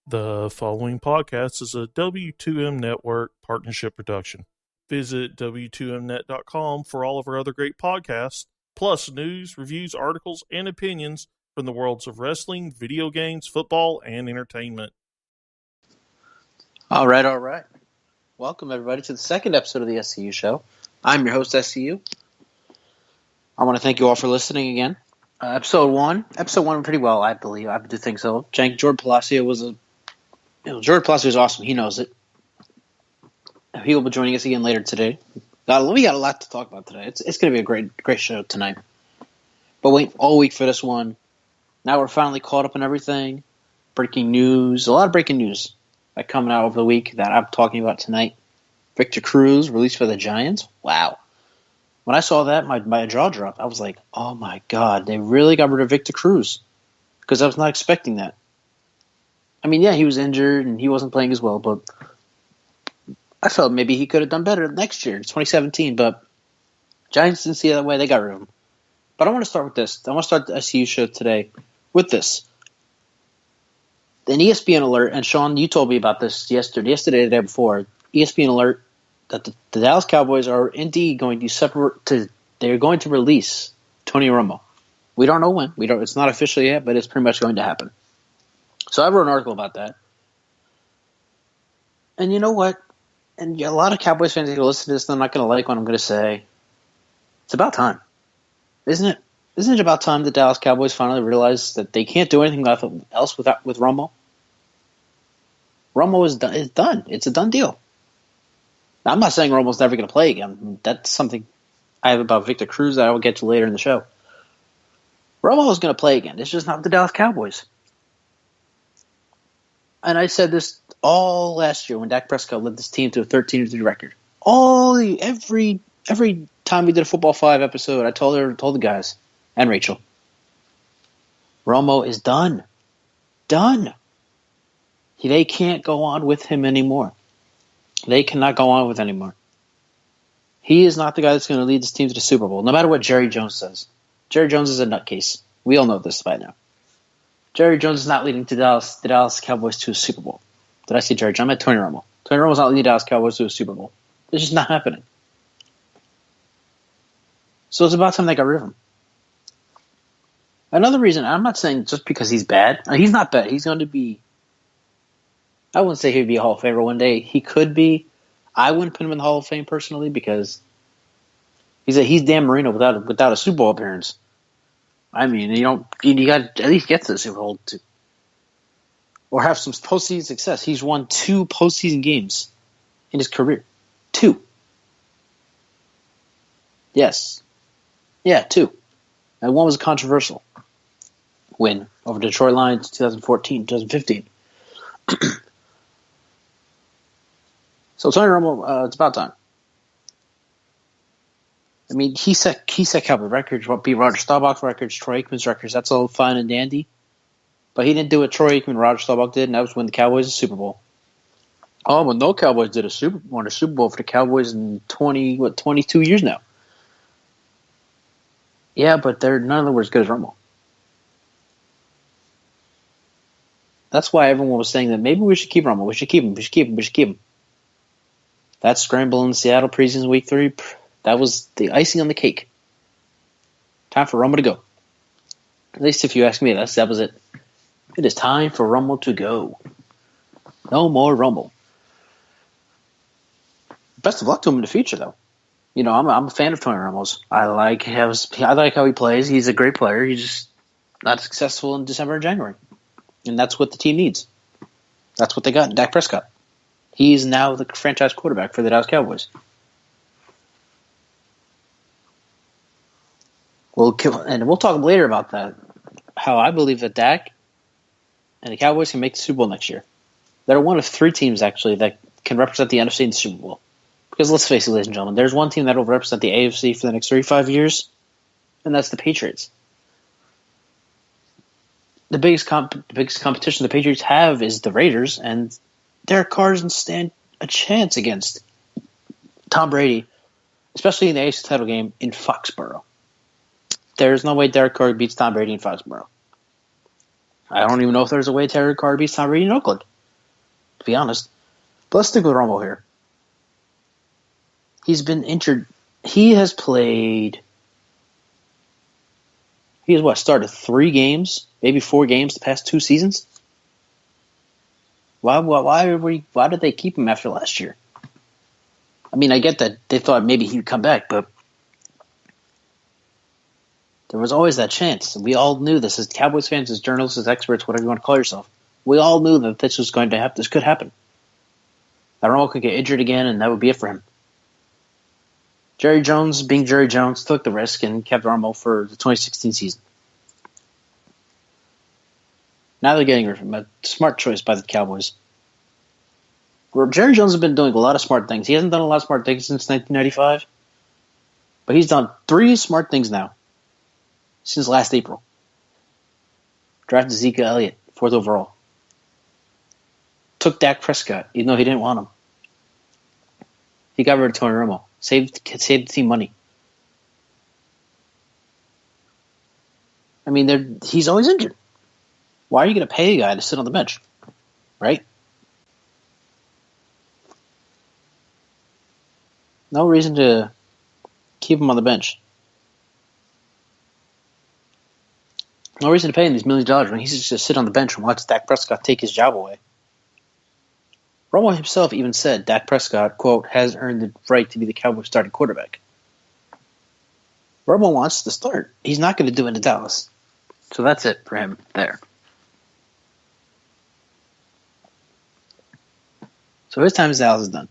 The following podcast is a W2M Network partnership production. Visit W2Mnet.com for all of our other great podcasts, plus news, reviews, articles, and opinions from the worlds of wrestling, video games, football, and entertainment. All right. Welcome, everybody, to the second episode of the SCU show. I'm your host, SCU. I want to thank you all for listening again. Episode one went pretty well, I believe. I do think so. Joran Palacio Joran Palacio is awesome. He knows it. He will be joining us again later today. We got a lot to talk about today. It's going to be a great show tonight. But wait all week for this one. Now we're finally caught up on everything. Breaking news. A lot of breaking news that coming out over the week that I'm talking about tonight. Victor Cruz released for the Giants. Wow. When I saw that, my jaw dropped. I was like, oh my God, they really got rid of Victor Cruz. Because I was not expecting that. I mean, yeah, he was injured and he wasn't playing as well, but I felt maybe he could have done better next year, 2017, but Giants didn't see it that way. They got rid of him. But I want to start with this. I want to start the SCU show today with this. An ESPN alert, and Sean, you told me about this yesterday, the day before. ESPN alert that the Dallas Cowboys are indeed going to they're going to release Tony Romo. We don't know when. It's not official yet, but it's pretty much going to happen. So I wrote an article about that. And you know what? And a lot of Cowboys fans are going to listen to this, and they're not going to like what I'm going to say. It's about time. Isn't it? Isn't it about time the Dallas Cowboys finally realize that they can't do anything else with Romo? Romo is done. It's a done deal. Now, I'm not saying Romo's never going to play again. That's something I have about Victor Cruz that I will get to later in the show. Romo is going to play again. It's just not with the Dallas Cowboys. And I said this all last year when Dak Prescott led this team to a 13-3 record. Every time we did a Football 5 episode, I told the guys and Rachel, Romo is done. Done. They can't go on with him anymore. They cannot go on with anymore. He is not the guy that's going to lead this team to the Super Bowl, no matter what Jerry Jones says. Jerry Jones is a nutcase. We all know this by now. Jerry Jones is not leading the Dallas Cowboys to a Super Bowl. Did I say Jerry Jones? I meant Tony Romo. Tony Romo's not leading the Dallas Cowboys to a Super Bowl. It's just not happening. So it's about time they got rid of him. Another reason, I'm not saying just because he's bad. He's not bad. He's going to be, I wouldn't say he'd be a Hall of Famer one day. He could be. I wouldn't put him in the Hall of Fame personally because he's Dan Marino without a Super Bowl appearance. I mean, you got to at least get to the Super Bowl or have some postseason success. He's won 2 postseason games in his career. 2. Yes. Yeah, 2. And one was a controversial win over Detroit Lions 2014, 2015. So Tony Romo, it's about time. I mean, he set Cowboy records, beat Roger Staubach's records, Troy Aikman's records. That's all fine and dandy. But he didn't do what Troy Aikman and Roger Staubach did, and that was win the Cowboys a Super Bowl. Oh, well, no Cowboys won a Super Bowl for the Cowboys in 22 years now. Yeah, but none of them were as good as Romo. That's why everyone was saying that maybe we should keep Romo. We should keep him. That scramble in Seattle preseason week 3, that was the icing on the cake. Time for Romo to go. At least if you ask me, that was it. It is time for Romo to go. No more Romo. Best of luck to him in the future, though. You know, I'm a fan of Tony Romo's. I like how he plays. He's a great player. He's just not successful in December and January. And that's what the team needs. That's what they got in Dak Prescott. He is now the franchise quarterback for the Dallas Cowboys. We'll talk later about that. How I believe that Dak and the Cowboys can make the Super Bowl next year. They're one of 3 teams, actually, that can represent the NFC in the Super Bowl. Because let's face it, ladies and gentlemen, there's one team that will represent the AFC for the next 35 years, and that's the Patriots. The biggest competition the Patriots have is the Raiders, and Derek Carr doesn't stand a chance against Tom Brady, especially in the AFC title game in Foxborough. There's no way Derek Carr beats Tom Brady in Foxborough. I don't even know if there's a way Derek Carr beats Tom Brady in Oakland. be honest. But let's stick with Romo here. He's been injured. He has played. He has started 3 games, maybe 4 games the past 2 seasons. Why did they keep him after last year? I mean, I get that they thought maybe he'd come back, but there was always that chance. We all knew this as Cowboys fans, as journalists, as experts, whatever you want to call yourself. We all knew that this was going to happen. This could happen. That Romo could get injured again, and that would be it for him. Jerry Jones, being Jerry Jones, took the risk and kept Romo for the 2016 season. Now they're getting rid of him. A smart choice by the Cowboys. Jerry Jones has been doing a lot of smart things. He hasn't done a lot of smart things since 1995, but he's done 3 smart things now since last April. Drafted Zeke Elliott, 4th overall. Took Dak Prescott, even though he didn't want him. He got rid of Tony Romo. Saved the team money. I mean, he's always injured. Why are you going to pay a guy to sit on the bench? Right? No reason to keep him on the bench. No reason to pay him these millions of dollars when he's just going to sit on the bench and watch Dak Prescott take his job away. Romo himself even said Dak Prescott, quote, has earned the right to be the Cowboys starting quarterback. Romo wants to start. He's not going to do it in Dallas. So that's it for him there. So his time in Dallas is done.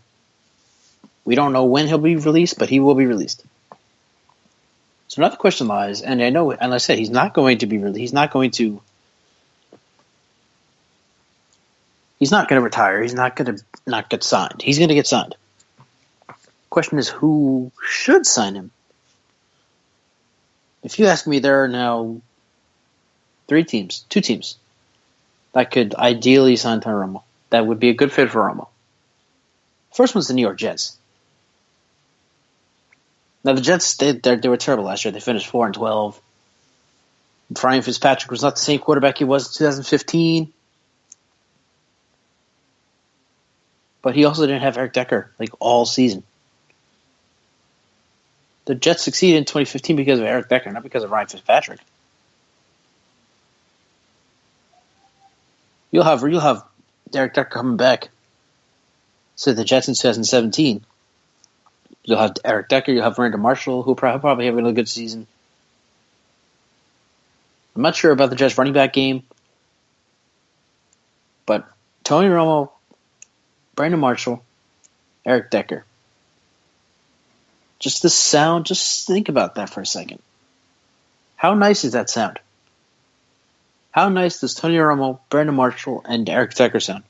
We don't know when he'll be released, but he will be released. So now the question lies, and I know, and I said, he's not going to be released. He's not going to retire. He's not going to not get signed. He's going to get signed. Question is, who should sign him? If you ask me, there are now 2 teams that could ideally sign Tony Romo. That would be a good fit for Romo. First one's the New York Jets. Now the Jets, they were terrible last year. They finished 4-12. Ryan Fitzpatrick was not the same quarterback he was in 2015. But he also didn't have Eric Decker all season. The Jets succeeded in 2015 because of Eric Decker, not because of Ryan Fitzpatrick. You'll have Eric Decker coming back to the Jets in 2017. You'll have Eric Decker. You'll have Brandon Marshall, who will probably have a really good season. I'm not sure about the Jets running back game, but Tony Romo, Brandon Marshall, Eric Decker. Just the sound, just think about that for a second. How nice is that sound? How nice does Tony Romo, Brandon Marshall, and Eric Decker sound?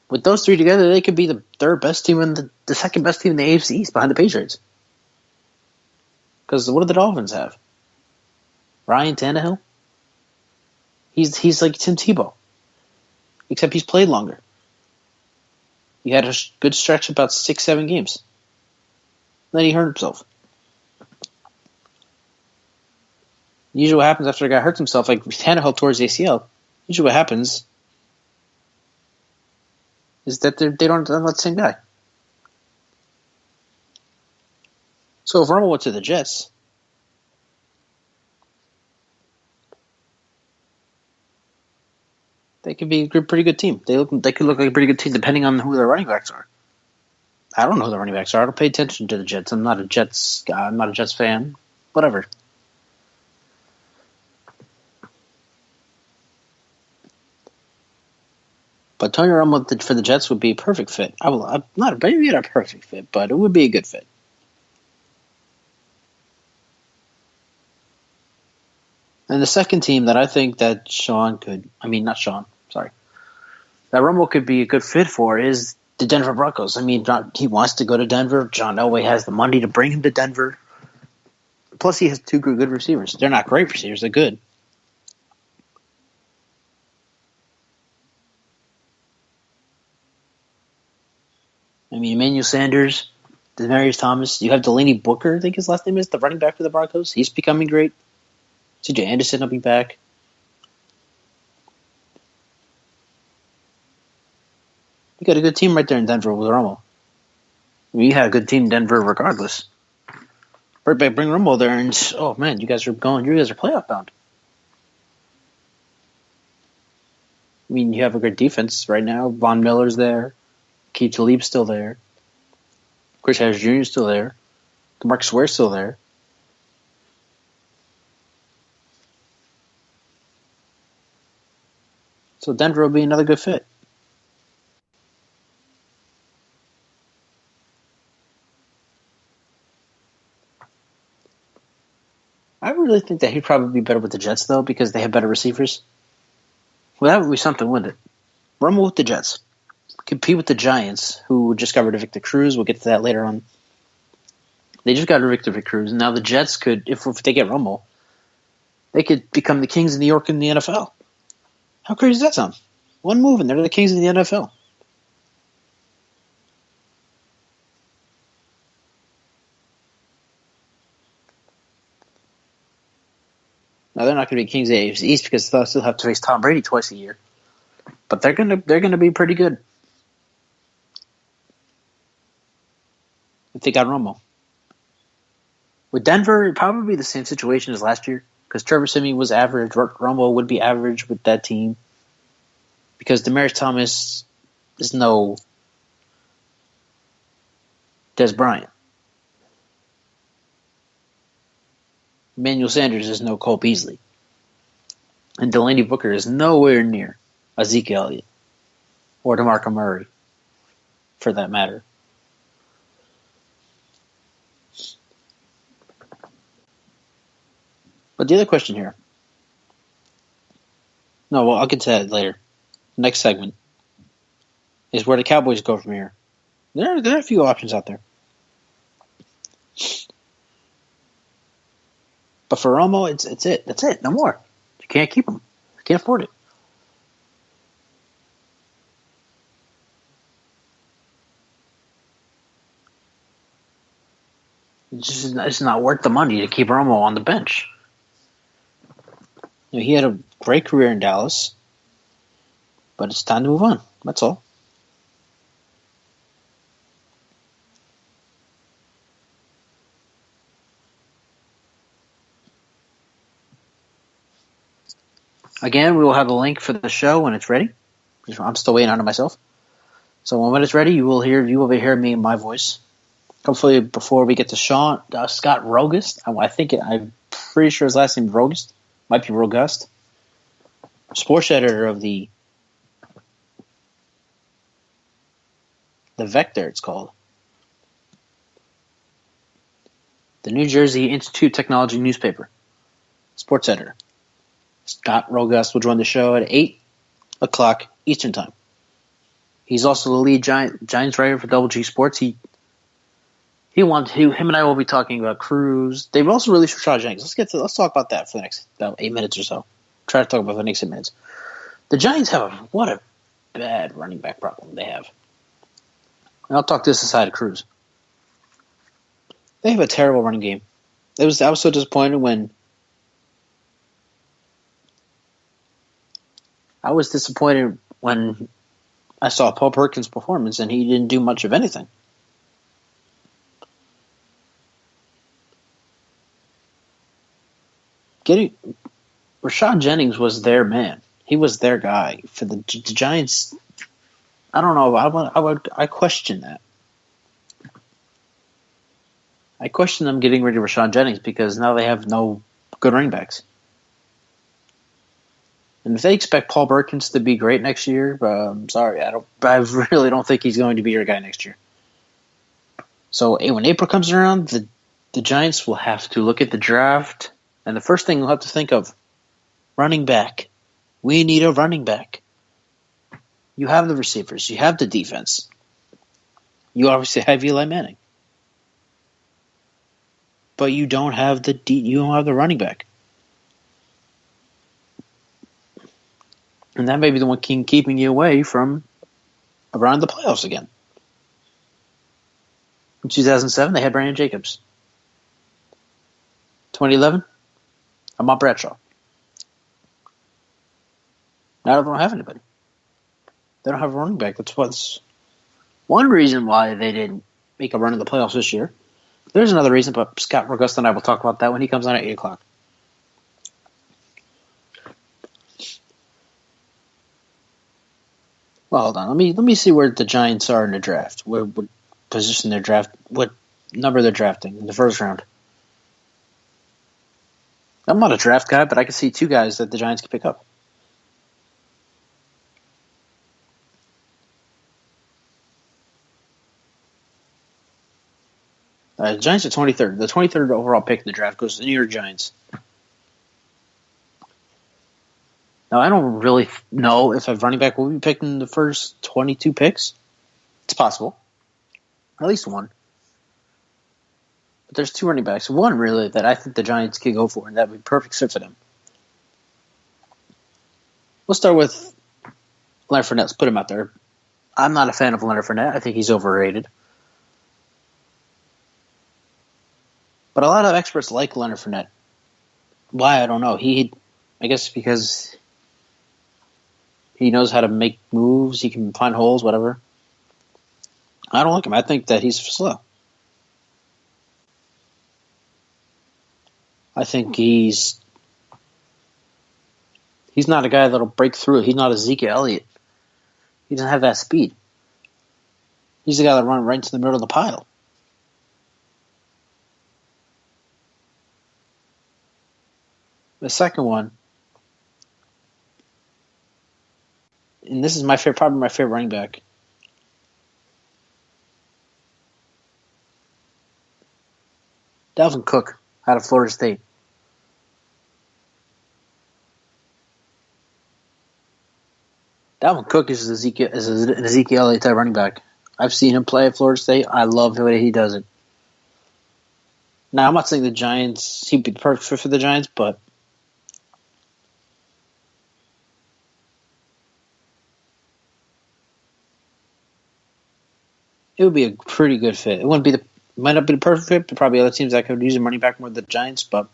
With those 3 together, they could be the 3rd best team and the 2nd best team in the AFC East behind the Patriots. Because what do the Dolphins have? Ryan Tannehill? He's like Tim Tebow. Except he's played longer. He had a good stretch of about 6-7 games. Then he hurt himself. Usually what happens after a guy hurts himself, like Tannehill towards the ACL, usually what happens is that they're not the same guy. So if Romo went to the Jets, they could be a pretty good team. They could look like a pretty good team depending on who their running backs are. I don't know who the running backs are. I don't pay attention to the Jets. I'm not a Jets guy. I'm not a Jets fan. Whatever. But Tony Romo for the Jets would be a perfect fit. I'm not maybe not a perfect fit, but it would be a good fit. And the second team that I think that that Romo could be a good fit for is the Denver Broncos. I mean, he wants to go to Denver. John Elway has the money to bring him to Denver. Plus, he has 2 good receivers. They're not great receivers. They're good. I mean, Emmanuel Sanders, Demaryius Thomas. You have Delaney Booker, I think his last name is, the running back for the Broncos. He's becoming great. CJ Anderson will be back. got a good team right there in Denver with Romo. You had a good team in Denver regardless. Bring Romo there, and oh man, you guys are playoff bound. I mean, you have a good defense right now. Von Miller's there. Keith Talib's still there. Chris Harris Jr. is still there. DeMarcus Ware's still there. So Denver will be another good fit. I really think that he'd probably be better with the Jets, though, because they have better receivers. Well, that would be something, wouldn't it? Romo with the Jets. Compete with the Giants, who just got rid of Victor Cruz. We'll get to that later on. They just got rid of Victor Cruz. Now the Jets could, if they get Romo, they could become the Kings of New York in the NFL. How crazy does that sound? One move and they're the Kings of the NFL. Now they're not going to be Kings of the AFC East because they'll still have to face Tom Brady twice a year. But they're gonna be pretty good if they got Romo. With Denver, it'd probably be the same situation as last year because Trevor Siemian was average. Romo would be average with that team because Demaryius Thomas is no Des Bryant. Emmanuel Sanders is no Cole Beasley. And Delaney Booker is nowhere near Ezekiel Elliott or DeMarco Murray, for that matter. But the other question here. No, well, I'll get to that later. Next segment is where the Cowboys go from here. There are a few options out there. But for Romo, it's it. That's it. No more. You can't keep him. You can't afford it. It's not worth the money to keep Romo on the bench. You know, he had a great career in Dallas, but it's time to move on. That's all. Again, we will have a link for the show when it's ready. I'm still waiting on it myself. So when it's ready, you will be hearing me in my voice. Hopefully, before we get to Scott Rogust, I'm pretty sure his last name is Rogust. Might be Rogust. Sports editor of the Vector, it's called. The New Jersey Institute Technology newspaper. Sports editor. Scott Rogust will join the show at 8 o'clock Eastern Time. He's also the lead Giants writer for Double G Sports. Him and I will be talking about Cruz. They've also released Rashad Jennings. Let's talk about that for the next about 8 minutes or so. Try to talk about the next 8 minutes. The Giants what a bad running back problem they have. And I'll talk this aside of Cruz. They have a terrible running game. I was so disappointed when I saw Paul Perkins' performance and he didn't do much of anything. Rashad Jennings was their man. He was their guy. For the Giants, I don't know. I question that. I question them getting rid of Rashad Jennings because now they have no good running backs. And if they expect Paul Perkins to be great next year, I'm sorry. I really don't think he's going to be your guy next year. So when April comes around, the Giants will have to look at the draft. And the first thing we'll have to think of, running back. We need a running back. You have the receivers. You have the defense. You obviously have Eli Manning. But you don't have the running back. And that may be the one keeping you away from around the playoffs again. In 2007, they had Brandon Jacobs. 2011, Ahmad Bradshaw. Now they don't have anybody. They don't have a running back. That's one reason why they didn't make a run in the playoffs this year. There's another reason, but Scott Rogust and I will talk about that when he comes on at 8 o'clock. Well, hold on. Let me see where the Giants are in the draft. What position they're draft? What number they're drafting in the first round? I'm not a draft guy, but I can see two guys that the Giants can pick up. The Giants are 23rd. The 23rd overall pick in the draft goes to the New York Giants. Now, I don't really know if a running back will be picked in the first 22 picks. It's possible. At least one. But there's two running backs. One, really, that I think the Giants could go for, and that would be a perfect fit for them. We'll start with Leonard Fournette. Let's put him out there. I'm not a fan of Leonard Fournette. I think he's overrated. But a lot of experts like Leonard Fournette. Why? I don't know. I guess because he knows how to make moves. He can find holes, whatever. I don't like him. I think that he's slow. I think he's not a guy that'll break through. He's not Ezekiel Elliott. He doesn't have that speed. He's the guy that runs right into the middle of the pile. The second one, and this is probably my favorite running back. Dalvin Cook out of Florida State. Dalvin Cook is an Ezekiel Elliott type running back. I've seen him play at Florida State. I love the way he does it. Now, I'm not saying the Giants, he'd be the perfect fit for the Giants, but it would be a pretty good fit. It might not be the perfect fit. There probably other teams that could use a running back more than the Giants, but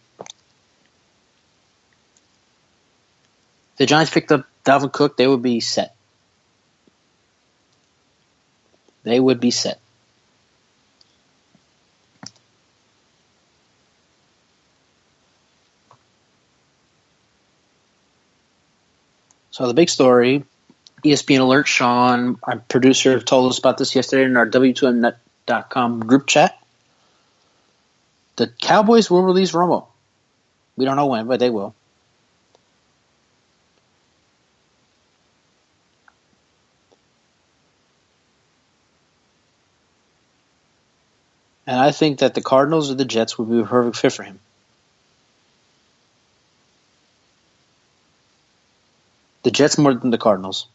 if the Giants picked up Dalvin Cook, they would be set. They would be set. So the big story, ESPN Alert, Sean, our producer, told us about this yesterday in our W2Mnet.com group chat. The Cowboys will release Romo. We don't know when, but they will. And I think that the Cardinals or the Jets would be a perfect fit for him. The Jets more than the Cardinals.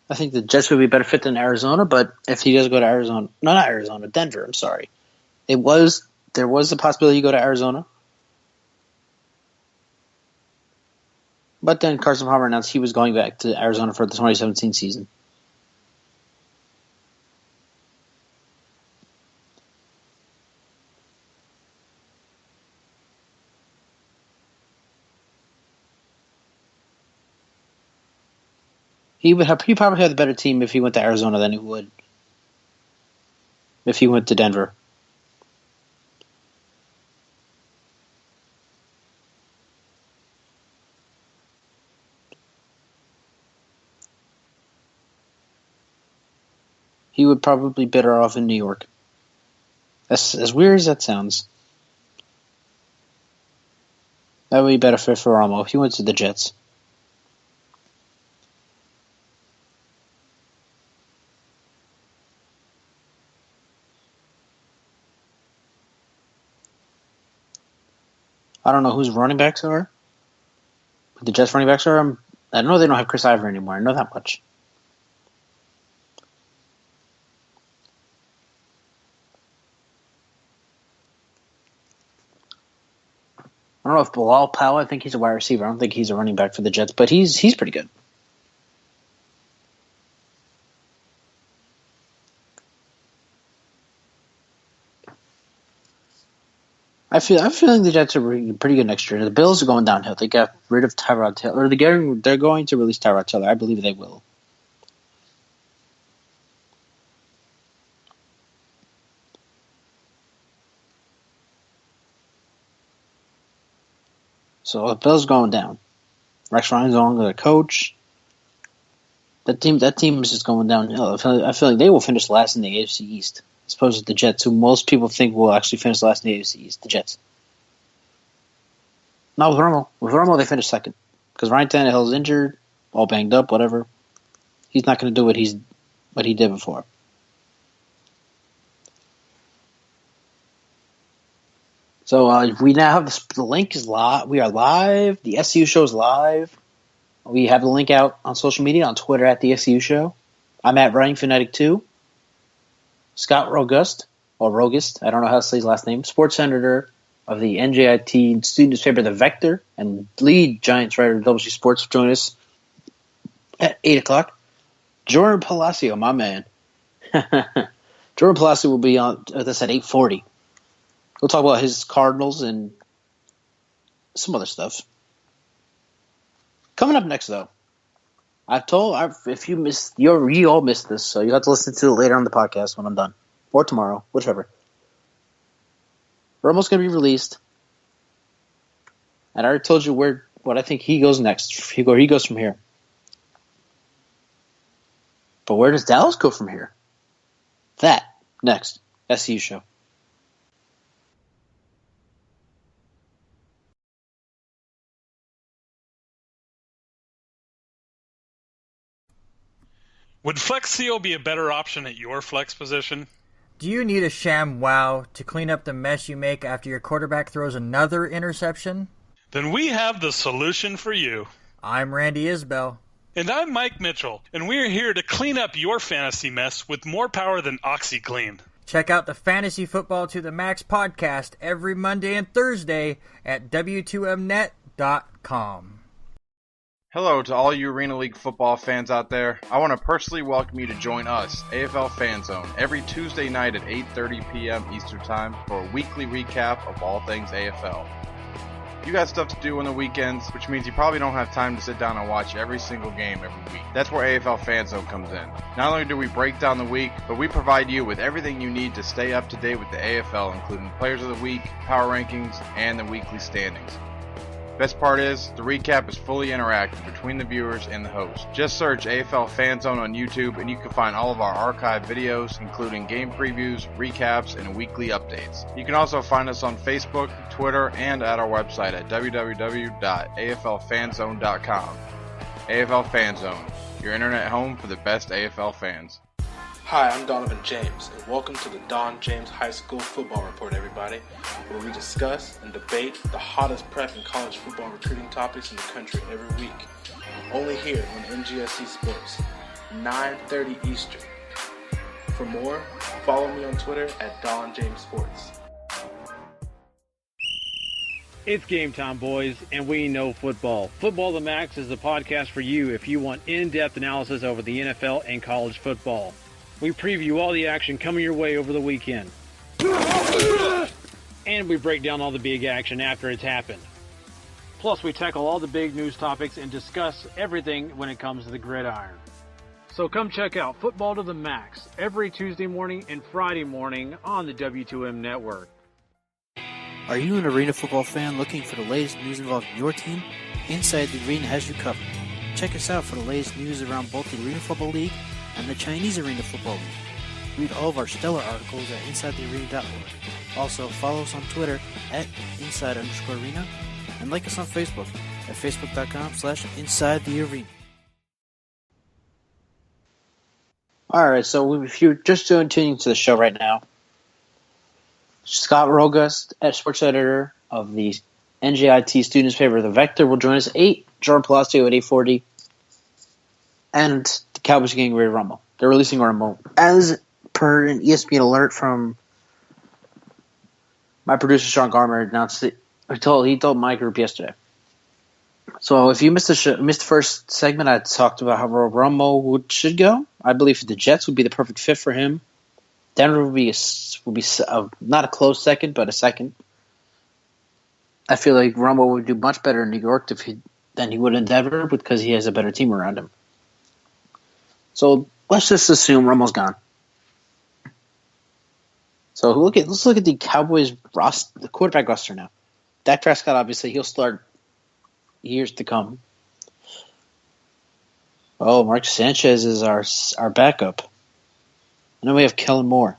I think the Jets would be a better fit than Arizona, but if he does go to Denver, I'm sorry. There was the possibility you go to Arizona. But then Carson Palmer announced he was going back to Arizona for the 2017 season. He probably have the better team if he went to Arizona than he would if he went to Denver. He would probably be better off in New York. As weird as that sounds. That would be better fit for Romo if he went to the Jets. I don't know whose running backs are. But the Jets running backs are. I know they don't have Chris Ivory anymore. I know that much. I don't know if Bilal Powell, I think he's a wide receiver. I don't think he's a running back for the Jets, but he's pretty good. I'm feeling the Jets are pretty good next year. The Bills are going downhill. They got rid of Tyrod Taylor, or they're going to release Tyrod Taylor. I believe they will. So the Bills are going down. Rex Ryan's on the coach. That team is just going downhill. I feel like they will finish last in the AFC East, as opposed to the Jets, who most people think will actually finish last in the AFC East. The Jets. Not with Romo. With Romo, they finished second because Ryan Tannehill's injured, all banged up, whatever. He's not going to do what he did before. So we now have the link is live. We are live. The SCU show is live. We have the link out on social media, on Twitter at the SCU show. I'm at Running Fanatic 2. Scott Rogust, or Rogust, I don't know how to say his last name, sports senator of the NJIT student newspaper, The Vector, and lead Giants writer of WC Sports, join us at 8 o'clock. Joran Palacio, my man. Joran Palacio will be on this at 8:40. We'll talk about his Cardinals and some other stuff. Coming up next, though, if you missed, you all missed this, so you have to listen to it later on the podcast when I'm done, or tomorrow, whichever. Romo's going to be released, and I already told you what I think he goes next. He goes from here. But where does Dallas go from here? That next SCU show. Would FlexCO be a better option at your flex position? Do you need a sham wow to clean up the mess you make after your quarterback throws another interception? Then we have the solution for you. I'm Randy Isbell. And I'm Mike Mitchell, and we're here to clean up your fantasy mess with more power than OxyClean. Check out the Fantasy Football to the Max podcast every Monday and Thursday at W2Mnet.com. Hello to all you Arena League football fans out there. I want to personally welcome you to join us, AFL Fan Zone, every Tuesday night at 8:30 p.m. Eastern Time for a weekly recap of all things AFL. You got stuff to do on the weekends, which means you probably don't have time to sit down and watch every single game every week. That's where AFL Fan Zone comes in. Not only do we break down the week, but we provide you with everything you need to stay up to date with the AFL, including Players of the Week, Power Rankings, and the weekly standings. Best part is, the recap is fully interactive between the viewers and the host. Just search AFL Fan Zone on YouTube and you can find all of our archived videos, including game previews, recaps, and weekly updates. You can also find us on Facebook, Twitter, and at our website at www.aflfanzone.com. AFL Fan Zone, your internet home for the best AFL fans. Hi, I'm Donovan James, and welcome to the Don James High School Football Report, everybody, where we discuss and debate the hottest prep and college football recruiting topics in the country every week. Only here on NGSC Sports, 9:30 Eastern. For more, follow me on Twitter at Don James Sports. It's game time, boys, and we know football. Football the Max is the podcast for you if you want in-depth analysis over the NFL and college football. We preview all the action coming your way over the weekend. And we break down all the big action after it's happened. Plus, we tackle all the big news topics and discuss everything when it comes to the gridiron. So come check out Football to the Max every Tuesday morning and Friday morning on the W2M network. Are you an arena football fan looking for the latest news involving your team? Inside the Arena has you covered. Check us out for the latest news around both the Arena Football League and the Chinese Arena Football League. Read all of our stellar articles at InsideTheArena.org. Also, follow us on Twitter at Inside_Arena and like us on Facebook at Facebook.com/InsideTheArena. Alright, so if you're just tuning to the show right now, Scott Rogust, sports editor of the NJIT student newspaper, The Vector, will join us at 8, Joran Palacio at 8:40, and the Cowboys are getting rid of Romo. They're releasing Romo. As per an ESPN alert from my producer, Sean Garmer, announced it. He told my group yesterday. So if you missed the first segment, I talked about how Romo should go. I believe the Jets would be the perfect fit for him. Denver would be not a close second, but a second. I feel like Romo would do much better in New York than he would in Denver because he has a better team around him. So let's just assume Romo's gone. So let's look at the Cowboys roster, the quarterback roster now. Dak Prescott, obviously, he'll start years to come. Oh, Mark Sanchez is our backup. And then we have Kellen Moore.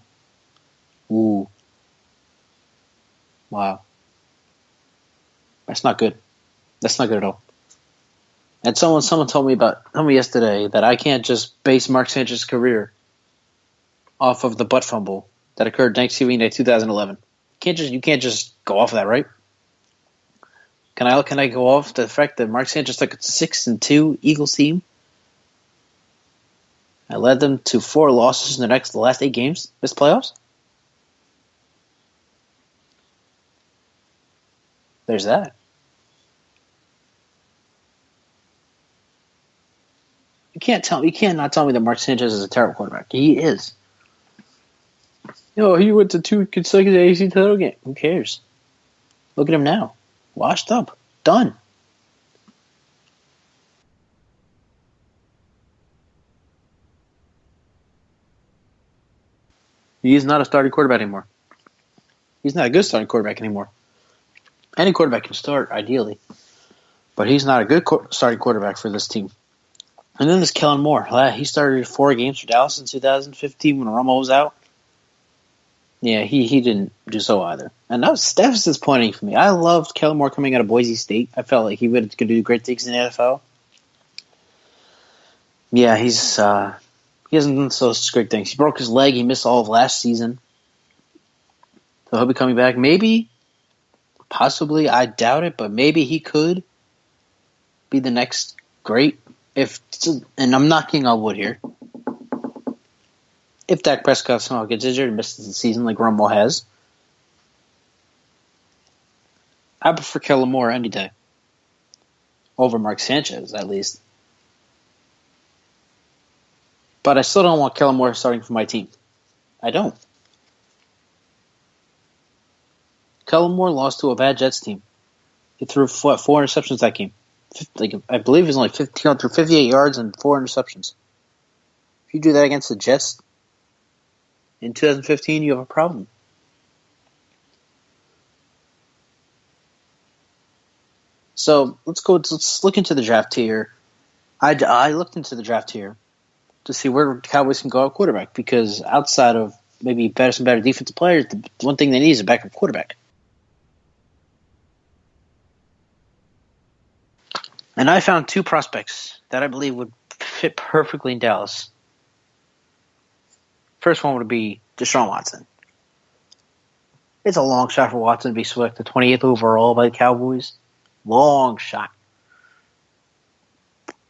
Ooh. Wow. That's not good. That's not good at all. And someone told me yesterday that I can't just base Mark Sanchez's career off of the butt fumble that occurred Thanksgiving Day 2011. You can't just go off of that, right? Can I go off the fact that Mark Sanchez took a 6-2 Eagles team? I led them to 4 losses in the last 8 games this playoffs. There's that. You cannot tell me that Mark Sanchez is a terrible quarterback. He is. He went to 2 consecutive AC title games. Who cares? Look at him now. Washed up. Done. He is not a starting quarterback anymore. He's not a good starting quarterback anymore. Any quarterback can start, ideally. But he's not a good starting quarterback for this team. And then there's Kellen Moore. He started 4 games for Dallas in 2015 when Romo was out. Yeah, he didn't do so either. And that was disappointing for me. I loved Kellen Moore coming out of Boise State. I felt like he could do great things in the NFL. Yeah, he hasn't done such great things. He broke his leg. He missed all of last season. So he'll be coming back. Maybe, possibly, I doubt it, but maybe he could be the next great. And I'm knocking on wood here. If Dak Prescott somehow gets injured and misses the season like Romo has, I prefer Kellen Moore any day. Over Mark Sanchez, at least. But I still don't want Kellen Moore starting for my team. I don't. Kellen Moore lost to a bad Jets team. He threw 4 interceptions that game. I believe it was only 58 yards and 4 interceptions. If you do that against the Jets in 2015, you have a problem. So let's look into the draft here. I looked into the draft here to see where the Cowboys can go at quarterback, because outside of maybe some better defensive players, the one thing they need is a backup quarterback. And I found 2 prospects that I believe would fit perfectly in Dallas. First one would be Deshaun Watson. It's a long shot for Watson to be selected 28th overall by the Cowboys. Long shot.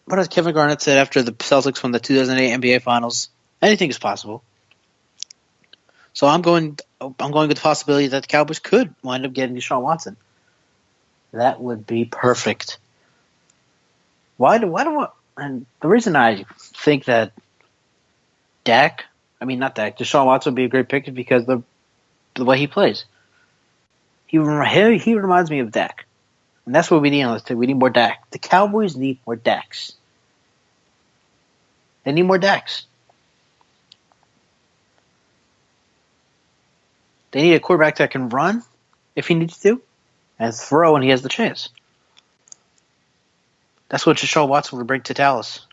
But as Kevin Garnett said after the Celtics won the 2008 NBA Finals, anything is possible. So I'm going with the possibility that the Cowboys could wind up getting Deshaun Watson. That would be perfect. And the reason I think that Deshaun Watson would be a great pick is because the way he plays. He reminds me of Dak. And that's what we need on this team. We need more Dak. The Cowboys need more Daks. They need more Daks. They need a quarterback that can run if he needs to and throw when he has the chance. That's what Deshaun Watson would bring to Dallas.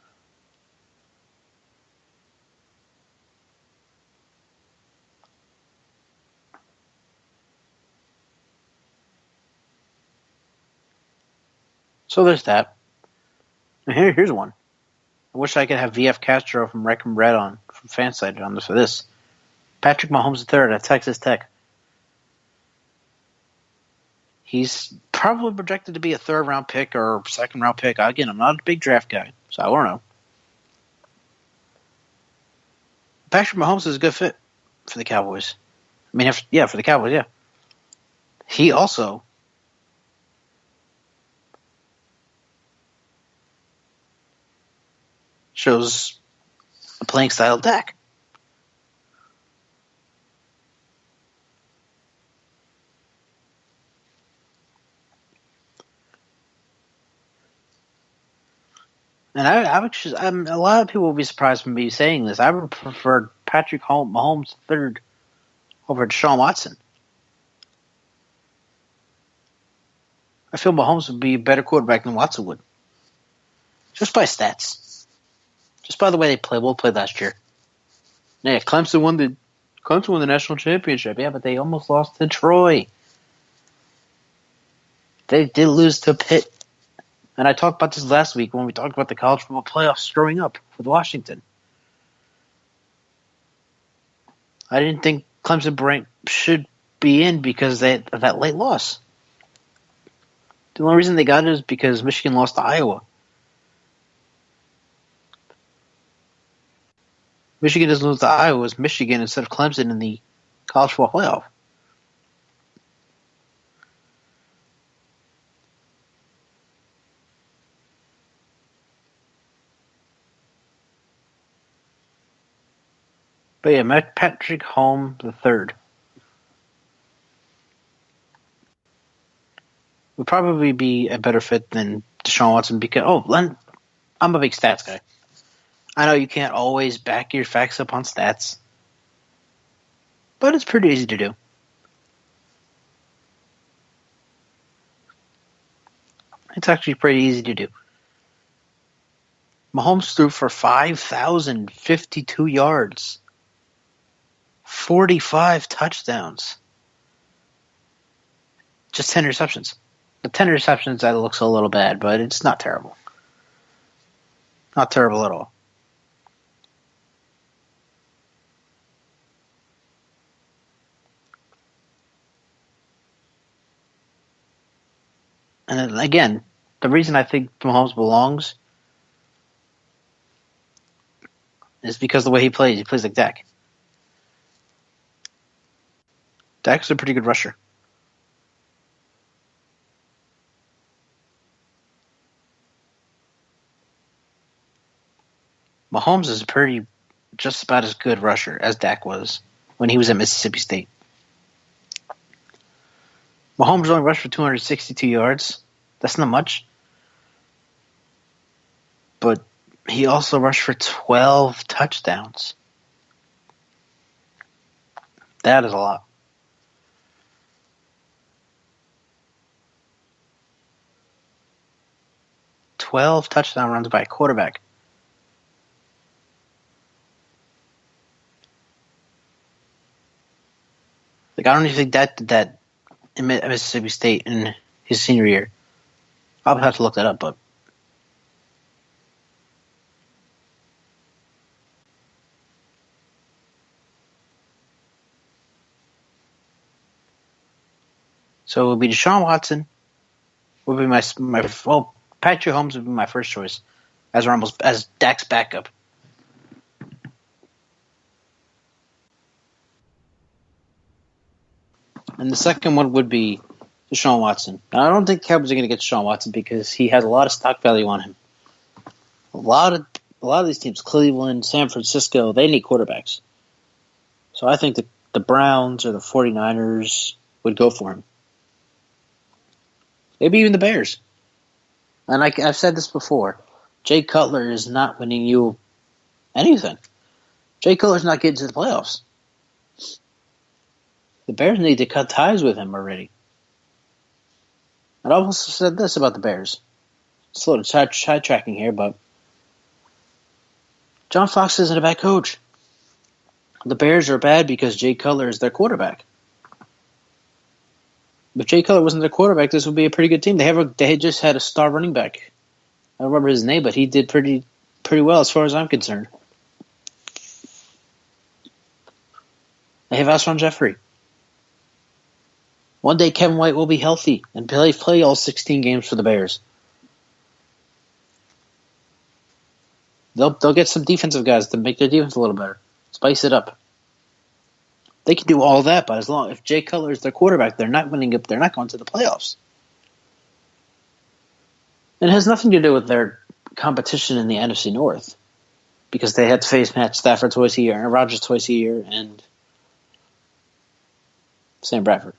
So there's that. And here's one. I wish I could have VF Castro from Wreck and Red on from Fanside on this for this. Patrick Mahomes III at Texas Tech. He's probably projected to be a 3rd-round pick or 2nd-round pick. Again, I'm not a big draft guy, so I don't know. Patrick Mahomes is a good fit for the Cowboys. For the Cowboys, yeah. He also shows a playing style of Dak. And a lot of people will be surprised from me saying this. I would prefer Patrick Mahomes third over Deshaun Watson. I feel Mahomes would be a better quarterback than Watson would. Just by stats. Just by the way they played last year. Yeah, Clemson won the national championship. Yeah, but they almost lost to Troy. They did lose to Pitt. And I talked about this last week when we talked about the college football playoffs screwing up with Washington. I didn't think Clemson should be in because of that late loss. The only reason they got it is because Michigan lost to Iowa. Michigan doesn't lose to Iowa. It's Michigan instead of Clemson in the college football playoff. But yeah, Patrick Mahomes the third would probably be a better fit than Deshaun Watson because I'm a big stats guy. I know you can't always back your facts up on stats, but it's pretty easy to do. It's actually pretty easy to do. Mahomes threw for 5,052 yards. 45 touchdowns. Just 10 receptions. The 10 receptions, that looks a little bad, but it's not terrible. Not terrible at all. And then, again, the reason I think Mahomes belongs is because of the way he plays. He plays like Dak. Dak's a pretty good rusher. Mahomes is just about as good rusher as Dak was when he was at Mississippi State. Mahomes only rushed for 262 yards. That's not much. But he also rushed for 12 touchdowns. That is a lot. 12 touchdown runs by a quarterback. Like, I don't even think Dak did that in Mississippi State in his senior year. I'll have to look that up, but so it would be Deshaun Watson. Would be Patrick Mahomes would be my first choice as Dak's backup. And the second one would be Deshaun Watson. Now, I don't think the Cowboys are going to get Deshaun Watson because he has a lot of stock value on him. A lot of these teams, Cleveland, San Francisco, they need quarterbacks. So I think the Browns or the 49ers would go for him. Maybe even the Bears. And I've said this before. Jay Cutler is not winning you anything. Jay Cutler's not getting to the playoffs. The Bears need to cut ties with him already. And I also said this about the Bears. It's a little sidetracking here, but John Fox isn't a bad coach. The Bears are bad because Jay Cutler is their quarterback. If Jay Cutler wasn't their quarterback, this would be a pretty good team. They just had a star running back. I don't remember his name, but he did pretty well as far as I'm concerned. They have Alshon Jeffrey. One day Kevin White will be healthy and play all 16 games for the Bears. They'll get some defensive guys to make their defense a little better. Spice it up. They can do all that, but if Jay Cutler is their quarterback, they're not winning. They're not going to the playoffs. And it has nothing to do with their competition in the NFC North, because they had to face Matt Stafford twice a year, and Rodgers twice a year, and Sam Bradford.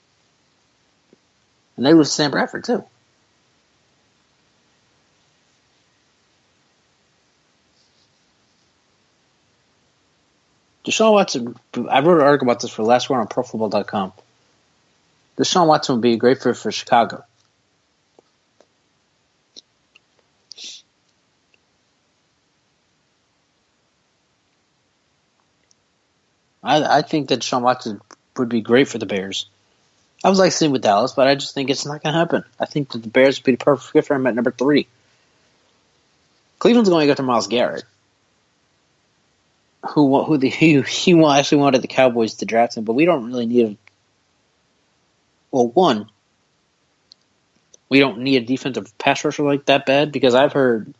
And they lose Sam Bradford too. Deshaun Watson, I wrote an article about this for last one on ProFootball.com. Deshaun Watson would be a great fit for Chicago. I think that Deshaun Watson would be great for the Bears. I was like seeing with Dallas, but I just think it's not going to happen. I think that the Bears would be the perfect fit for him at number 3. Cleveland's going after Myles Garrett, who actually wanted the Cowboys to draft him, but we don't really need him. Well, one, we don't need a defensive pass rusher like that bad because I've heard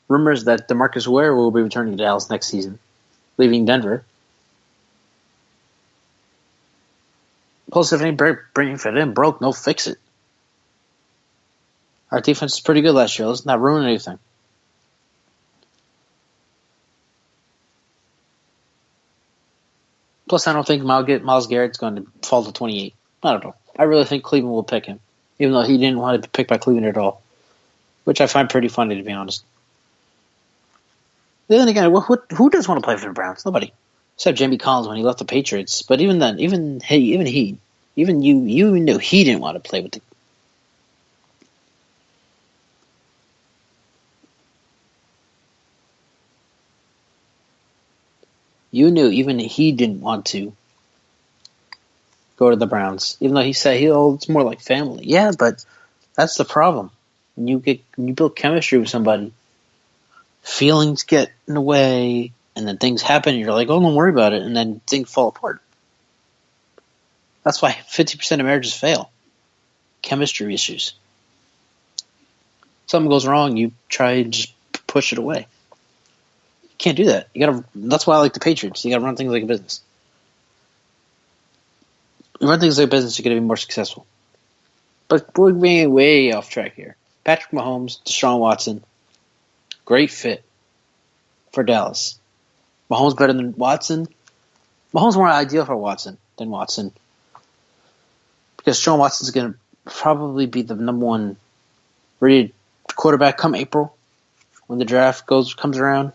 rumors that DeMarcus Ware will be returning to Dallas next season, leaving Denver. Plus, if any bringing fit in broke, no fix it. Our defense is pretty good last year. Let's not ruin anything. Plus, I don't think Myles Garrett's going to fall to 28. I don't know. I really think Cleveland will pick him, even though he didn't want to be picked by Cleveland at all, which I find pretty funny, to be honest. Then again, who does want to play for the Browns? Nobody. Except Jamie Collins when he left the Patriots. But even then, even you knew he didn't want to play with the. You knew even he didn't want to go to the Browns, even though he said it's more like family. Yeah, but that's the problem. When you build chemistry with somebody, feelings get in the way. And then things happen, and you're like, oh, don't worry about it, and then things fall apart. That's why 50% of marriages fail. Chemistry issues. Something goes wrong, you try and just push it away. You can't do that. That's why I like the Patriots. You gotta run things like a business. You run things like a business, you're gonna be more successful. But we're being way off track here. Patrick Mahomes, Deshaun Watson, great fit for Dallas. Mahomes better than Watson. Mahomes more ideal for Watson than Watson. Because Sean Watson's going to probably be the number 1 rated quarterback come April when the draft comes around.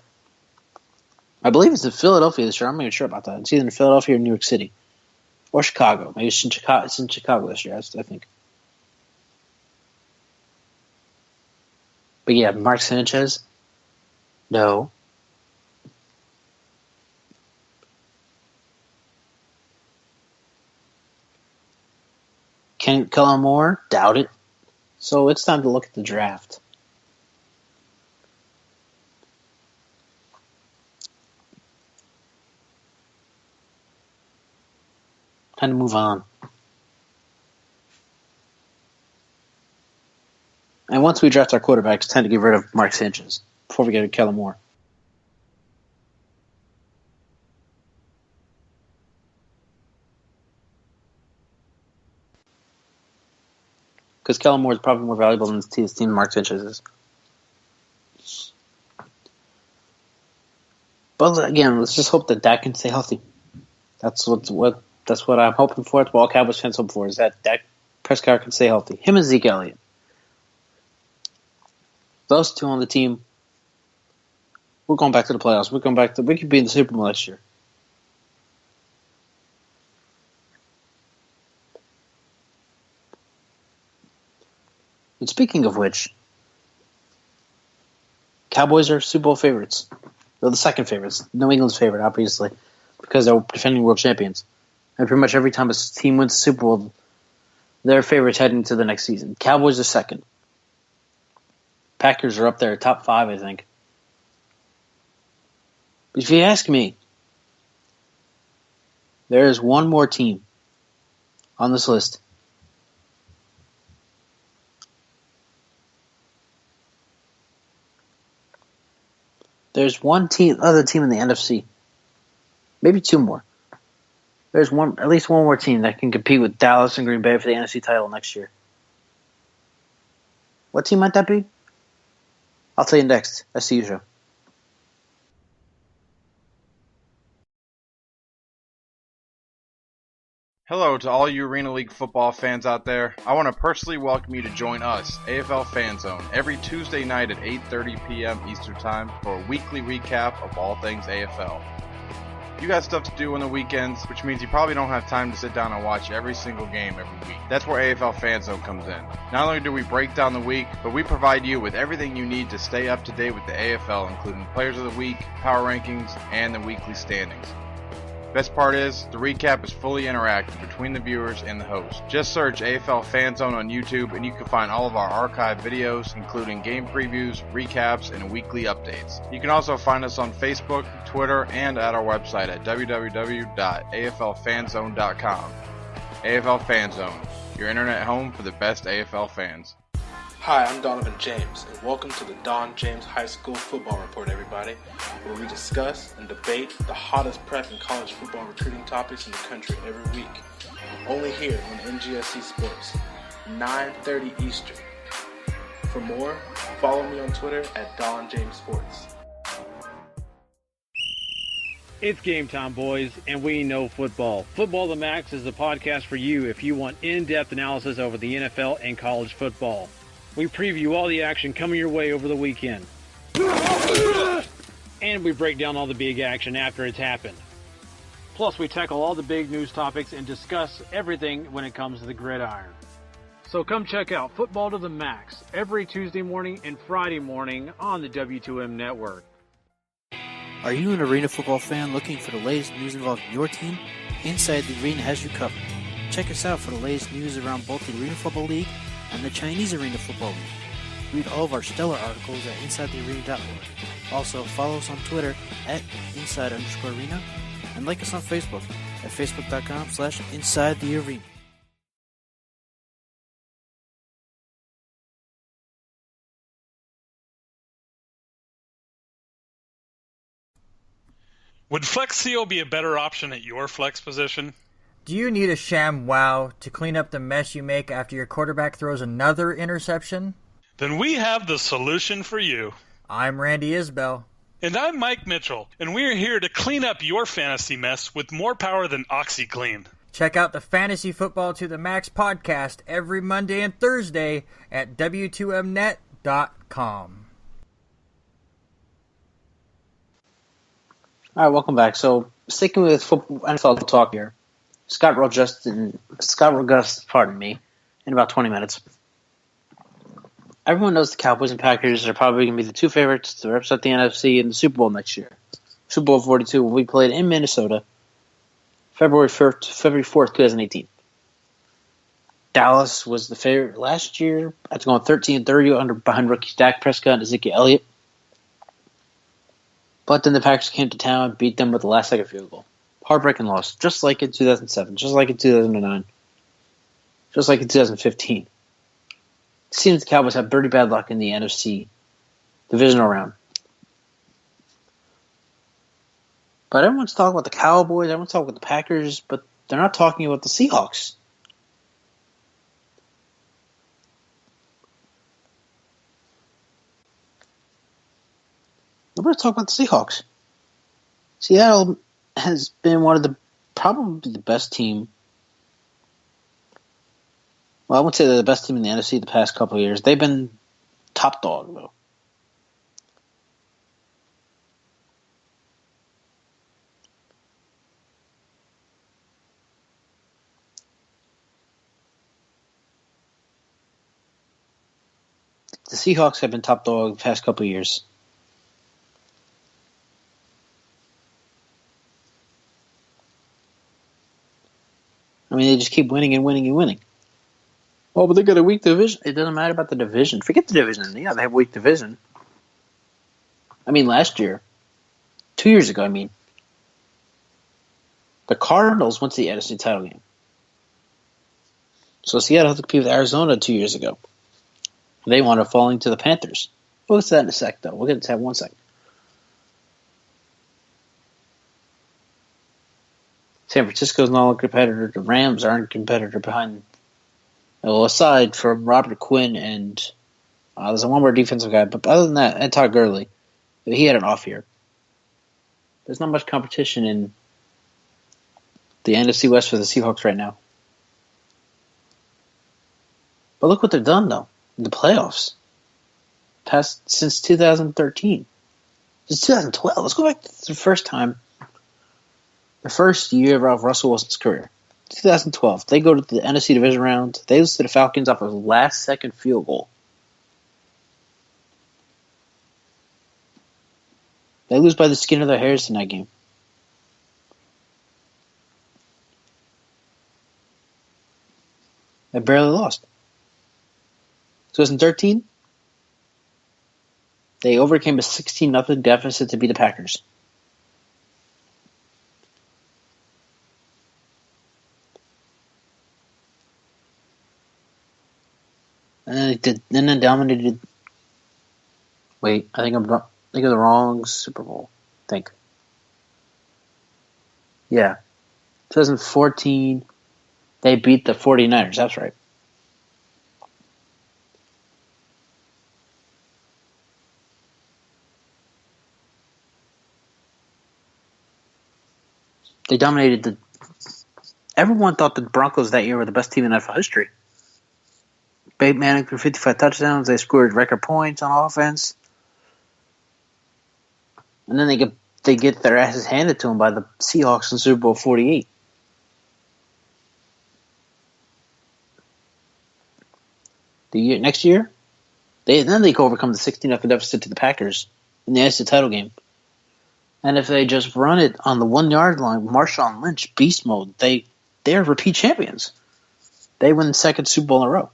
I believe it's in Philadelphia this year. I'm not even sure about that. It's either in Philadelphia or New York City. Or Chicago. Maybe it's in Chicago this year, I think. But yeah, Mark Sanchez? No. Kellen Moore? Doubt it. So it's time to look at the draft. Time to move on. And once we draft our quarterbacks, it's time to get rid of Mark Sanchez before we get to Kellen Moore. Because Kellen Moore is probably more valuable than his team Mark Sanchez is. But again, let's just hope that Dak can stay healthy. That's what I'm hoping for. That's what all Cowboys fans hope for, is that Dak Prescott can stay healthy. Him and Zeke Elliott. Those two on the team, we're going back to the playoffs. We could be in the Super Bowl next year. And speaking of which, Cowboys are Super Bowl favorites. They're the second favorites. New England's favorite, obviously, because they're defending world champions. And pretty much every time a team wins the Super Bowl, they're favorites heading into the next season. Cowboys are second. Packers are up there, top 5, I think. But if you ask me, there is one more team on this list. There's other team in the NFC. Maybe 2 more. There's at least one more team that can compete with Dallas and Green Bay for the NFC title next year. What team might that be? I'll tell you next. SCU show. Hello to all you Arena League football fans out there. I want to personally welcome you to join us, AFL Fan Zone, every Tuesday night at 8:30 p.m. Eastern Time for a weekly recap of all things AFL. You got stuff to do on the weekends, which means you probably don't have time to sit down and watch every single game every week. That's where AFL Fan Zone comes in. Not only do we break down the week, but we provide you with everything you need to stay up to date with the AFL, including Players of the Week, Power Rankings, and the weekly standings. Best part is, the recap is fully interactive between the viewers and the host. Just search AFL Fan Zone on YouTube and you can find all of our archived videos, including game previews, recaps, and weekly updates. You can also find us on Facebook, Twitter, and at our website at www.aflfanzone.com. AFL Fan Zone, your internet home for the best AFL fans. Hi, I'm Donovan James, and welcome to the Don James High School Football Report, everybody, where we discuss and debate the hottest prep and college football recruiting topics in the country every week. Only here on NGSC Sports, 9:30 Eastern. For more, follow me on Twitter at Don James Sports. It's game time, boys, and we know football. Football to the Max is the podcast for you if you want in-depth analysis over the NFL and college football. We preview all the action coming your way over the weekend. And we break down all the big action after it's happened. Plus, we tackle all the big news topics and discuss everything when it comes to the gridiron. So come check out Football to the Max every Tuesday morning and Friday morning on the W2M network. Are you an arena football fan looking for the latest news involving your team? Inside the Arena has you covered. Check us out for the latest news around both the Arena Football League and the Chinese Arena Football League. Read all of our stellar articles at InsideTheArena.org. Also, follow us on Twitter at Inside_Arena and like us on Facebook at Facebook.com/InsideTheArena. Would Flex CO be a better option at your flex position? Do you need a sham wow to clean up the mess you make after your quarterback throws another interception? Then we have the solution for you. I'm Randy Isbell. And I'm Mike Mitchell, and we're here to clean up your fantasy mess with more power than OxyClean. Check out the Fantasy Football to the Max podcast every Monday and Thursday at W2Mnet.com. All right, welcome back. So, sticking with football, NFL talk here. Scott Rogust, in about 20 minutes. Everyone knows the Cowboys and Packers are probably going to be the two favorites to represent the NFC in the Super Bowl next year. Super Bowl 42 will be played in Minnesota, February 4th, 2018. Dallas was the favorite last year after going 13-30 behind rookies Dak Prescott and Ezekiel Elliott. But then the Packers came to town and beat them with the last-second field goal. Heartbreaking loss, just like in 2007, just like in 2009, just like in 2015. It seems the Cowboys have pretty bad luck in the NFC divisional round. But everyone's talking about the Cowboys, everyone's talking about the Packers, but they're not talking about the Seahawks. Nobody's talking about the Seahawks. Seattle has been probably the best team. Well, I wouldn't say they're the best team in the NFC the past couple of years. They've been top dog, though. The Seahawks have been top dog the past couple of years. I mean, they just keep winning and winning and winning. Oh, but they got a weak division. It doesn't matter about the division. Forget the division. Yeah, they have a weak division. I mean, last year, 2 years ago, the Cardinals went to the NFC title game. So Seattle had to compete with Arizona 2 years ago. They wound up falling to the Panthers. We'll get to that in a sec, though. We'll get to that in 1 second. San Francisco's not a competitor. The Rams aren't a competitor behind. Well, aside from Robert Quinn and there's one more defensive guy, but other than that, and Todd Gurley, he had an off year. There's not much competition in the NFC West for the Seahawks right now. But look what they've done, though, in the playoffs. Since 2013. Since 2012. Let's go back to the first time the first year of Russell Wilson's career. 2012, they go to the NFC Division round. They lose to the Falcons off a last-second field goal. They lose by the skin of their hairs in that game. They barely lost. 2013, they overcame a 16-0 deficit to beat the Packers. And then they dominated. Wait, I think of the wrong Super Bowl. Yeah. 2014, they beat the 49ers. That's right. They dominated everyone thought the Broncos that year were the best team in NFL history. Peyton Manning threw 55 touchdowns. They scored record points on offense. And then they get their asses handed to them by the Seahawks in Super Bowl 48. Next year, they overcome the 16-0 deficit to the Packers in the AFC title game. And if they just run it on the 1 yard line, Marshawn Lynch, beast mode, they're repeat champions. They win the second Super Bowl in a row.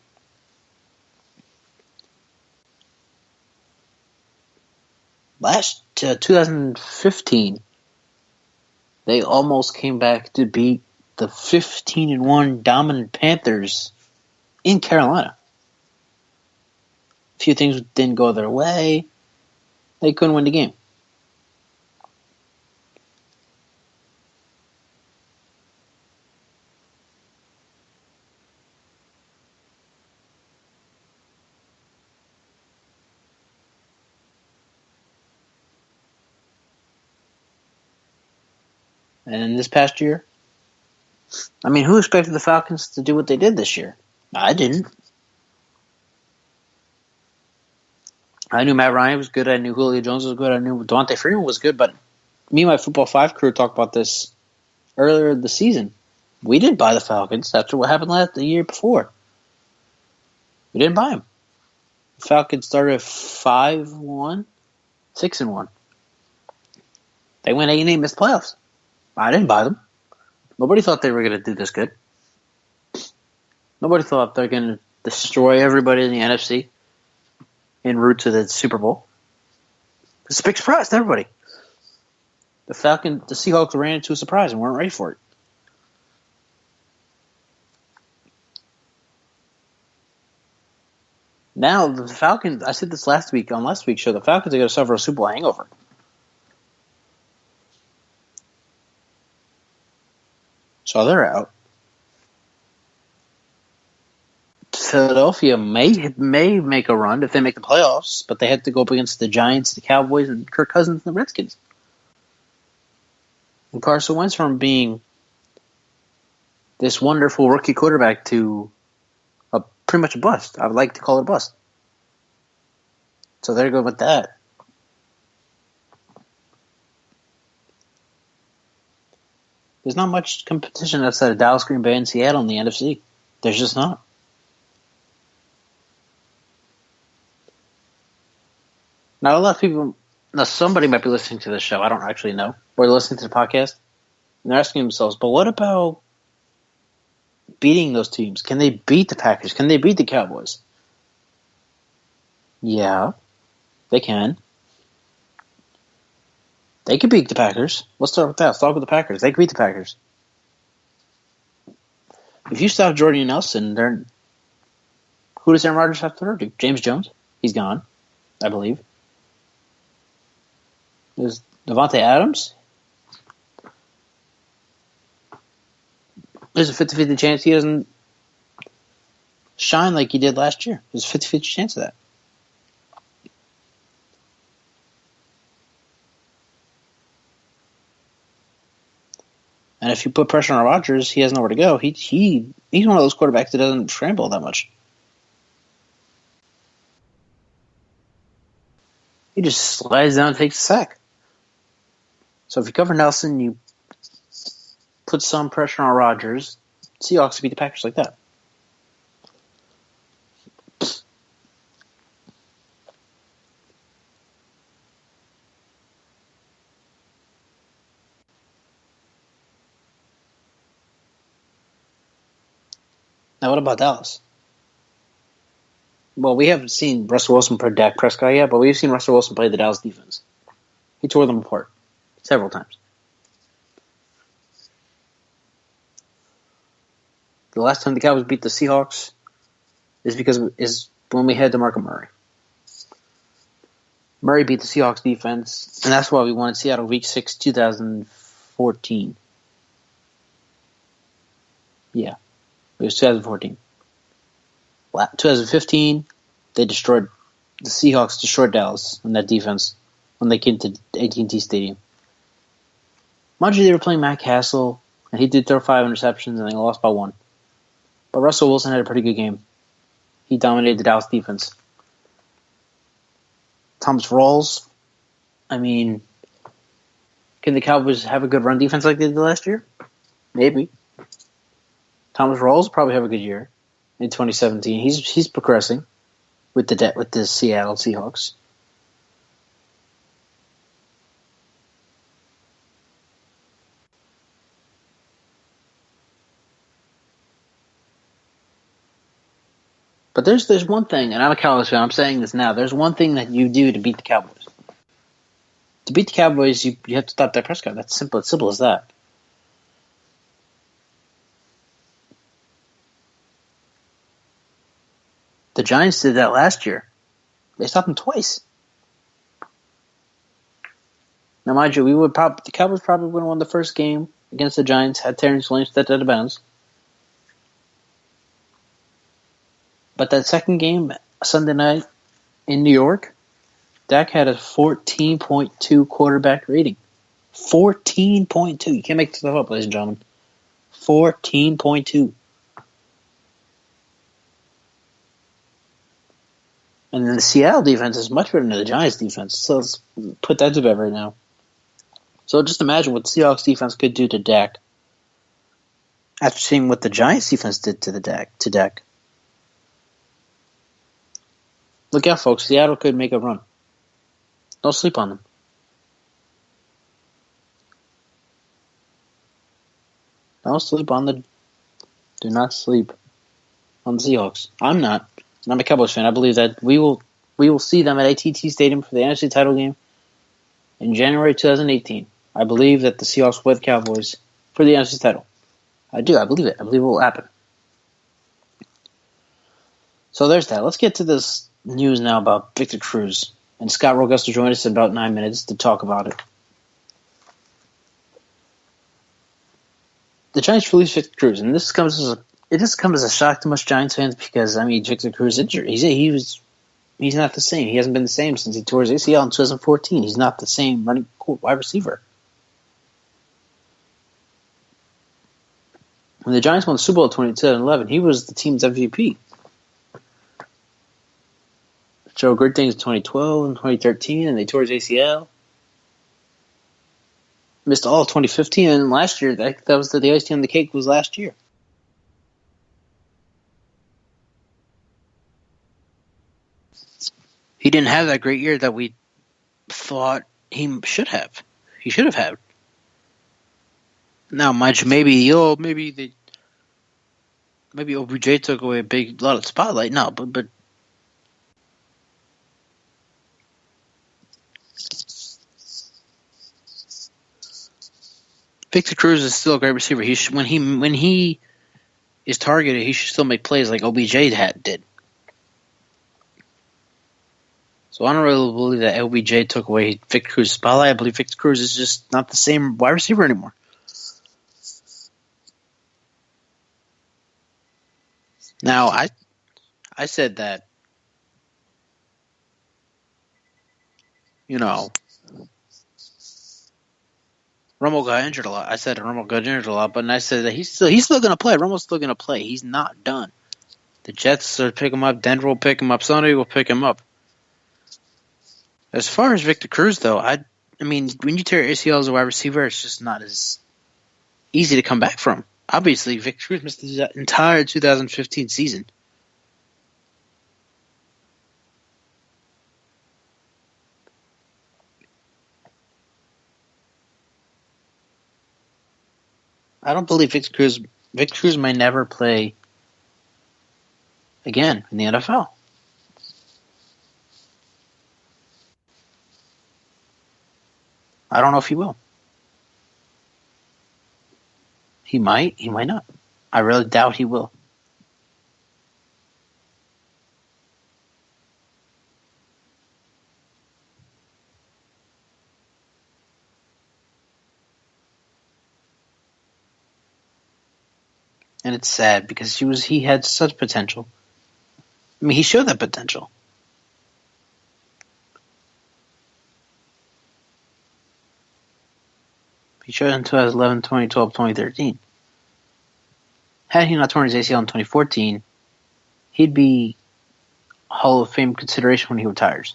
2015, they almost came back to beat the 15-1 dominant Panthers in Carolina. A few things didn't go their way. They couldn't win the game. And this past year, who expected the Falcons to do what they did this year? I didn't. I knew Matt Ryan was good. I knew Julio Jones was good. I knew Devontae Freeman was good. But me and my Football 5 crew talked about this earlier this season. We didn't buy the Falcons after what happened the year before. We didn't buy them. The Falcons started 5-1, 6-1. They went 8-8, missed playoffs. I didn't buy them. Nobody thought they were going to do this good. Nobody thought they're going to destroy everybody in the NFC en route to the Super Bowl. It's a big surprise to everybody. The Seahawks ran into a surprise and weren't ready for it. Now, the Falcons, I said this on last week's show, the Falcons are going to suffer a Super Bowl hangover. So they're out. Philadelphia may make a run if they make the playoffs, but they have to go up against the Giants, the Cowboys, and Kirk Cousins and the Redskins. And Carson Wentz from being this wonderful rookie quarterback to pretty much a bust. I would like to call it a bust. So they're good with that. There's not much competition outside of Dallas, Green Bay, and Seattle in the NFC. There's just not. Now, a lot of people, somebody might be listening to this show. I don't actually know. Or listening to the podcast. And they're asking themselves, but what about beating those teams? Can they beat the Packers? Can they beat the Cowboys? Yeah, they can. They could beat the Packers. Let's start with that. Let's talk with the Packers. They could beat the Packers. If you stop Jordy Nelson, who does Aaron Rodgers have to throw to? James Jones? He's gone, I believe. There's Devontae Adams. There's a 50-50 chance he doesn't shine like he did last year. There's a 50-50 chance of that. And if you put pressure on Rodgers, he has nowhere to go. He's one of those quarterbacks that doesn't scramble that much. He just slides down and takes a sack. So if you cover Nelson, you put some pressure on Rodgers, Seahawks beat the Packers like that. Now, what about Dallas? Well, we haven't seen Russell Wilson play Dak Prescott yet, but we've seen Russell Wilson play the Dallas defense. He tore them apart several times. The last time the Cowboys beat the Seahawks is when we had DeMarco Murray. Murray beat the Seahawks defense, and that's why we won in Seattle Week 6, 2014. Yeah, it was 2014. 2015, the Seahawks destroyed Dallas in that defense when they came to AT&T Stadium. Mind you, they were playing Matt Castle, and he did throw 5 interceptions, and they lost by 1. But Russell Wilson had a pretty good game. He dominated the Dallas defense. Thomas Rawls, can the Cowboys have a good run defense like they did last year? Maybe. Thomas Rawls will probably have a good year in 2017. He's progressing with the Seattle Seahawks. But there's one thing, and I'm a Cowboys fan, I'm saying this now, there's one thing that you do to beat the Cowboys. To beat the Cowboys, you have to stop Dak Prescott. That's simple. It's simple as that. The Giants did that last year. They stopped him twice. Now, mind you, the Cowboys probably would have won the first game against the Giants had Terrence Williams stepped out of bounds. But that second game, Sunday night in New York, Dak had a 14.2 quarterback rating. 14.2. You can't make this stuff up, ladies and gentlemen. 14.2. And then the Seattle defense is much better than the Giants defense. So let's put that to bed right now. So just imagine what the Seahawks defense could do to Dak after seeing what the Giants defense did to Dak. Look out, folks. Seattle could make a run. Don't sleep on them. Do not sleep on the Seahawks. I'm not. I'm a Cowboys fan. I believe that we will see them at AT&T Stadium for the NFC title game in January 2018. I believe that the Seahawks will play the Cowboys for the NFC title. I do. I believe it. I believe it will happen. So there's that. Let's get to this news now about Victor Cruz. And Scott Rogust will join us in about 9 minutes to talk about it. The Giants released Victor Cruz, and this comes as a shock to most Giants fans because Victor Cruz injured. He's not the same. He hasn't been the same since he tore his ACL in 2014. He's not the same running wide receiver. When the Giants won the Super Bowl in 2011, he was the team's MVP. Showed great things in 2012 and 2013, and they tore his ACL. Missed all of 2015, and last year, that was the icing on the cake was last year. He didn't have that great year that we thought he should have. He should have had. Now, mind you, maybe OBJ took away a lot of spotlight. No, but Victor Cruz is still a great receiver. When he is targeted, he should still make plays like OBJ did. So I don't really believe that OBJ took away Victor Cruz's spotlight. I believe Victor Cruz is just not the same wide receiver anymore. Now, I said that, Romo got injured a lot. But I said that he's still going to play. Romo's still going to play. He's not done. The Jets will pick him up. Denver will pick him up. Sunday will pick him up. As far as Victor Cruz, though, when you tear ACL as a wide receiver, it's just not as easy to come back from. Obviously, Victor Cruz missed the entire 2015 season. I don't believe Victor Cruz may never play again in the NFL. I don't know if he will. He might not. I really doubt he will. And it's sad because he had such potential. I mean, he showed that potential. He showed it in 2011, 2012, 2013. Had he not torn his ACL in 2014, he'd be Hall of Fame consideration when he retires.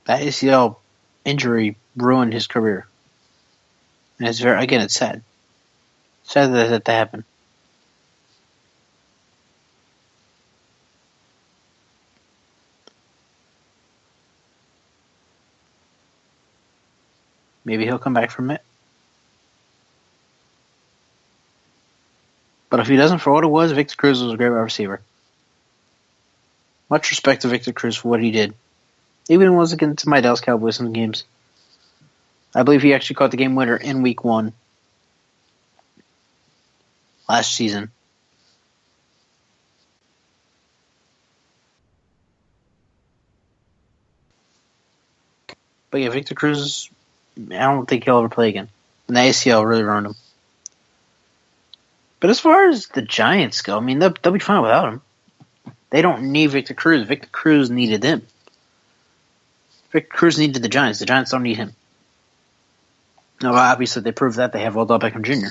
That ACL injury ruined his career. And it's it's sad. Sad that happened. Maybe he'll come back from it. But if he doesn't, for what it was, Victor Cruz was a great wide receiver. Much respect to Victor Cruz for what he did. Even when it was against my Dallas Cowboys in the games. I believe he actually caught the game winner in Week 1 last season. But yeah, Victor Cruz, I don't think he'll ever play again. And the ACL really ruined him. But as far as the Giants go, I mean, they'll be fine without him. They don't need Victor Cruz. Victor Cruz needed them. Victor Cruz needed the Giants. The Giants don't need him. Now, obviously, they proved that. They have Odell Beckham Jr.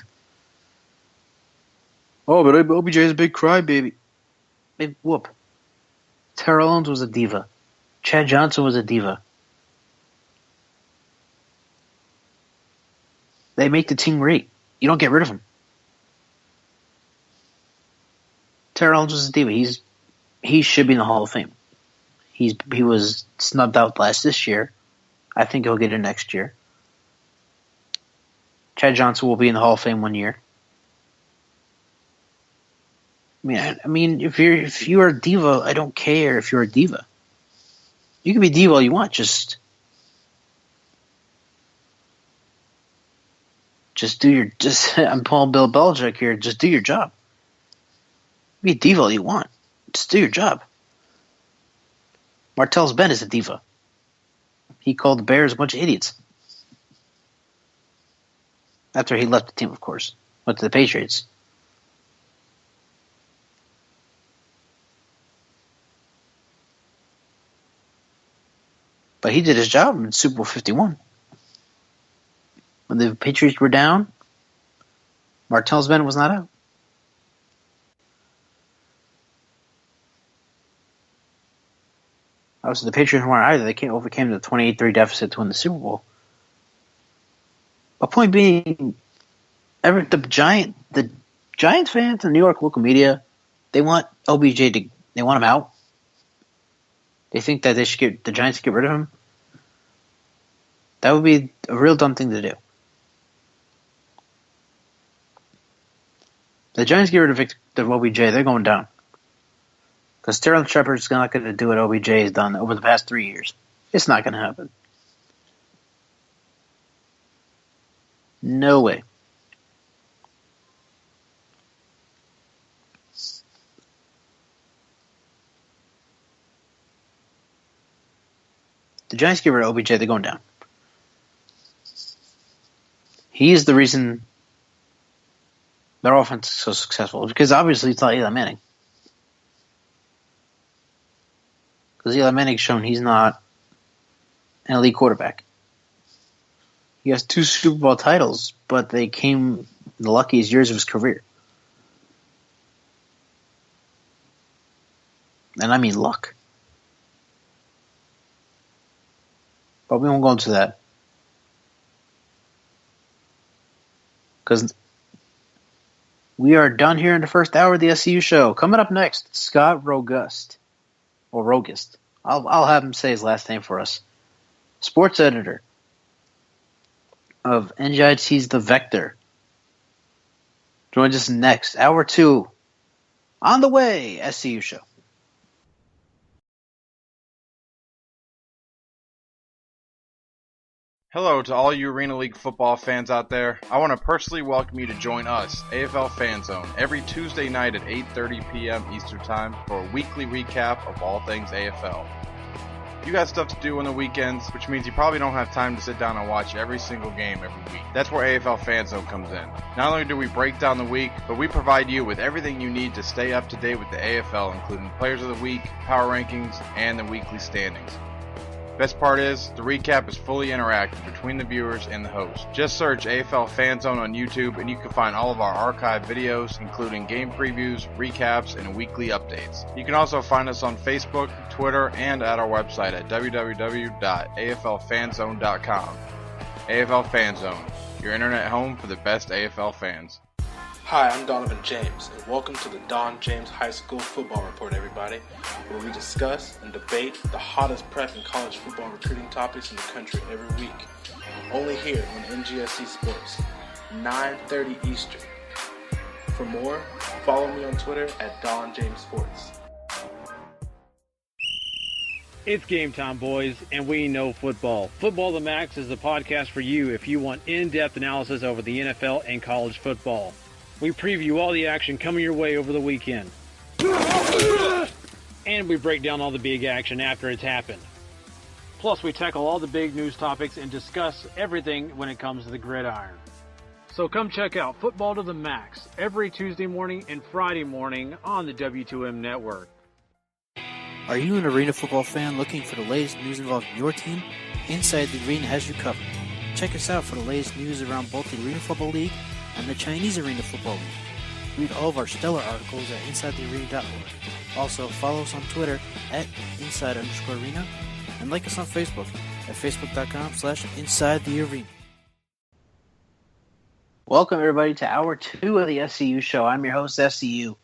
Oh, but OBJ is a big crybaby. Big whoop. Terrell Owens was a diva. Chad Johnson was a diva. They make the team great. You don't get rid of him. Terrell Owens was a diva. He should be in the Hall of Fame. He was snubbed out this year. I think he'll get it next year. Chad Johnson will be in the Hall of Fame 1 year. I mean, if you're a diva, I don't care if you're a diva. You can be diva all you want. Just I'm Paul Bill Belichick here. Just do your job. Be a diva all you want. Just do your job. Martellus Bennett is a diva. He called the Bears a bunch of idiots. After he left the team, of course. Went to the Patriots. But he did his job in Super Bowl 51. When the Patriots were down, Martellus Bennett was not out. Obviously, the Patriots weren't either. They overcame the 28-3 deficit to win the Super Bowl. But point being, the Giants fans and New York local media, they want OBJ they want him out. They think that the Giants should get rid of him. That would be a real dumb thing to do. The Giants get rid of OBJ, they're going down. Because Sterling Shepard's not going to do what OBJ has done over the past 3 years. It's not going to happen. No way. The Giants get rid of OBJ, they're going down. He is the reason their offense is so successful. Because obviously it's not Eli Manning. Because Eli Manning's shown he's not an elite quarterback. He has 2 Super Bowl titles, but they came the luckiest years of his career. And I mean luck. But we won't go into that. Because we are done here in the first hour of the SCU show. Coming up next, Scott Rogust. Or Rogust. I'll have him say his last name for us. Sports editor of NGIT's The Vector. Joins us next, hour 2. On the way, SCU show. Hello to all you Arena League football fans out there. I want to personally welcome you to join us, AFL Fan Zone, every Tuesday night at 8:30 p.m. Eastern Time for a weekly recap of all things AFL. You got stuff to do on the weekends, which means you probably don't have time to sit down and watch every single game every week. That's where AFL Fan Zone comes in. Not only do we break down the week, but we provide you with everything you need to stay up to date with the AFL, including Players of the Week, Power Rankings, and the weekly standings. Best part is, the recap is fully interactive between the viewers and the host. Just search AFL Fan Zone on YouTube and you can find all of our archived videos, including game previews, recaps, and weekly updates. You can also find us on Facebook, Twitter, and at our website at www.aflfanzone.com. AFL Fan Zone, your internet home for the best AFL fans. Hi, I'm Donovan James, and welcome to the Don James High School Football Report, everybody, where we discuss and debate the hottest prep and college football recruiting topics in the country every week. Only here on NGSC Sports, 9:30 Eastern. For more, follow me on Twitter at Don James Sports. It's game time, boys, and we know football. Football to the Max is the podcast for you if you want in-depth analysis over the NFL and college football. We preview all the action coming your way over the weekend. And we break down all the big action after it's happened. Plus, we tackle all the big news topics and discuss everything when it comes to the gridiron. So come check out Football to the Max every Tuesday morning and Friday morning on the W2M network. Are you an arena football fan looking for the latest news involving your team? Inside the Arena has you covered. Check us out for the latest news around both the Arena Football League and the Chinese Arena Football League. Read all of our stellar articles at InsideTheArena.org. Also, follow us on Twitter at Inside_Arena and like us on Facebook at Facebook.com/InsideTheArena. Welcome, everybody, to hour 2 of the SCU show. I'm your host, SCU.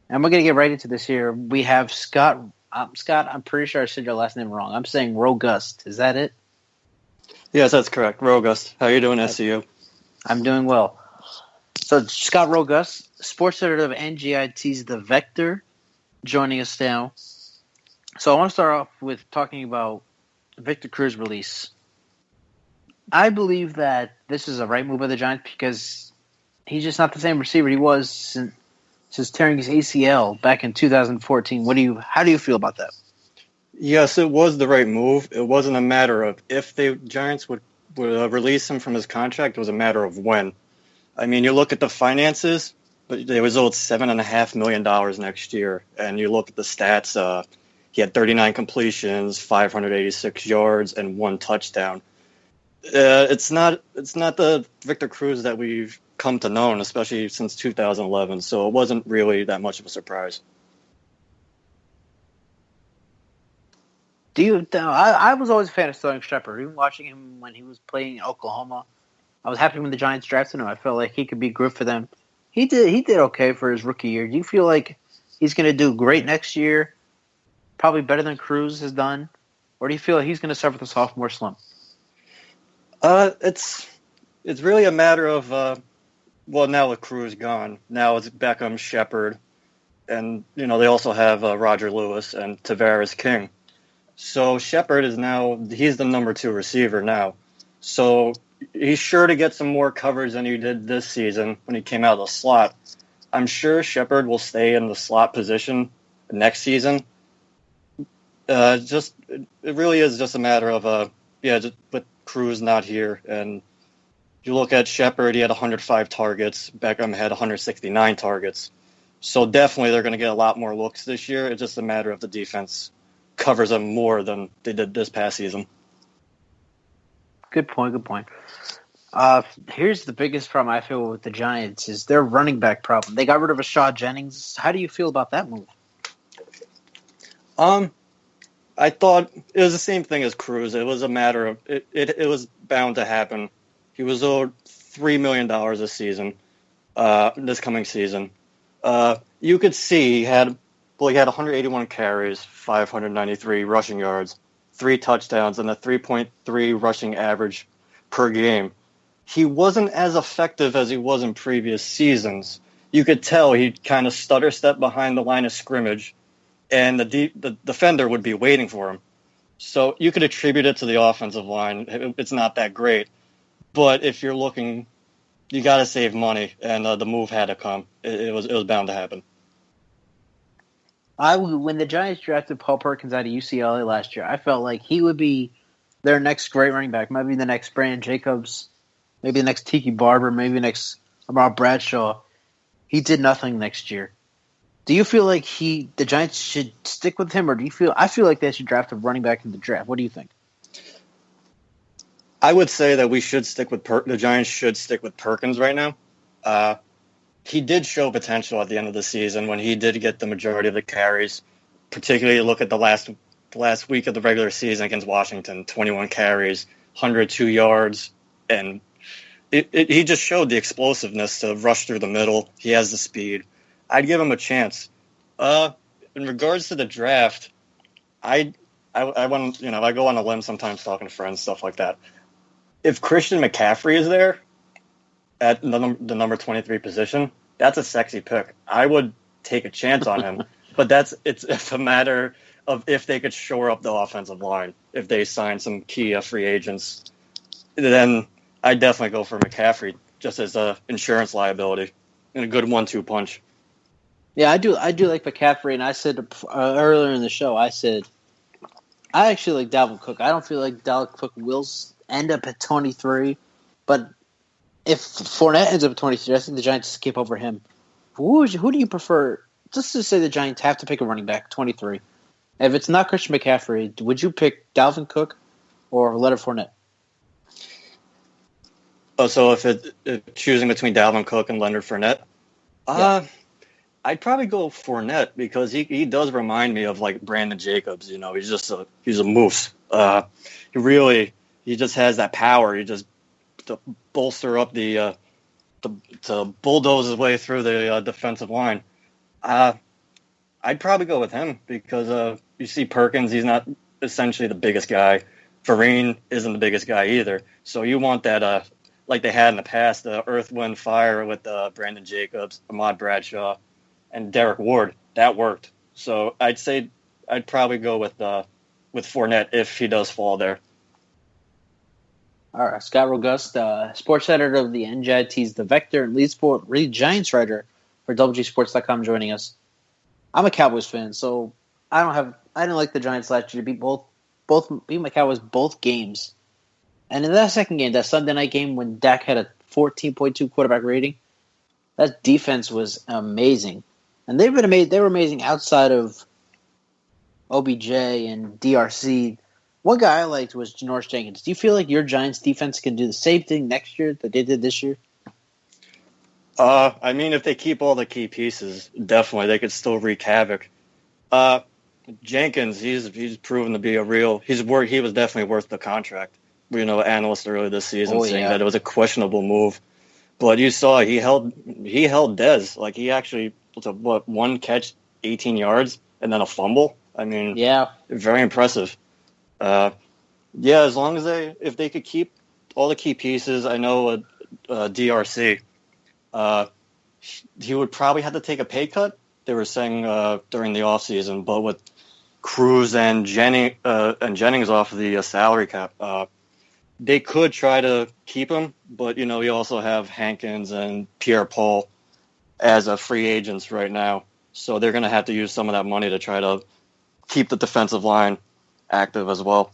And we're going to get right into this here. We have Scott. Scott, I'm pretty sure I said your last name wrong. I'm saying Rogust. Is that it? Yes, that's correct. Rogust. How are you doing, SCU? I'm doing well. So, Scott Rogust, sports editor of NGIT's The Vector, joining us now. So, I want to start off with talking about Victor Cruz release. I believe that this is a right move by the Giants because he's just not the same receiver he was since tearing his ACL back in 2014. How do you feel about that? Yes, it was the right move. It wasn't a matter of if the Giants would release him from his contract. It was a matter of when. I mean, you look at the finances, but they was owed $7.5 million next year. And you look at the stats, he had 39 completions, 586 yards, and 1 touchdown. It's not the Victor Cruz that we've come to know, especially since 2011. So it wasn't really that much of a surprise. I was always a fan of Sterling Shepard. Even watching him when he was playing in Oklahoma, I was happy when the Giants drafted him. I felt like he could be good for them. He did okay for his rookie year. Do you feel like he's going to do great next year? Probably better than Cruz has done? Or do you feel like he's going to suffer the sophomore slump? It's really a matter of, now with Cruz gone, now it's Beckham, Shepard, and, they also have Roger Lewis and Tavares King. So Shepard he's the number 2 receiver now. So he's sure to get some more coverage than he did this season when he came out of the slot. I'm sure Shepard will stay in the slot position next season. It really is just a matter of, just with Cruz not here. And you look at Shepard, he had 105 targets. Beckham had 169 targets. So definitely they're going to get a lot more looks this year. It's just a matter of the defense covers them more than they did this past season. Good point. Here's the biggest problem I feel with the Giants is their running back problem. They got rid of Rashad Jennings. How do you feel about that move? I thought it was the same thing as Cruz. It was a matter of it was bound to happen. He was owed $3 million this season, this coming season. You could see he had 181 carries, 593 rushing yards, 3 touchdowns, and a 3.3 rushing average per game. He wasn't as effective as he was in previous seasons. You could tell he kind of stutter step behind the line of scrimmage, and the defender would be waiting for him. So you could attribute it to the offensive line. It's not that great. But if you're looking, you got to save money, and the move had to come. It was bound to happen. When the Giants drafted Paul Perkins out of UCLA last year, I felt like he would be their next great running back. Maybe the next Brandon Jacobs, maybe the next Tiki Barber, maybe the next Amar Bradshaw. He did nothing next year. Do you feel like the Giants should stick with him, or do you feel? I feel like they should draft a running back in the draft. What do you think? I would say that we should stick with the Giants should stick with Perkins right now. He did show potential at the end of the season when he did get the majority of the carries. Particularly, look at the last week of the regular season against Washington: 21 carries, 102 yards, and he just showed the explosiveness to rush through the middle. He has the speed. I'd give him a chance. In regards to the draft, I want I go on a limb sometimes talking to friends, stuff like that. If Christian McCaffrey is there at the number 23 position, that's a sexy pick. I would take a chance on him, but it's a matter of if they could shore up the offensive line. If they sign some key free agents, then I'd definitely go for McCaffrey just as a insurance liability and a good 1-2 punch. Yeah, I do like McCaffrey, and I said earlier in the show, I actually like Dalvin Cook. I don't feel like Dalvin Cook will end up at 23, but if Fournette ends up at 23, I think the Giants skip over him. Who do you prefer? Just to say the Giants have to pick a running back, 23. If it's not Christian McCaffrey, would you pick Dalvin Cook or Leonard Fournette? Oh, so if choosing between Dalvin Cook and Leonard Fournette, Yeah. I'd probably go Fournette because he does remind me of like Brandon Jacobs. He's a moose. He just has that power. He just to bolster up to bulldoze his way through the defensive line. I'd probably go with him because you see Perkins, he's not essentially the biggest guy. Vereen isn't the biggest guy either. So you want that like they had in the past, the Earth, Wind, Fire with Brandon Jacobs, Ahmad Bradshaw, and Derek Ward. That worked. So I'd say I'd probably go with Fournette if he does fall there. All right, Scott Rogust, sports editor of the NJIT's The Vector and lead Giants writer for WGSports.com, joining us. I'm a Cowboys fan, so I didn't like the Giants last year to beat my Cowboys both games. And in that second game, that Sunday night game when Dak had a 14.2 quarterback rating, that defense was amazing. And they were amazing outside of OBJ and DRC. One guy I liked was Janoris Jenkins. Do you feel like your Giants defense can do the same thing next year that they did this year? I mean, if they keep all the key pieces, definitely they could still wreak havoc. Jenkins, he's proven to be he was definitely worth the contract. Analysts earlier this season saying that it was a questionable move, but you saw he held Dez. Like he actually was one catch, 18 yards, and then a fumble. I mean, very impressive. As long as if they could keep all the key pieces, I know DRC, he would probably have to take a pay cut. They were saying during the offseason, but with Cruz and Jennings off the salary cap, they could try to keep him. But we also have Hankins and Pierre-Paul as free agents right now, so they're going to have to use some of that money to try to keep the defensive line active as well.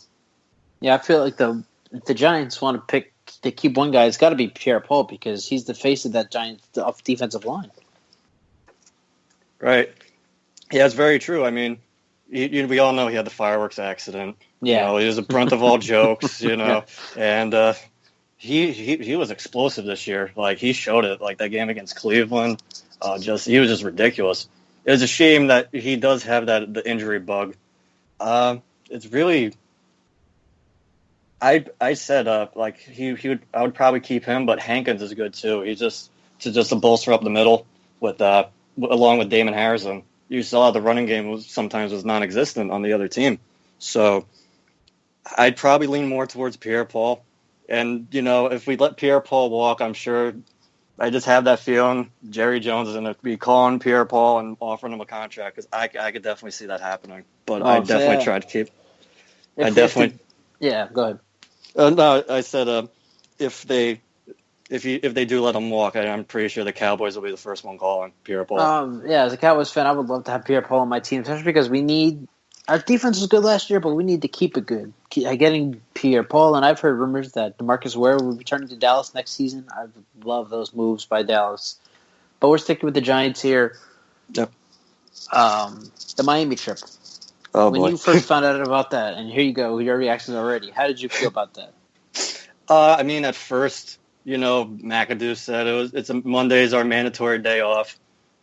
Yeah, I feel like if the Giants want to keep one guy, it's got to be Pierre-Paul because he's the face of that Giants defensive line. Right. Yeah, it's very true. I mean, we all know he had the fireworks accident. Yeah. He was a brunt of all jokes, and he was explosive this year. Like, he showed it. Like, that game against Cleveland, he was just ridiculous. It was a shame that he does have the injury bug. It's really. I said like he would, I would probably keep him, but Hankins is good too. He's just to bolster up the middle with along with Damon Harrison. You saw the running game sometimes was non-existent on the other team, so I'd probably lean more towards Pierre-Paul. And if we let Pierre-Paul walk, I'm sure. I just have that feeling Jerry Jones is going to be calling Pierre-Paul and offering him a contract because I could definitely see that happening. But I definitely try to keep. Yeah, go ahead. No, I said if they do let him walk, I'm pretty sure the Cowboys will be the first one calling Pierre-Paul. As a Cowboys fan, I would love to have Pierre-Paul on my team, especially because our defense was good last year, but we need to keep it good. Getting Pierre-Paul, and I've heard rumors that DeMarcus Ware will be returning to Dallas next season. I love those moves by Dallas. But we're sticking with the Giants here. Yep. The Miami trip. Oh, when boy. you first found out about that, and here you go, your reactions already. How did you feel about that? I mean, at first, McAdoo said Monday's our mandatory day off.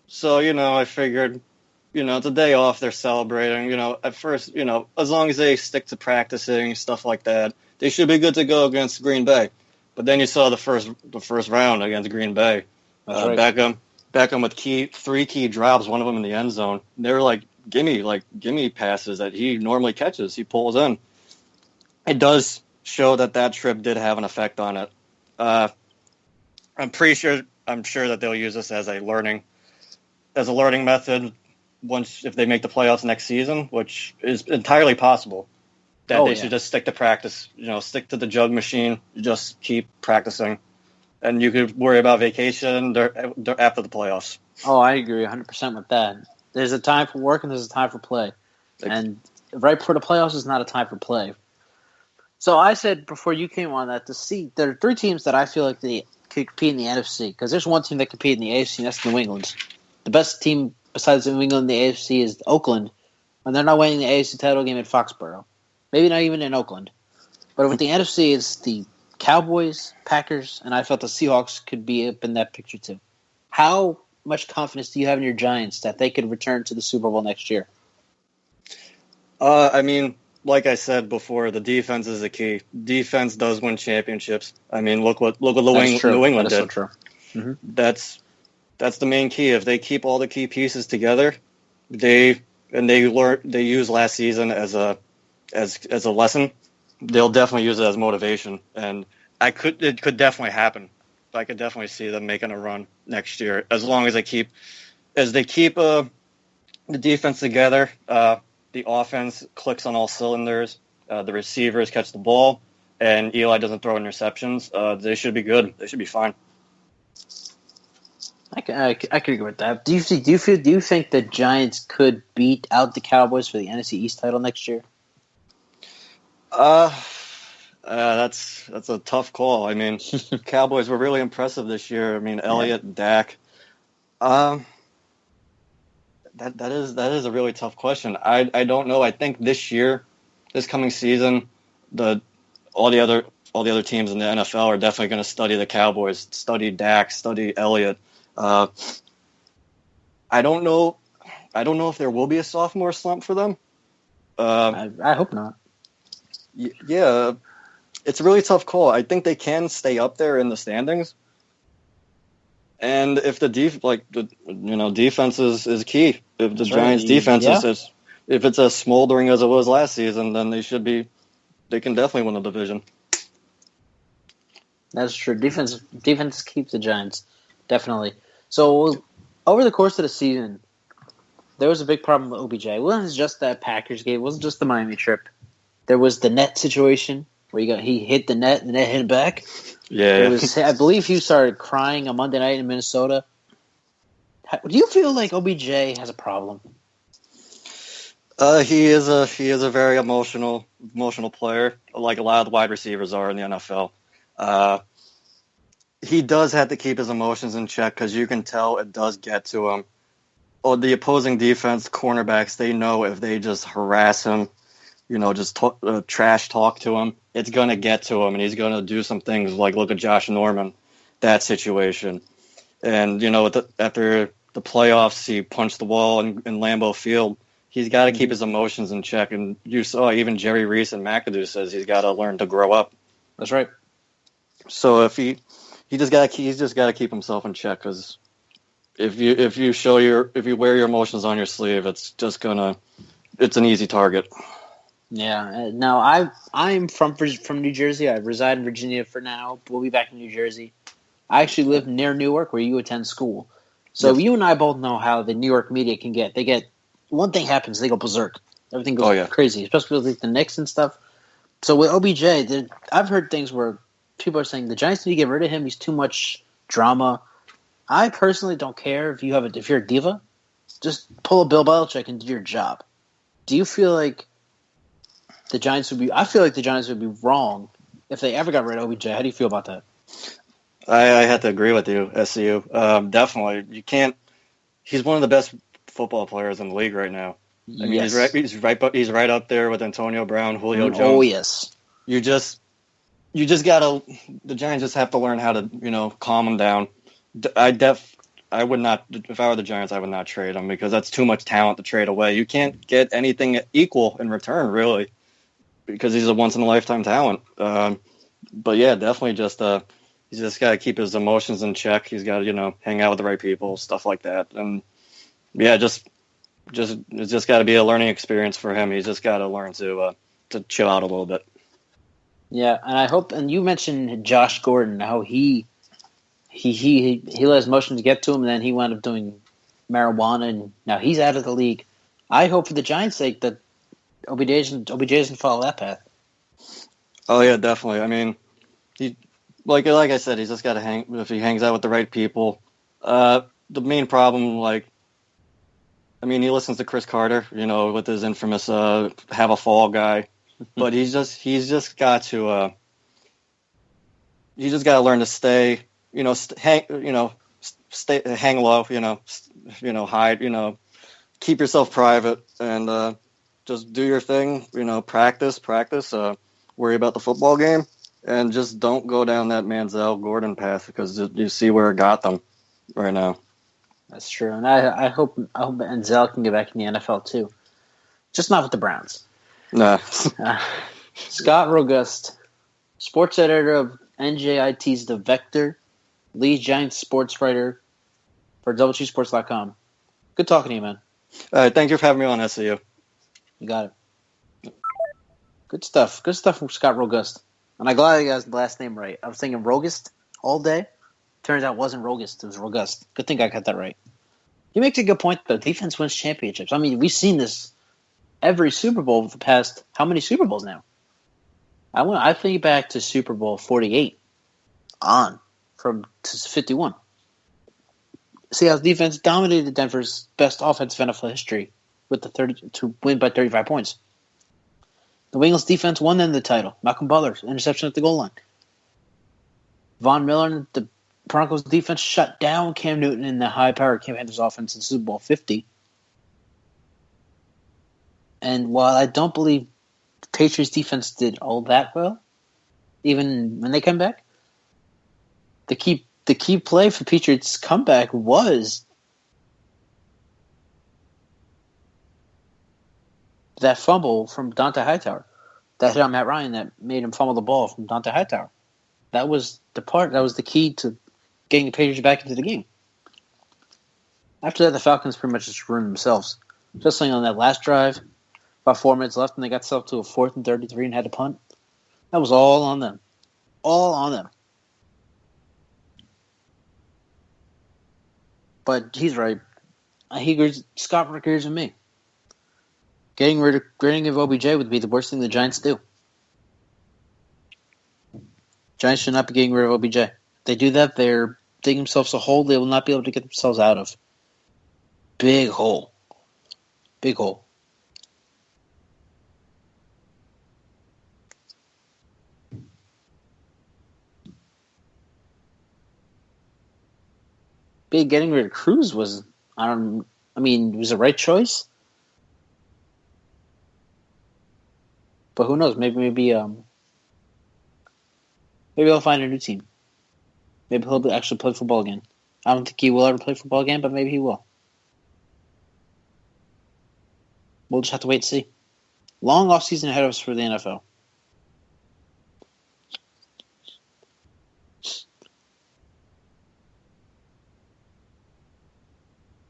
So, I figured, it's a day off. They're celebrating. At first, as long as they stick to practicing, stuff like that, they should be good to go against Green Bay. But then you saw the first round against Green Bay. That's right. Beckham with three key drops, one of them in the end zone. They were like gimme passes that he normally catches. He pulls in. It does show that trip did have an effect on it. I'm sure that they'll use this as a learning method if they make the playoffs next season, which is entirely possible. They should just stick to practice, stick to the jug machine, just keep practicing. And you could worry about vacation after the playoffs. Oh, I agree 100% with that. There's a time for work and there's a time for play. And right before the playoffs is not a time for play. So I said before you came on that there are three teams that I feel like they could compete in the NFC, because there's one team that competes in the AFC, and that's New England. The best team besides New England in the AFC is Oakland, and they're not winning the AFC title game at Foxborough. Maybe not even in Oakland. But with the NFC, it's the Cowboys, Packers, and I felt the Seahawks could be up in that picture too. How much confidence do you have in your Giants that they could return to the Super Bowl next year? I mean, like I said before, the defense is the key. Defense does win championships. I mean, look what New England did. So true. Mm-hmm. That's the main key. If they keep all the key pieces together, they use last season as a lesson. They'll definitely use it as motivation, and it could definitely happen. I could definitely see them making a run next year as long as they keep the defense together. The offense clicks on all cylinders. The receivers catch the ball, and Eli doesn't throw interceptions. They should be good. They should be fine. I could agree with that. Do you think the Giants could beat out the Cowboys for the NFC East title next year? That's a tough call. I mean, Cowboys were really impressive this year. I mean, Elliott and Dak. That is a really tough question. I don't know. I think this coming season, all the other teams in the NFL are definitely going to study the Cowboys, study Dak, study Elliott. I don't know if there will be a sophomore slump for them. I hope not. Yeah, it's a really tough call. I think they can stay up there in the standings. And if the defense is key. If the Giants' defense is if it's as smoldering as it was last season, then they can definitely win the division. That's true. Defense keeps the Giants, definitely. So over the course of the season, there was a big problem with OBJ. It wasn't just that Packers game. It wasn't just the Miami trip. There was the net situation where he hit the net and the net hit him back. Yeah. I believe he started crying on Monday night in Minnesota. Do you feel like OBJ has a problem? He is a very emotional player, like a lot of the wide receivers are in the NFL. He does have to keep his emotions in check because you can tell it does get to him. Or the opposing defense cornerbacks, they know if they just harass him, just trash talk to him, it's going to get to him, and he's going to do some things like look at Josh Norman, that situation. And, after the playoffs, he punched the wall in Lambeau Field. he's got to keep his emotions in check. And you saw even Jerry Reese and McAdoo says he's got to learn to grow up. That's right. So if he's just got to keep himself in check, because if you wear your emotions on your sleeve, it's an easy target. Yeah. Now I'm from New Jersey. I reside in Virginia for now. We'll be back in New Jersey. I actually live near Newark, where you attend school. So you and I both know how the New York media can get. They get one thing happens, they go berserk. Everything goes crazy, especially with the Knicks and stuff. So with OBJ, I've heard things where people are saying the Giants need to get rid of him. He's too much drama. I personally don't care if you're a diva. Just pull a Bill Belichick and do your job. Do you feel like the Giants would be? I feel like the Giants would be wrong if they ever got rid of OBJ. How do you feel about that? I have to agree with you, SCU. Definitely, you can't. He's one of the best football players in the league right now. I mean, he's right up there with Antonio Brown, Julio Jones. Oh yes. You just gotta. The Giants just have to learn how to calm him down. I would not. If I were the Giants, I would not trade him, because that's too much talent to trade away. You can't get anything equal in return, really, because he's a once in a lifetime talent. But yeah, definitely he's just got to keep his emotions in check. He's got to, hang out with the right people, stuff like that. And yeah, it's just got to be a learning experience for him. He's just got to learn to chill out a little bit. Yeah, and I hope. And you mentioned Josh Gordon, how he let his emotions get to him, and then he wound up doing marijuana, and now he's out of the league. I hope for the Giants' sake that OBJ doesn't follow that path. Oh yeah, definitely. I mean, like I said, he's just got to hang. If he hangs out with the right people, the main problem, he listens to Chris Carter, with his infamous "have a fall" guy, but he's just got to learn to stay, hang low, hide, keep yourself private, and just do your thing, practice, worry about the football game. And just don't go down that Manziel Gordon path, because you see where it got them right now. That's true, and I hope Manziel can get back in the NFL too, just not with the Browns. Nah. Scott Rogust, sports editor of NJIT's The Vector, lead Giants sports writer for DoubleTsports.com. Good talking to you, man. All right, thank you for having me on, SCU. You got it. Good stuff. Good stuff from Scott Rogust. And I'm glad I got his last name right. I was thinking Rogust all day. Turns out it wasn't Rogust. It was Rogust. Good thing I got that right. He makes a good point, though. Defense wins championships. I mean, we've seen this every Super Bowl for the past, how many Super Bowls now? I think back to Super Bowl 48 from 51. Seahawks defense dominated Denver's best offense of NFL history with to win by 35 points. The Bengals defense won them the title. Malcolm Butler's interception at the goal line. Von Miller and the Broncos defense shut down Cam Newton in the high-powered Cam Hampton's offense in Super Bowl 50. And while I don't believe the Patriots defense did all that well, even when they come back, the key play for the Patriots' comeback was that fumble from Dante Hightower that hit on Matt Ryan that made him fumble the ball from Dante Hightower. That was the key to getting the Patriots back into the game. After that, the Falcons pretty much just ruined themselves. Especially on that last drive, about 4 minutes left, and they got themselves to a 4th and 33 and had to punt. That was all on them. All on them. But he's right. Scott agrees with me. Getting rid of OBJ would be the worst thing the Giants do. Giants should not be getting rid of OBJ. If they do that, they're digging themselves a hole they will not be able to get themselves out of. Big hole. Big hole. Getting rid of Cruz was, it was the right choice. But who knows? Maybe he'll find a new team. Maybe he'll actually play football again. I don't think he will ever play football again, but maybe he will. I don't think he will ever play football again. I don't think he will ever play football again, but maybe he will. We'll just have to wait and see. Long off season ahead of us for the NFL.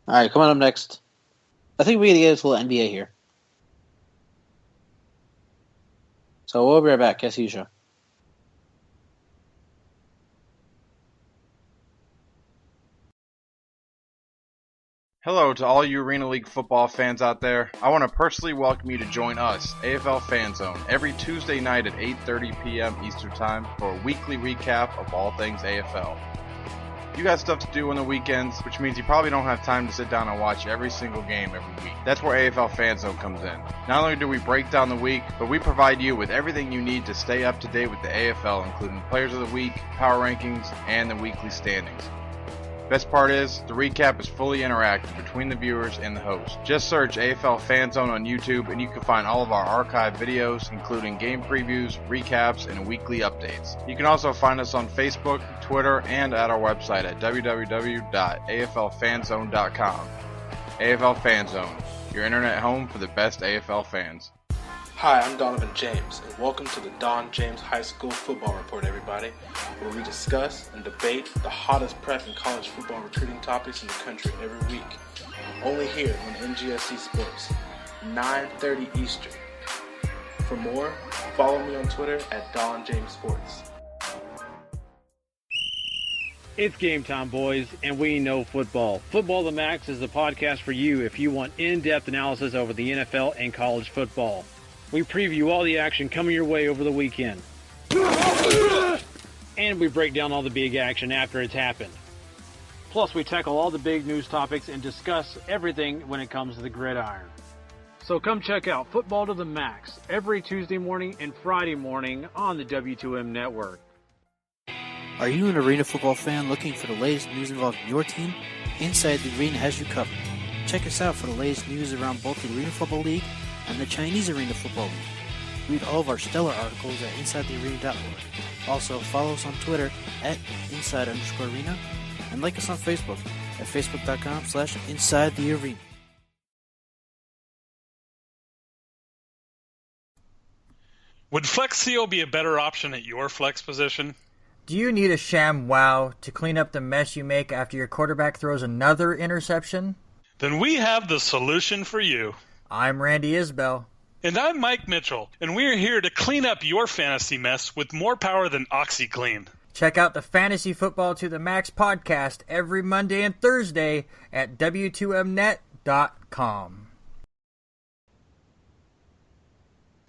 All right, coming up next. I think we're going to get into a little NBA here. So we'll be right back. SCU Show. Hello to all you Arena League football fans out there. I want to personally welcome you to join us, AFL Fan Zone, every Tuesday night at 8:30 p.m. Eastern Time for a weekly recap of all things AFL. You got stuff to do on the weekends, which means you probably don't have time to sit down and watch every single game every week. That's where AFL Fan Zone comes in. Not only do we break down the week, but we provide you with everything you need to stay up to date with the AFL, including Players of the Week, Power Rankings, and the weekly standings. Best part is, the recap is fully interactive between the viewers and the host. Just search AFL Fan Zone on YouTube and you can find all of our archived videos, including game previews, recaps, and weekly updates. You can also find us on Facebook, Twitter, and at our website at www.aflfanzone.com. AFL Fan Zone, your internet home for the best AFL fans. Hi, I'm Donovan James, and welcome to the Don James High School Football Report, everybody, where we discuss and debate the hottest prep and college football recruiting topics in the country every week. Only here on NGSC Sports, 9:30 Eastern. For more, follow me on Twitter at Don James Sports. It's game time, boys, and we know football. Football the Max is the podcast for you if you want in-depth analysis over the NFL and college football. We preview all the action coming your way over the weekend. And we break down all the big action after it's happened. Plus, we tackle all the big news topics and discuss everything when it comes to the gridiron. So come check out Football to the Max every Tuesday morning and Friday morning on the W2M network. Are you an arena football fan looking for the latest news involving your team? Inside the Arena has you covered. Check us out for the latest news around both the Arena Football League and the Chinese Arena Football League. Read all of our stellar articles at InsideTheArena.org. Also, follow us on Twitter at Inside_Arena and like us on Facebook at Facebook.com/InsideTheArena. Would Flex CO be a better option at your flex position? Do you need a sham wow to clean up the mess you make after your quarterback throws another interception? Then we have the solution for you. I'm Randy Isbell. And I'm Mike Mitchell, and we're here to clean up your fantasy mess with more power than OxyClean. Check out the Fantasy Football to the Max podcast every Monday and Thursday at W2Mnet.com.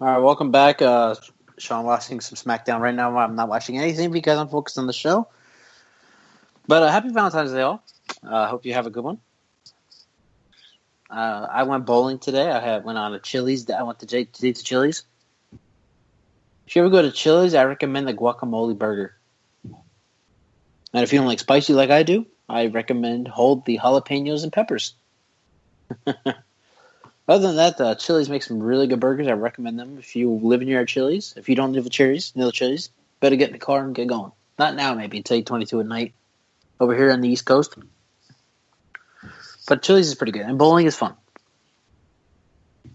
All right, welcome back. Sean watching some SmackDown right now. I'm not watching anything because I'm focused on the show. But happy Valentine's Day, all. Hope you have a good one. I went bowling today. Went on a Chili's. I went to Chili's. If you ever go to Chili's, I recommend the guacamole burger. And if you don't like spicy like I do, I recommend hold the jalapenos and peppers. Other than that, Chili's makes some really good burgers. I recommend them if you live near Chili's. If you don't live at Chili's, better get in the car and get going. Not now, maybe until 8:22 at night over here on the East Coast. But Chili's is pretty good, and bowling is fun.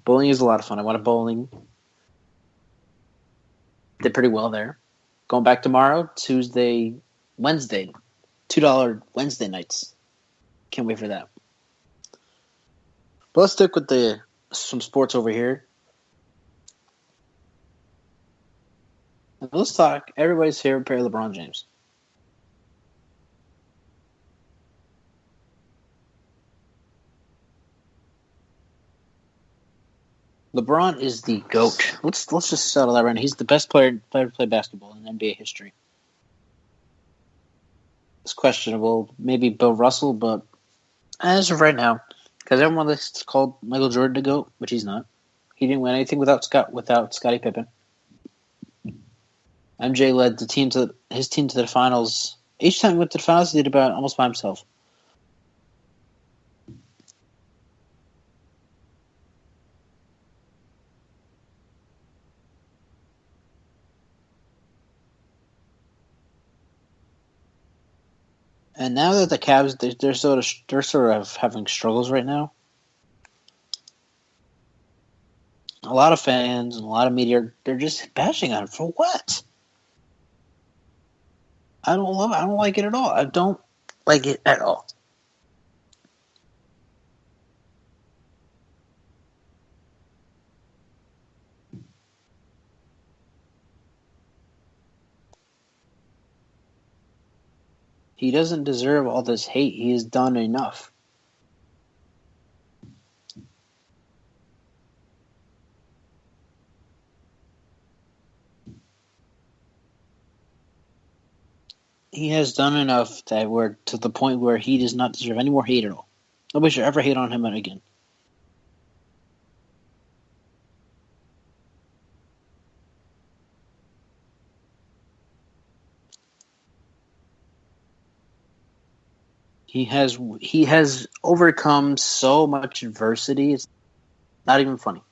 Bowling is a lot of fun. I went to bowling. Did pretty well there. Going back tomorrow, Wednesday. $2 Wednesday nights. Can't wait for that. But let's stick with some sports over here. And let's talk everybody's favorite player, LeBron James. LeBron is the GOAT. Let's just settle that right now. He's the best player to play basketball in NBA history. It's questionable. Maybe Bill Russell, but as of right now, because everyone is called Michael Jordan the GOAT, which he's not. He didn't win anything without Scottie Pippen. MJ led his team to the finals. Each time he went to the finals, he did about almost by himself. And now that the Cavs, they're sort of having struggles right now. a lot of fans and a lot of media, they're just bashing on him for what? I don't love it. I don't like it at all. I don't like it at all. He doesn't deserve all this hate. He has done enough. He has done enough that we're to the point where he does not deserve any more hate at all. Nobody should ever hate on him again. He has overcome so much adversity. It's not even funny.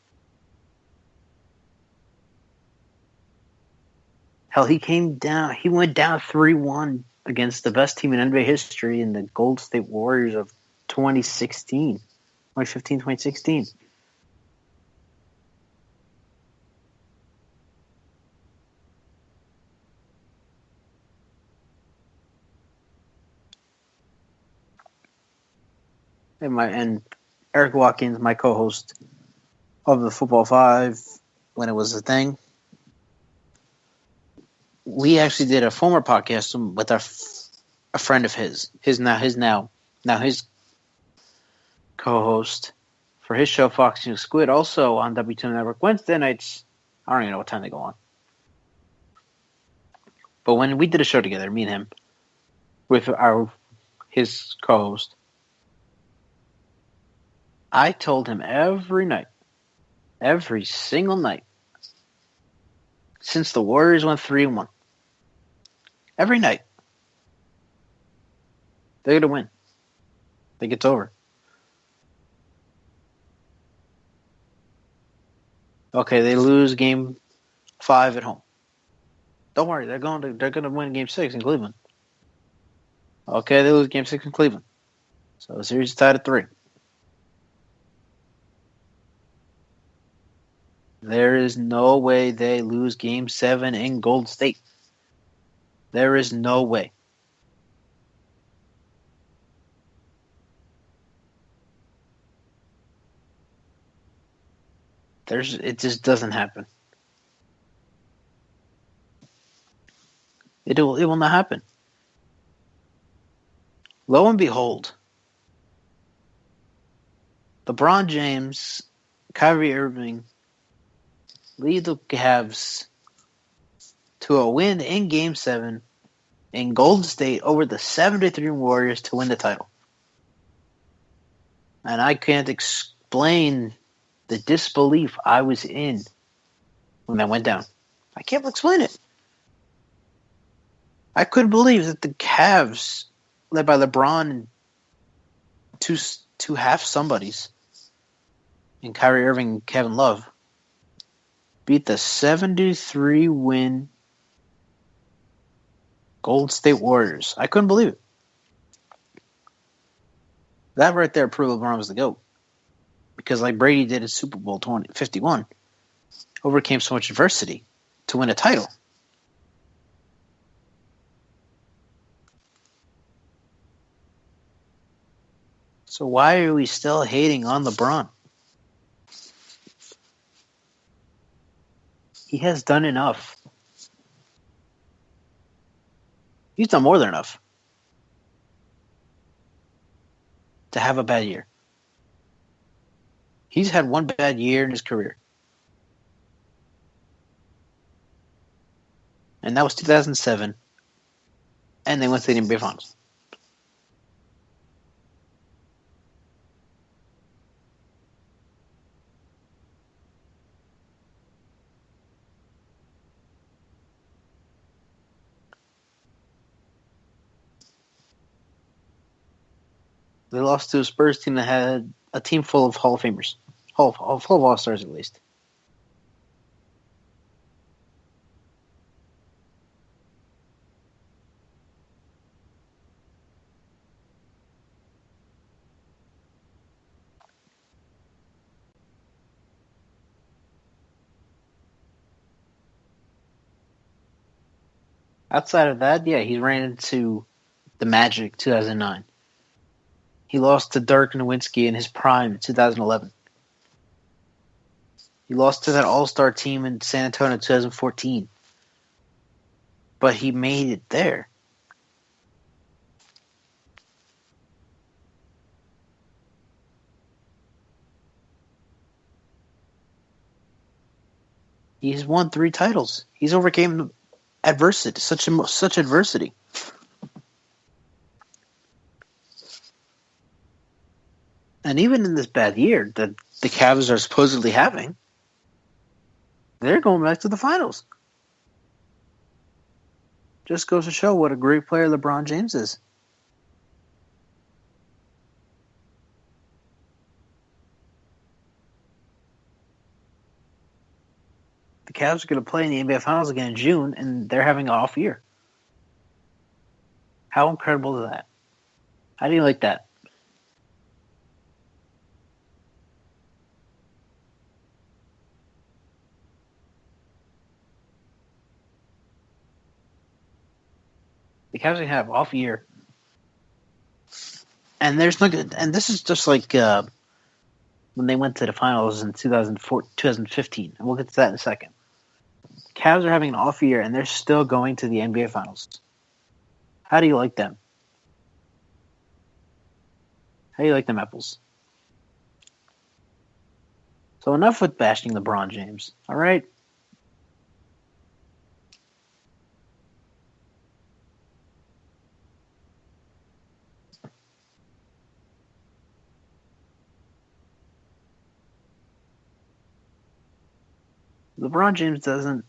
Hell, he went down 3-1 against the best team in NBA history in the Golden State Warriors of 2015, 2016. And Eric Watkins, my co-host of the Football 5, when it was a thing, we actually did a former podcast with a friend of his co-host for his show Fox News Squid, also on W2 Network Wednesday nights. I don't even know what time they go on. But when we did a show together, me and him, with his co-host, I told him every single night, since the Warriors went 3-1, every night, they're going to win. I think it's over. Okay, they lose game 5 at home. Don't worry, they're going to win game 6 in Cleveland. Okay, they lose game 6 in Cleveland. So the series is tied at 3. There is no way they lose game 7 in Golden State. There is no way. It just doesn't happen. It will not happen. Lo and behold, LeBron James, Kyrie Irving lead the Cavs to a win in Game 7 in Golden State over the 73 Warriors to win the title. And I can't explain the disbelief I was in when that went down. I can't explain it. I couldn't believe that the Cavs, led by LeBron and two half somebodies, and Kyrie Irving and Kevin Love, beat the 73-win Golden State Warriors. I couldn't believe it. That right there proved LeBron was the GOAT. Because like Brady did in Super Bowl 51, overcame so much adversity to win a title. So why are we still hating on LeBron? He has done enough. He's done more than enough to have a bad year. He's had one bad year in his career. And that was 2007. And they went to the NBA Finals. They lost to a Spurs team that had a team full of Hall of Famers. Full of All-Stars, at least. Outside of that, yeah, he ran into the Magic 2009. He lost to Dirk Nowitzki in his prime in 2011. He lost to that All-Star team in San Antonio in 2014. But he made it there. He's won 3 titles. He's overcame adversity, such adversity. And even in this bad year that the Cavs are supposedly having, they're going back to the finals. Just goes to show what a great player LeBron James is. The Cavs are going to play in the NBA Finals again in June, and they're having an off year. How incredible is that? How do you like that? The Cavs are going to have off year. And there's no good. And this is just like when they went to the finals in 2015. And we'll get to that in a second. The Cavs are having an off year, and they're still going to the NBA Finals. How do you like them? How do you like them apples? So enough with bashing LeBron James. All right? LeBron James doesn't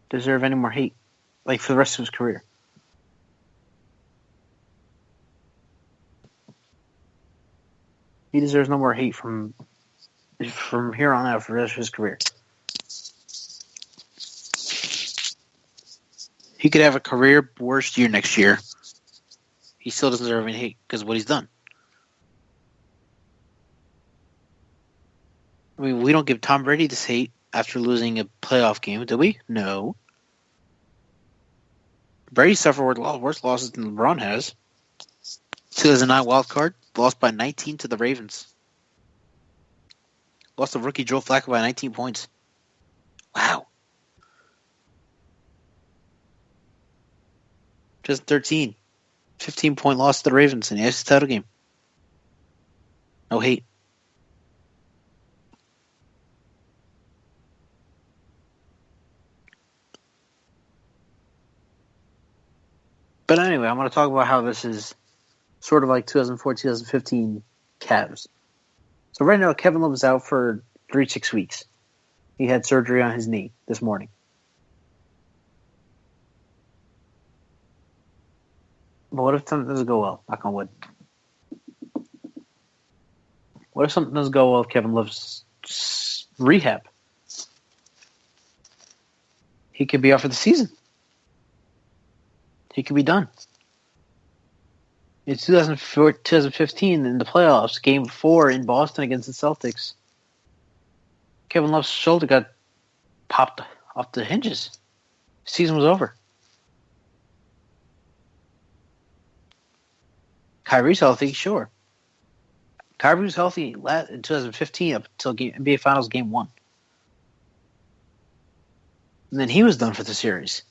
deserve any more hate, like for the rest of his career. He deserves no more hate from here on out for the rest of his career. He could have a career worst year next year. He still doesn't deserve any hate because of what he's done. I mean, we don't give Tom Brady this hate after losing a playoff game, do we? No. Brady suffered worse losses than LeBron has. 2009 wild card, lost by 19 to the Ravens. Lost to rookie Joe Flacco by 19 points. Wow. 2013, 15-point loss to the Ravens in the AFC title game. No hate. But anyway, I'm going to talk about how this is sort of like 2004, 2015 Cavs. So right now, Kevin Love is out for 3-6 weeks. He had surgery on his knee this morning. But what if something doesn't go well? Knock on wood. What if something doesn't go well with Kevin Love's rehab? He could be out for the season. He could be done. In 2015, in the playoffs, Game 4 in Boston against the Celtics, Kevin Love's shoulder got popped off the hinges. Season was over. Kyrie's healthy, sure. Kyrie was healthy in 2015 up until NBA Finals Game 1. And then he was done for the series.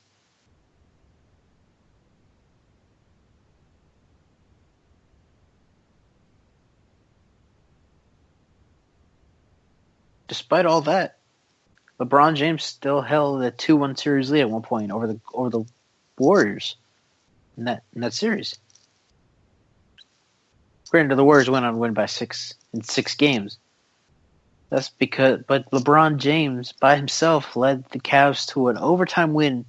Despite all that, LeBron James still held a 2-1 series lead at one point over the Warriors in that series. Granted, the Warriors went on to win by 6 in 6 games. But LeBron James by himself led the Cavs to an overtime win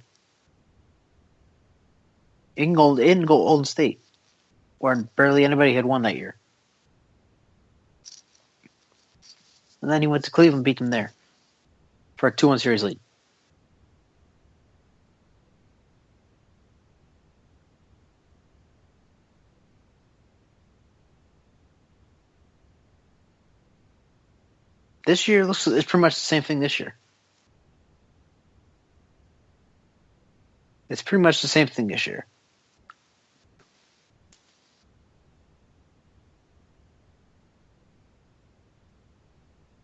in Golden State, where barely anybody had won that year. And then he went to Cleveland, beat them there for a 2-1 series lead. This year it's pretty much the same thing this year. It's pretty much the same thing this year.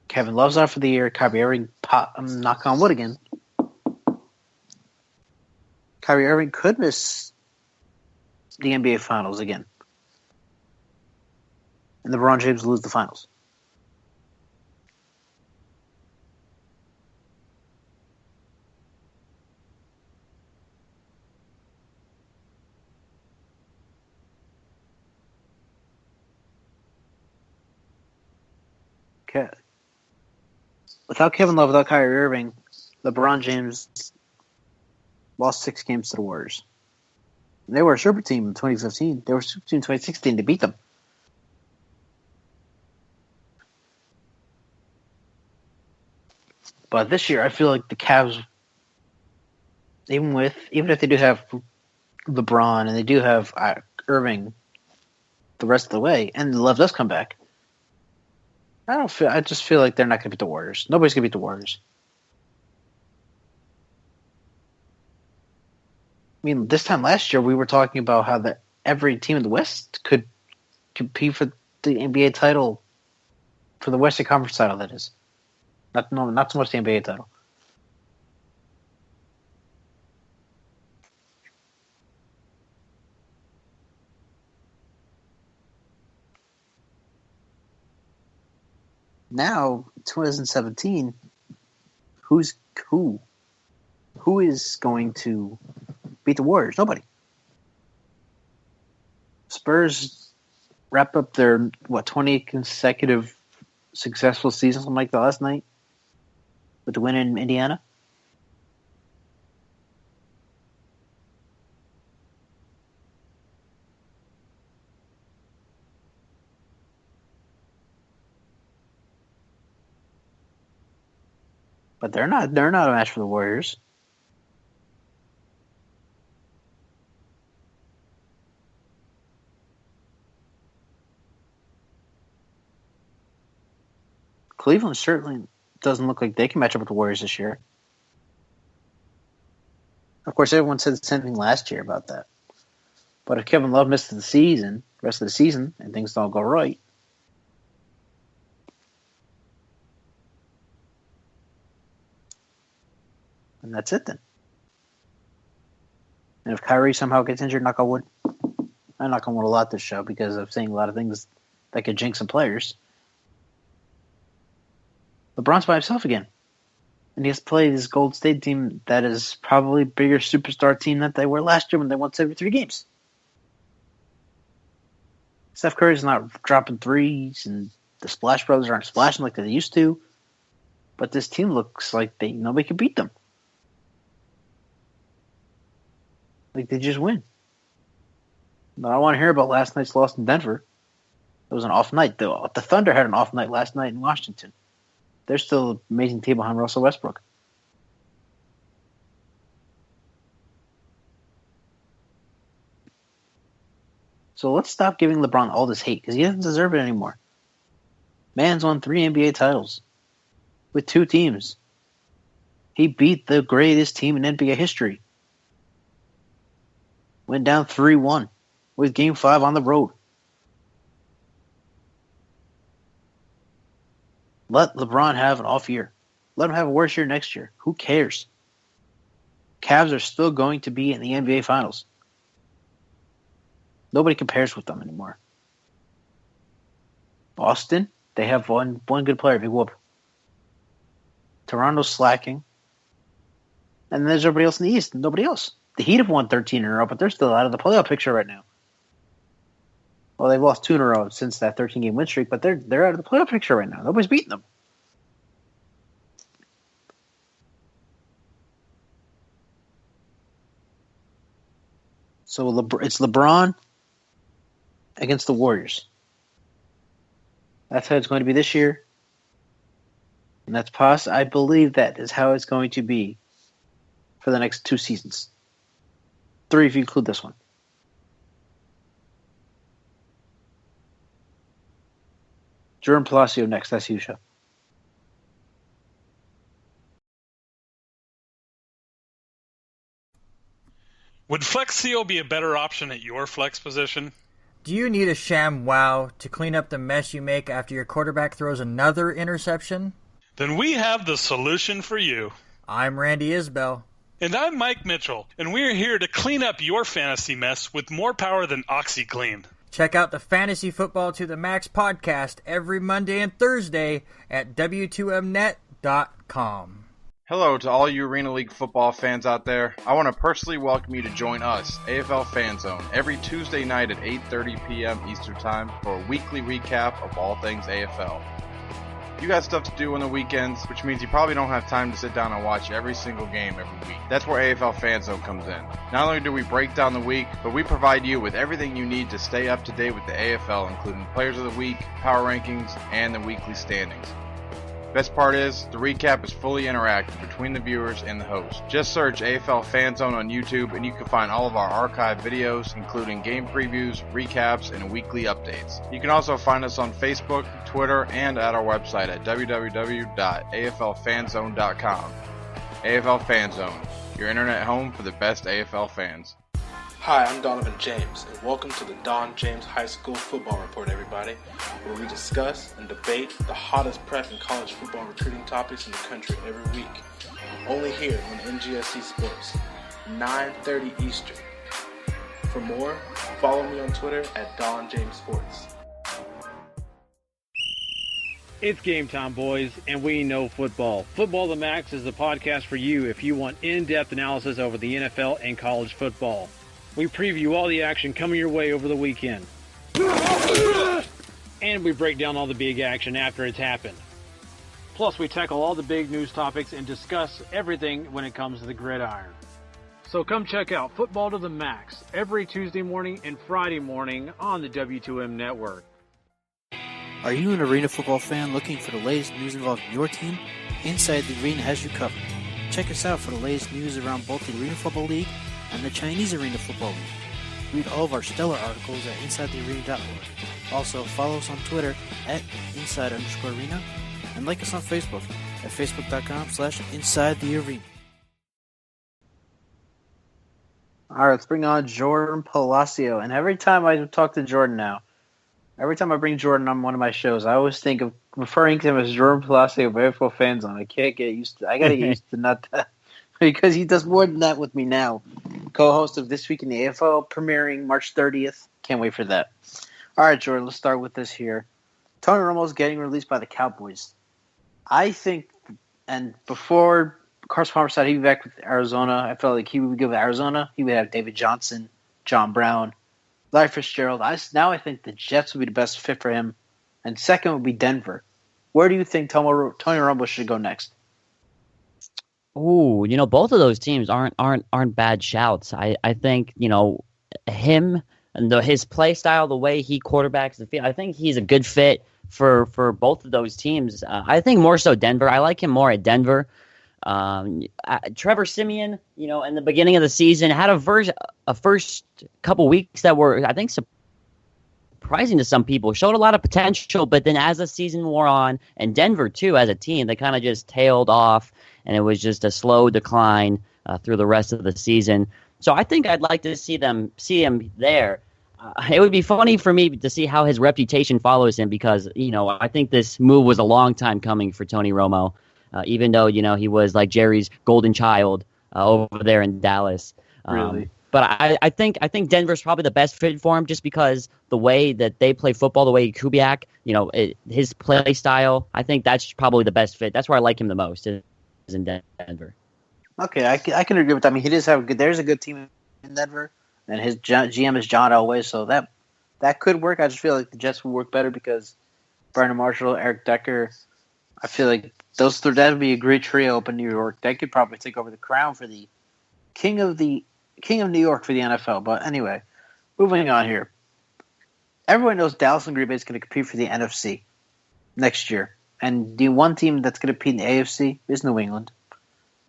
Kevin Love's out for the year. Kyrie Irving, knock on wood again. Kyrie Irving could miss the NBA Finals again. And LeBron James lose the Finals. Okay. Without Kevin Love, without Kyrie Irving, LeBron James lost 6 games to the Warriors. And they were a super team in 2015. They were a super team in 2016 to beat them. But this year, I feel like the Cavs, even if they do have LeBron and they do have Irving the rest of the way, and Love does come back, I just feel like they're not going to beat the Warriors. Nobody's going to beat the Warriors. I mean, this time last year, we were talking about how every team in the West could compete for the NBA title, for the Western Conference title, that is. Not so much the NBA title. Now, 2017, who is going to beat the Warriors? Nobody. Spurs wrapped up their 20 consecutive successful seasons, something like that last night, with the win in Indiana. But they're not a match for the Warriors. Cleveland certainly doesn't look like they can match up with the Warriors this year. Of course, everyone said the same thing last year about that. But if Kevin Love misses the rest of the season, and things don't go right, and that's it then. And if Kyrie somehow gets injured, knock on wood. I knock on wood a lot this show because I'm saying a lot of things that could jinx some players. LeBron's by himself again. And he has to play this Golden State team that is probably a bigger superstar team than they were last year when they won 73 games. Steph Curry's not dropping threes, and the Splash Brothers aren't splashing like they used to. But this team looks like nobody can beat them. Like they just win. But I don't want to hear about last night's loss in Denver. It was an off night. The Thunder had an off night last night in Washington. They're still an amazing team behind Russell Westbrook. So let's stop giving LeBron all this hate because he doesn't deserve it anymore. Man's won 3 NBA titles with 2 teams. He beat the greatest team in NBA history. Went down 3-1 with Game 5 on the road. Let LeBron have an off year. Let him have a worse year next year. Who cares? Cavs are still going to be in the NBA Finals. Nobody compares with them anymore. Boston, they have one good player, Big Whoop. Toronto's slacking. And then there's everybody else in the East. Nobody else. The Heat have won 13 in a row, but they're still out of the playoff picture right now. Well, they've lost 2 in a row since that 13-game win streak, but they're out of the playoff picture right now. Nobody's beating them. So it's LeBron against the Warriors. That's how it's going to be this year. And I believe that is how it's going to be for the next 2 seasons. 3 if you include this one. Joran Palacio next, SCU show. Would Flex Seal be a better option at your flex position? Do you need a sham wow to clean up the mess you make after your quarterback throws another interception? Then we have the solution for you. I'm Randy Isbell. And I'm Mike Mitchell, and we're here to clean up your fantasy mess with more power than OxyClean. Check out the Fantasy Football to the Max podcast every Monday and Thursday at W2Mnet.com. Hello to all you Arena League football fans out there. I want to personally welcome you to join us, AFL Fan Zone, every Tuesday night at 8:30 p.m. Eastern Time for a weekly recap of all things AFL. You got stuff to do on the weekends, which means you probably don't have time to sit down and watch every single game every week. That's where AFL Fan Zone comes in. Not only do we break down the week, but we provide you with everything you need to stay up to date with the AFL, including Players of the Week, Power Rankings, and the weekly standings. Best part is, the recap is fully interactive between the viewers and the host. Just search AFL Fan Zone on YouTube and you can find all of our archived videos, including game previews, recaps, and weekly updates. You can also find us on Facebook, Twitter, and at our website at www.aflfanzone.com. AFL Fan Zone, your internet home for the best AFL fans. Hi, I'm Donovan James, and welcome to the Don James High School Football Report, everybody, where we discuss and debate the hottest prep and college football recruiting topics in the country every week. Only here on NGSC Sports, 9:30 Eastern. For more, follow me on Twitter at Don James Sports. It's game time, boys, and we know football. Football to the Max is the podcast for you if you want in-depth analysis over the NFL and college football. We preview all the action coming your way over the weekend. And we break down all the big action after it's happened. Plus, we tackle all the big news topics and discuss everything when it comes to the gridiron. So come check out Football to the Max every Tuesday morning and Friday morning on the W2M network. Are you an arena football fan looking for the latest news involving your team? Inside the Arena has you covered. Check us out for the latest news around both the Arena Football League and the Chinese Arena Football League. Read all of our stellar articles at InsideTheArena.org. Also, follow us on Twitter at Inside_Arena and like us on Facebook at Facebook.com/InsideTheArena. All right, let's bring on Joran Palacio. And every time I talk to Jordan now, every time I bring Jordan on one of my shows, I always think of referring to him as Joran Palacio of AFL Fan Zone. I can't get used to. I gotta get used to not that. Because he does more than that with me now. Co-host of This Week in the AFL, premiering March 30th. Can't wait for that. All right, Jordan, let's start with this here. Tony Romo is getting released by the Cowboys. I think, and before Carson Palmer said he'd be back with Arizona, I felt like he would go with Arizona. He would have David Johnson, John Brown, Larry Fitzgerald. Now I think the Jets would be the best fit for him. And second would be Denver. Where do you think Tony Romo should go next? Ooh, both of those teams aren't bad shouts. I think, him and his play style, the way he quarterbacks the field, I think he's a good fit for both of those teams. I think more so Denver. I like him more at Denver. Trevor Siemian, in the beginning of the season had a first couple weeks that were, I think, surprising to some people. Showed a lot of potential, but then as the season wore on, and Denver too as a team, they kind of just tailed off. And it was just a slow decline through the rest of the season. So I think I'd like to see him there. It would be funny for me to see how his reputation follows him because, I think this move was a long time coming for Tony Romo, even though, he was like Jerry's golden child over there in Dallas. Really? But I think Denver's probably the best fit for him just because the way that they play football, the way Kubiak, his play style, I think that's probably the best fit. That's where I like him the most. In Denver. Okay, I can agree with that. I mean, he does have there's a good team in Denver, and his GM is John Elway, so that could work. I just feel like the Jets would work better because Brandon Marshall, Eric Decker, I feel like that would be a great trio up in New York. They could probably take over the crown for the King of New York for the NFL. But anyway, moving on here. Everyone knows Dallas and Green Bay is going to compete for the NFC next year. And the one team that's going to compete in the AFC is New England.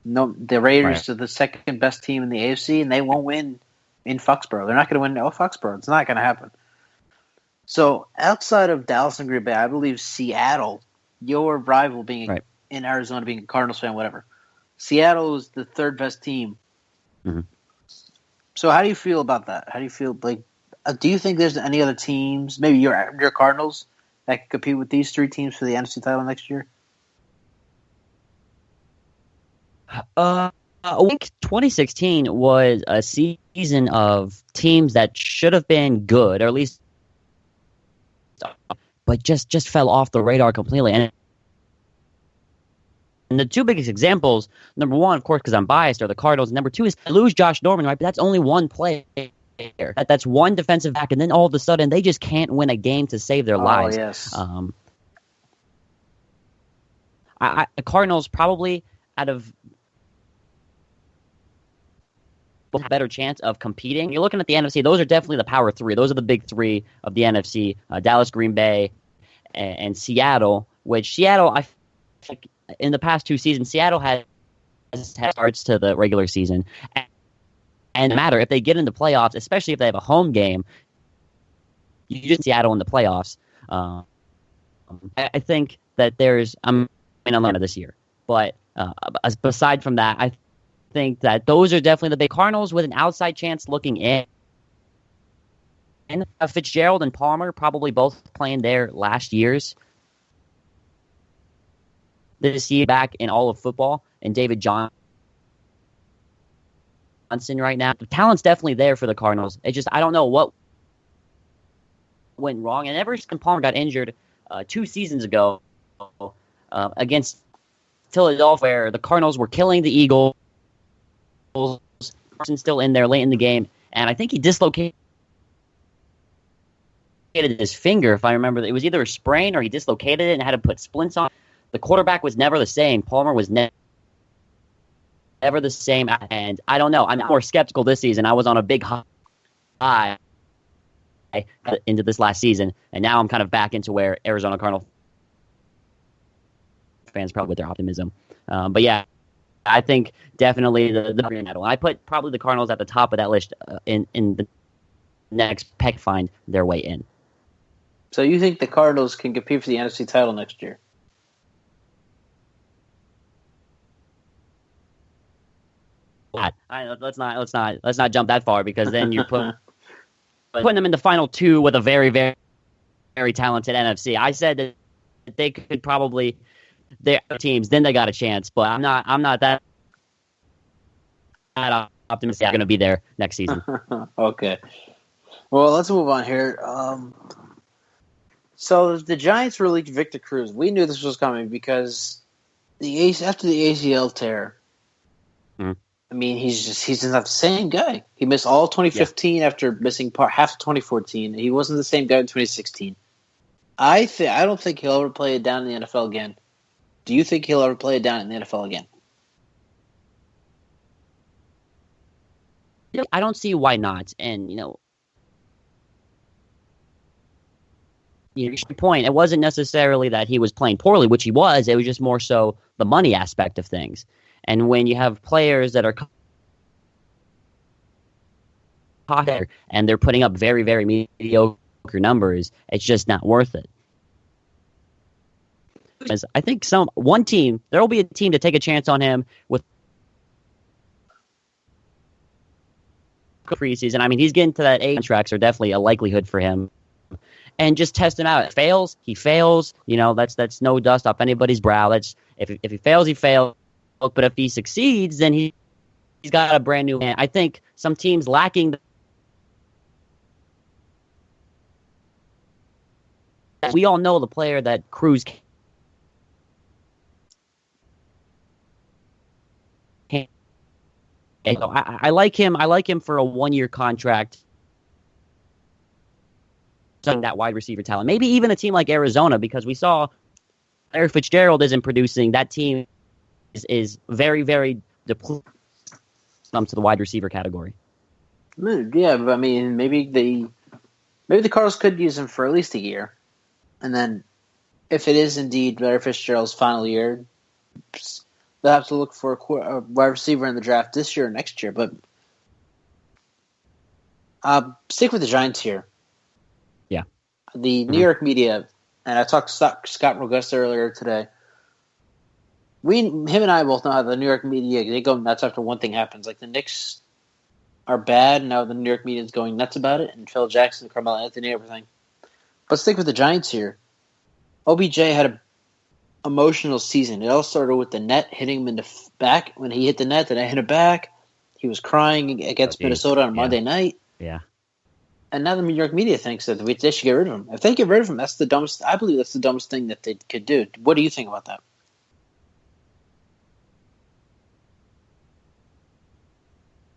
No, the Raiders are the second best team in the AFC, and they won't win in Foxborough. They're not going to win in Foxborough. It's not going to happen. So outside of Dallas and Green Bay, I believe Seattle, your rival being in Arizona, being a Cardinals fan, whatever. Seattle is the third best team. Mm-hmm. So how do you feel about that? How do you feel like? Do you think there's any other teams, maybe your Cardinals, that can compete with these three teams for the NFC title next year? I think 2016 was a season of teams that should have been good, or at least, but just fell off the radar completely. And the two biggest examples, number one, of course, because I'm biased, are the Cardinals. Number two is lose Josh Norman, right? But that's only one player. That's one defensive back, and then all of a sudden they just can't win a game to save their lives. Yes. The Cardinals probably out of a better chance of competing. You're looking at the NFC; those are definitely the power three. Those are the big three of the NFC: Dallas, Green Bay, and Seattle. Which Seattle, I think, in the past two seasons, Seattle has starts to the regular season. And no matter if they get into playoffs, especially if they have a home game, you just Seattle in the playoffs. I think that I'm learning this year, but aside from that, I think that those are definitely the big Cardinals with an outside chance looking in. And Fitzgerald and Palmer probably both playing their last years this year back in all of football, and David Johnson right now. The talent's definitely there for the Cardinals. It just, I don't know what went wrong. And ever since Palmer got injured 2 seasons ago against Philadelphia, where the Cardinals were killing the Eagles, still in there late in the game, and I think he dislocated his finger, if I remember. It was either a sprain or he dislocated it and had to put splints on. The quarterback was never the same. Palmer was never the same, and I don't know. I'm more skeptical this season. I was on a big high into this last season, and now I'm kind of back into where Arizona Cardinal fans probably with their optimism. But yeah, I think definitely the green medal. I put probably the Cardinals at the top of that list in the next peck find their way in. So you think the Cardinals can compete for the NFC title next year? Let's not jump that far, because then you're putting them in the final two with a very, very, very talented NFC. I said that they could probably their teams, then they got a chance, but I'm not that optimistic they're going to be there next season. Okay. Well, let's move on here. So the Giants released Victor Cruz. We knew this was coming because after the ACL tear. I mean, he's not the same guy. He missed all 2015 after missing half of 2014. He wasn't the same guy in 2016. I don't think he'll ever play it down in the NFL again. Do you think he'll ever play it down in the NFL again? I don't see why not. And your point, it wasn't necessarily that he was playing poorly, which he was. It was just more so the money aspect of things. And when you have players that are and they're putting up very, very mediocre numbers, it's just not worth it. I think there will be a team to take a chance on him with preseason. I mean, he's getting to that age. Contracts are definitely a likelihood for him. And just test him out. If he fails, he fails. That's no dust off anybody's brow. If he fails, he fails. But if he succeeds, then he's got a brand new man. I think some teams lacking. We all know the player that Cruz can. I like him. I like him for a 1-year contract. That wide receiver talent. Maybe even a team like Arizona, because we saw Larry Fitzgerald isn't producing. That team is very, very depleted to the wide receiver category. Yeah, but I mean, maybe the Cardinals could use him for at least a year, and then if it is indeed Larry Fitzgerald's final year, they'll have to look for a wide receiver in the draft this year or next year. But stick with the Giants here. Yeah, the New York media, and I talked to Scott Rogust earlier today. Him and I both know how the New York media, they go nuts after one thing happens. Like the Knicks are bad. Now the New York media is going nuts about it, and Phil Jackson, Carmelo Anthony, everything. But stick with the Giants here. OBJ had an emotional season. It all started with the net hitting him in the back. When he hit the net, then I hit it back. He was crying against Minnesota on Monday night. Yeah. And now the New York media thinks that they should get rid of him. If they get rid of him, that's the dumbest. I believe that's the dumbest thing that they could do. What do you think about that?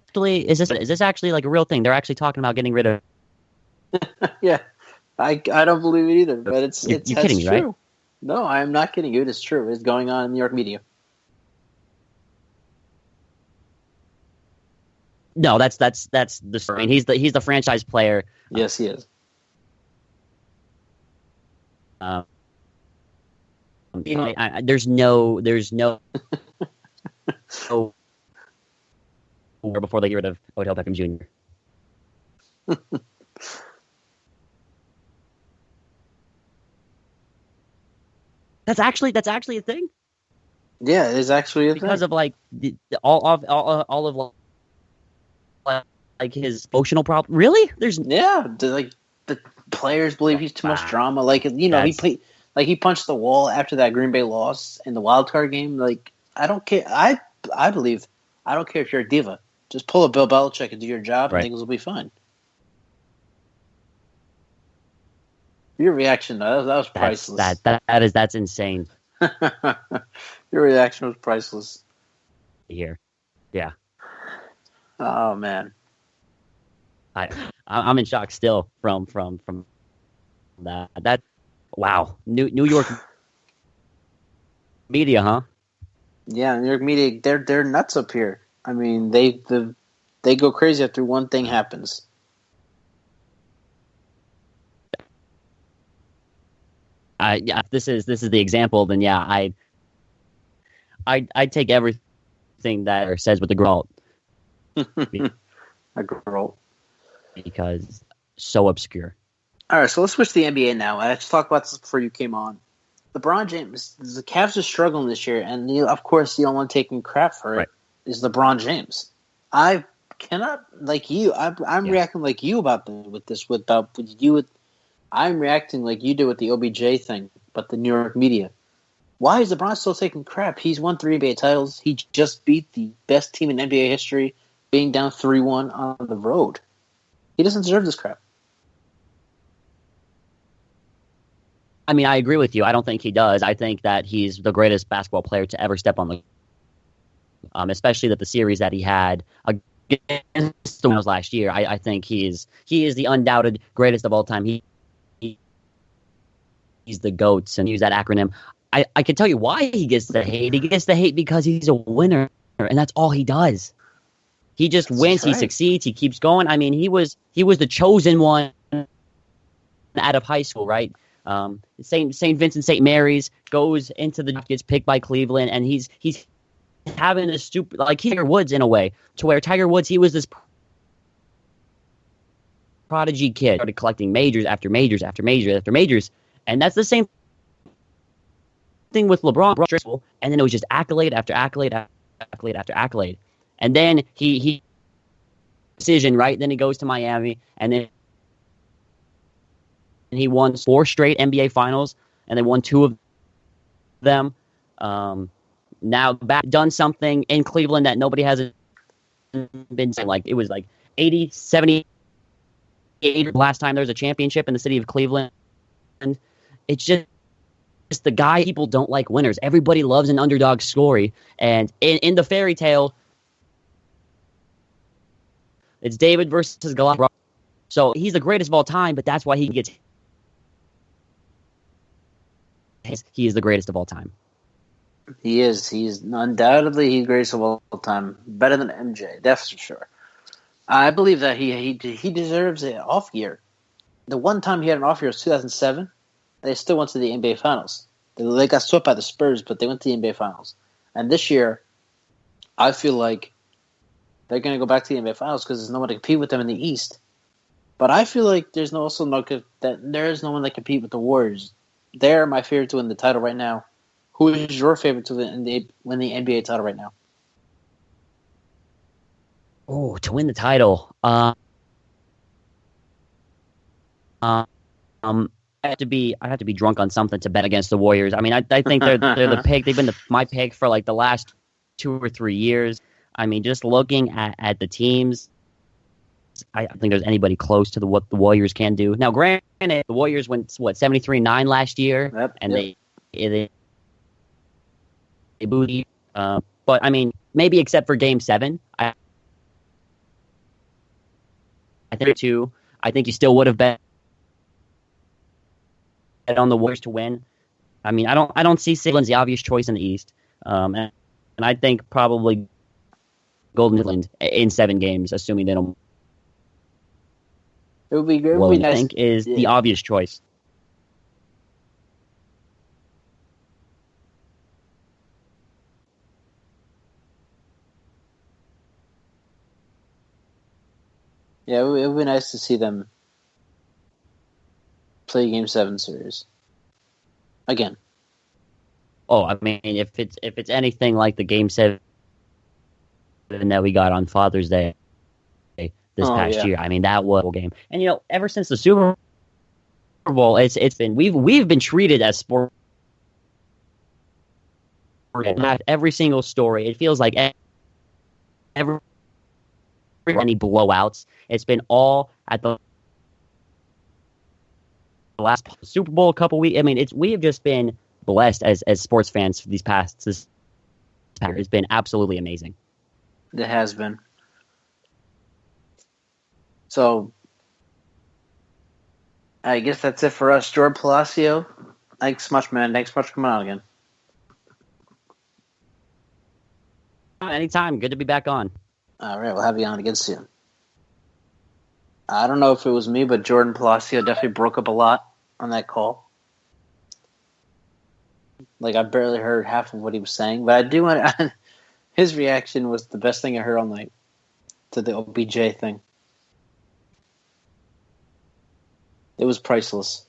Actually, is this actually like a real thing? They're actually talking about getting rid of. Yeah, I don't believe it either. But it's You're kidding me, true. right? No, I am not kidding you. It is true. It's going on in New York media. No, that's the story. I mean, he's the franchise player. Yes, he is. There's no before they get rid of Odell Beckham Jr. That's actually a thing. Yeah, it is actually a because thing. of like all of like his emotional problem. Really? The players believe he's too much drama. Like he punched the wall after that Green Bay loss in the wild card game. Like I don't care. I believe I don't care if you're a diva. Just pull a Bill Belichick and do your job, and things will be fine. Your reaction, though, that was priceless. That's insane. Your reaction was priceless. Here, yeah. Oh man, I'm in shock still from that. That wow, New York media, huh? Yeah, New York media, they're nuts up here. I mean, they go crazy after one thing happens. If this is the example, then yeah, I'd take everything that says with the girl. A girl. Because so obscure. All right, so let's switch to the NBA now. Let's talk about this before you came on. LeBron James, the Cavs are struggling this year, and of course the only one taking crap for it is LeBron James. I cannot like you. I'm reacting like you about I'm reacting like you did with the OBJ thing, but the New York media. Why is LeBron still taking crap? He's won 3 NBA titles. He just beat the best team in NBA history, being down 3-1 on the road. He doesn't deserve this crap. I mean, I agree with you. I don't think he does. I think that he's the greatest basketball player to ever step on the especially that the series that he had against the Cardinals last year. I think he is the undoubted greatest of all time. He's the GOATs, and use that acronym. I can tell you why he gets the hate. He gets the hate because he's a winner, and that's all he does. He just wins. Right. He succeeds. He keeps going. I mean, he was the chosen one out of high school, right? St. Vincent St. Mary's goes into gets picked by Cleveland, and he's having a stupid like Tiger Woods in a way, to where Tiger Woods, he was this prodigy kid, started collecting majors after majors after majors after majors, and that's the same thing with LeBron. And then it was just accolade after accolade after accolade, and then he decision, right? Then he goes to Miami, and then he won 4 straight NBA finals, and they won 2 of them. Now done something in Cleveland that nobody has been saying. Like, it was like 80, 78 last time there was a championship in the city of Cleveland. And it's just the guy. People don't like winners. Everybody loves an underdog story. And in the fairy tale, it's David versus Goliath. So he's the greatest of all time, but that's why he gets. He is the greatest of all time. He is. He's undoubtedly the greatest of all time. Better than MJ, that's for sure. I believe that he deserves an off year. The one time he had an off year was 2007. They still went to the NBA Finals. They got swept by the Spurs, but they went to the NBA Finals. And this year, I feel like they're going to go back to the NBA Finals because there's no one to compete with them in the East. But I feel like there is no one that compete with the Warriors. They're my favorite to win the title right now. Who is your favorite to win the NBA title right now? Oh, to win the title. I have to be drunk on something to bet against the Warriors. I mean, I think they're the pick. They've been my pick for like the last 2 or 3 years. I mean, just looking at the teams, I don't think there's anybody close to what the Warriors can do. Now, granted, the Warriors went 73-9 last year, and they booty. But I mean, maybe except for Game 7, I think too. I think you still would have bet on the Warriors to win. I mean, I don't see Cleveland's the obvious choice in the East, and I think probably Golden England in 7 games, assuming they don't. It would be great. Well, I think is the obvious choice. Yeah, it would be nice to see them play Game 7 series again. Oh, I mean, if it's anything like the Game 7 that we got on Father's Day this past year, I mean, that was a game. And ever since the Super Bowl, it's been we've been treated as sport. Every single story, it feels like every any blowouts. It's been all at the last Super Bowl a couple weeks. I mean, we have just been blessed as sports fans for this year. It's been absolutely amazing. It has been. So, I guess that's it for us. Joran Palacio, thanks much, man. Thanks much for coming on again. Anytime. Good to be back on. All right, we'll have you on again soon. I don't know if it was me, but Joran Palacio definitely broke up a lot on that call. Like, I barely heard half of what he was saying, but I do want to... His reaction was the best thing I heard all night to the OBJ thing. It was priceless.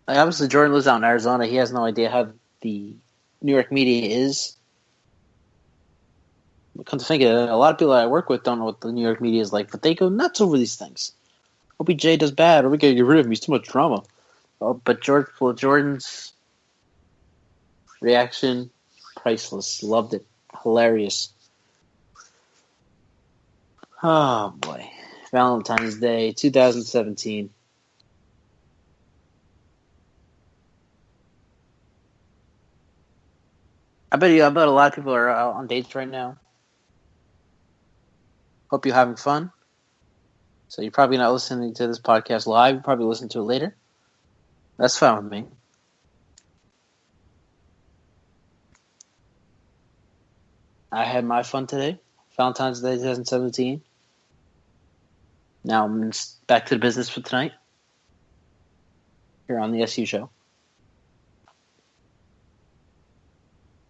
Obviously, Jordan lives out in Arizona. He has no idea how the New York media is. Come to think of it, a lot of people I work with don't know what the New York media is like, but they go nuts over these things. OBJ does bad, or we gotta get rid of him. He's too much drama. But Jordan's reaction, priceless. Loved it. Hilarious. Oh, boy. Valentine's Day, 2017. I bet a lot of people are out on dates right now. Hope you're having fun. So you're probably not listening to this podcast live. You'll probably listen to it later. That's fine with me. I had my fun today. Valentine's Day 2017. Now I'm back to the business for tonight. Here on the SCU show.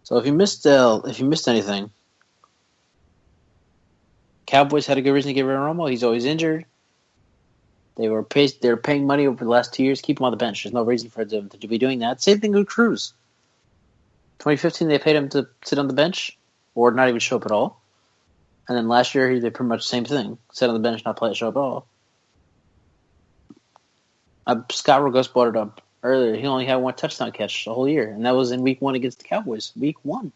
So if you missed anything, Cowboys had a good reason to get rid of Romo. He's always injured. They were paying money over the last 2 years. Keep him on the bench. There's no reason for them to be doing that. Same thing with Cruz. 2015, they paid him to sit on the bench or not even show up at all. And then last year, they did pretty much the same thing. Sit on the bench, not show up at all. Scott Rogust brought it up earlier. He only had 1 touchdown catch the whole year, and that was in Week 1 against the Cowboys. Week 1.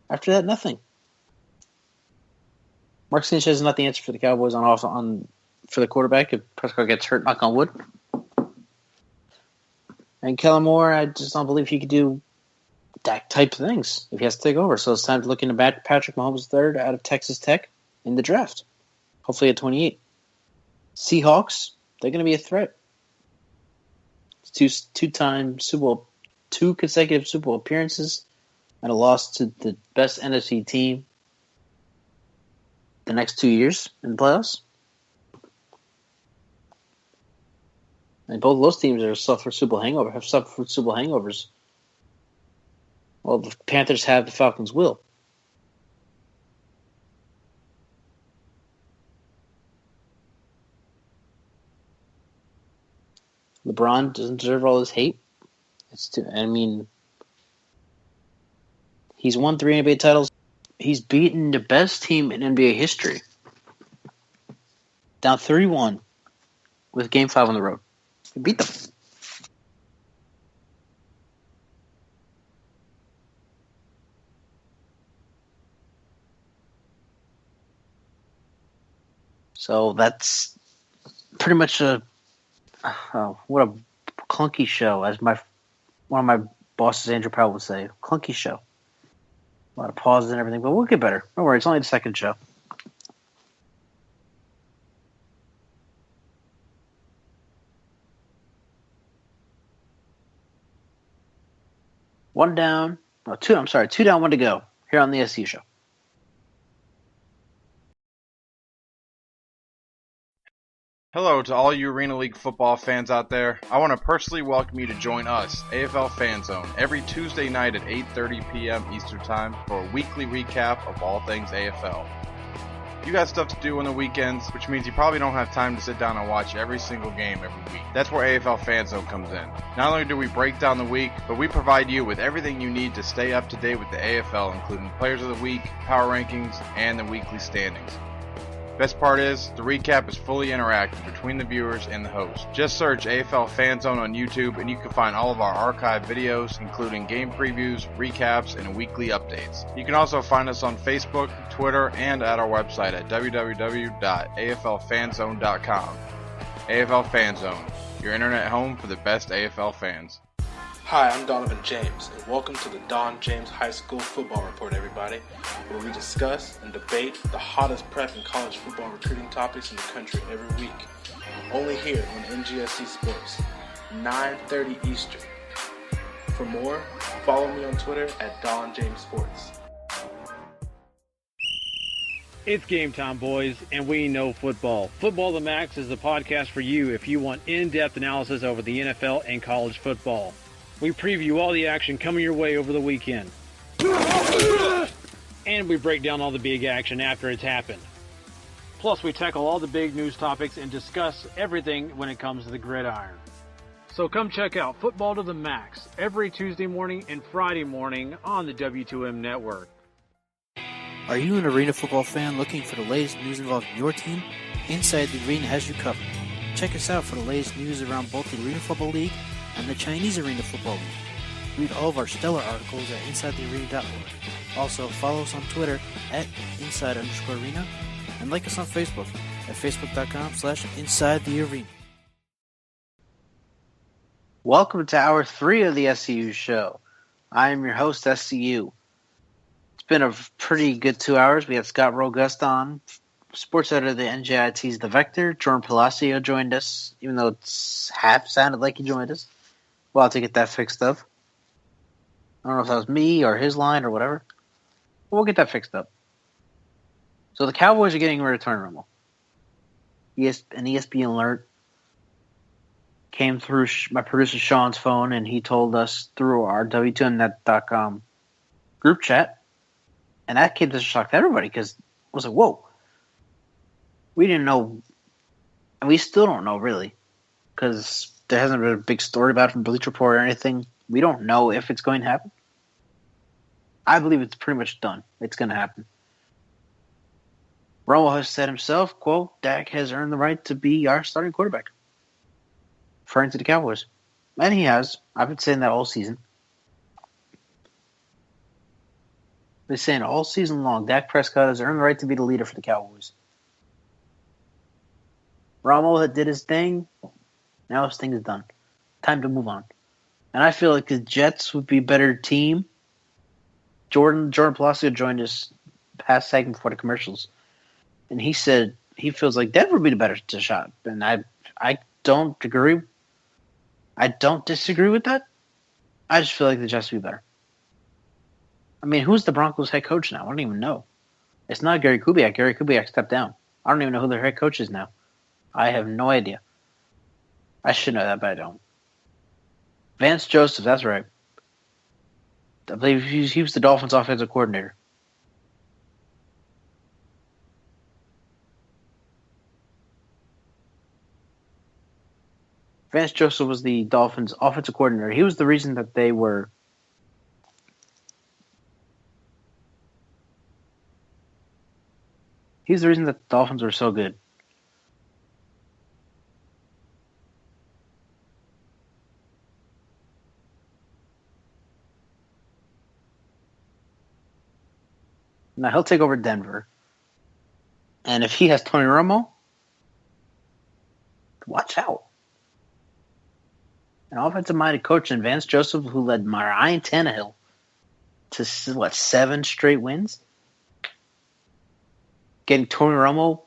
After that, nothing. Mark Sanchez is not the answer for the Cowboys for the quarterback if Prescott gets hurt, knock on wood. And Kellen Moore, I just don't believe he could do Dak-type things if he has to take over. So it's time to look into Patrick Mahomes III out of Texas Tech in the draft. Hopefully at 28. Seahawks, they're going to be a threat. Two-time Super Bowl, 2 consecutive Super Bowl appearances, and a loss to the best NFC team the next 2 years in the playoffs. And both of those teams have suffered Super Bowl hangovers. Well, the Panthers have, the Falcons will. LeBron doesn't deserve all this hate. He's won 3 NBA titles. He's beaten the best team in NBA history. Down 31 with Game 5 on the road. He beat them. So that's pretty much what a clunky show, as one of my bosses, Andrew Powell, would say. Clunky show. A lot of pauses and everything, but we'll get better. Don't worry, it's only the second show. Two down, 1 to go here on the SCU show. Hello to all you Arena League football fans out there. I want to personally welcome you to join us, AFL Fan Zone, every Tuesday night at 8:30 p.m. Eastern Time for a weekly recap of all things AFL. You got stuff to do on the weekends, which means you probably don't have time to sit down and watch every single game every week. That's where AFL Fan Zone comes in. Not only do we break down the week, but we provide you with everything you need to stay up to date with the AFL, including Players of the Week, Power Rankings, and the weekly standings. Best part is, the recap is fully interactive between the viewers and the host. Just search AFL Fan Zone on YouTube and you can find all of our archived videos, including game previews, recaps, and weekly updates. You can also find us on Facebook, Twitter, and at our website at www.aflfanzone.com. AFL Fan Zone, your internet home for the best AFL fans. Hi, I'm Donovan James, and welcome to the Don James High School Football Report, everybody, where we discuss and debate the hottest prep and college football recruiting topics in the country every week. Only here on NGSC Sports, 9:30 Eastern. For more, follow me on Twitter at Don James Sports. It's game time, boys, and we know football. Football the Max is the podcast for you if you want in-depth analysis over the NFL and college football. We preview all the action coming your way over the weekend. And we break down all the big action after it's happened. Plus, we tackle all the big news topics and discuss everything when it comes to the gridiron. So come check out Football to the Max every Tuesday morning and Friday morning on the W2M network. Are you an arena football fan looking for the latest news involving your team? Inside the Arena has you covered. Check us out for the latest news around both the Arena Football League and the Chinese Arena Football League. Read all of our stellar articles at InsideTheArena.org. Also, follow us on Twitter at Inside_Arena and like us on Facebook at Facebook.com/InsideTheArena. Welcome to Hour 3 of the SCU show. I am your host, SCU. It's been a pretty good 2 hours. We had Scott Rogust on, sports editor of the NJIT's The Vector. Joran Palacio joined us, even though it's half sounded like he joined us. We'll have to get that fixed up. I don't know if that was me or his line or whatever. But we'll get that fixed up. So the Cowboys are getting ready to Tony Romo. An ESPN alert came through my producer Sean's phone, and he told us through our W2Mnet.com group chat. And that came as a shock to everybody because I was like, whoa. We didn't know, and we still don't know really, because there hasn't been a big story about it from Bleacher Report or anything. We don't know if it's going to happen. I believe it's pretty much done. It's going to happen. Romo has said himself, quote, Dak has earned the right to be our starting quarterback. Referring to the Cowboys. And he has. I've been saying that all season. Been saying all season long, Dak Prescott has earned the right to be the leader for the Cowboys. Romo did his thing. Now his thing is done. Time to move on. And I feel like the Jets would be a better team. Joran Palacio joined us past segment before the commercials. And he said he feels like Denver would be the better shot. And I don't agree. I don't disagree with that. I just feel like the Jets would be better. I mean, who's the Broncos head coach now? I don't even know. It's not Gary Kubiak. Gary Kubiak stepped down. I don't even know who their head coach is now. I have no idea. I should know that, but I don't. Vance Joseph, that's right. I believe he was the Dolphins' offensive coordinator. Vance Joseph was the Dolphins' offensive coordinator. He was the reason that they were He's the reason that the Dolphins were so good. Now he'll take over Denver. And if he has Tony Romo, watch out. An offensive-minded coach in Vance Joseph who led Ryan Tannehill to, 7 straight wins? Getting Tony Romo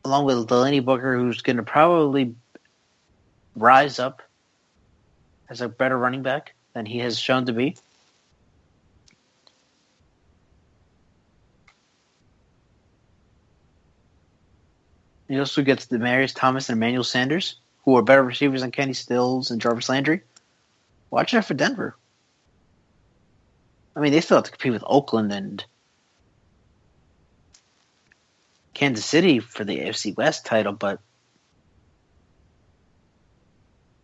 along with Delaney Booker, who's going to probably rise up as a better running back than he has shown to be. He also gets Demaryius Thomas and Emmanuel Sanders, who are better receivers than Kenny Stills and Jarvis Landry. Watch out for Denver. I mean, they still have to compete with Oakland and Kansas City for the AFC West title, but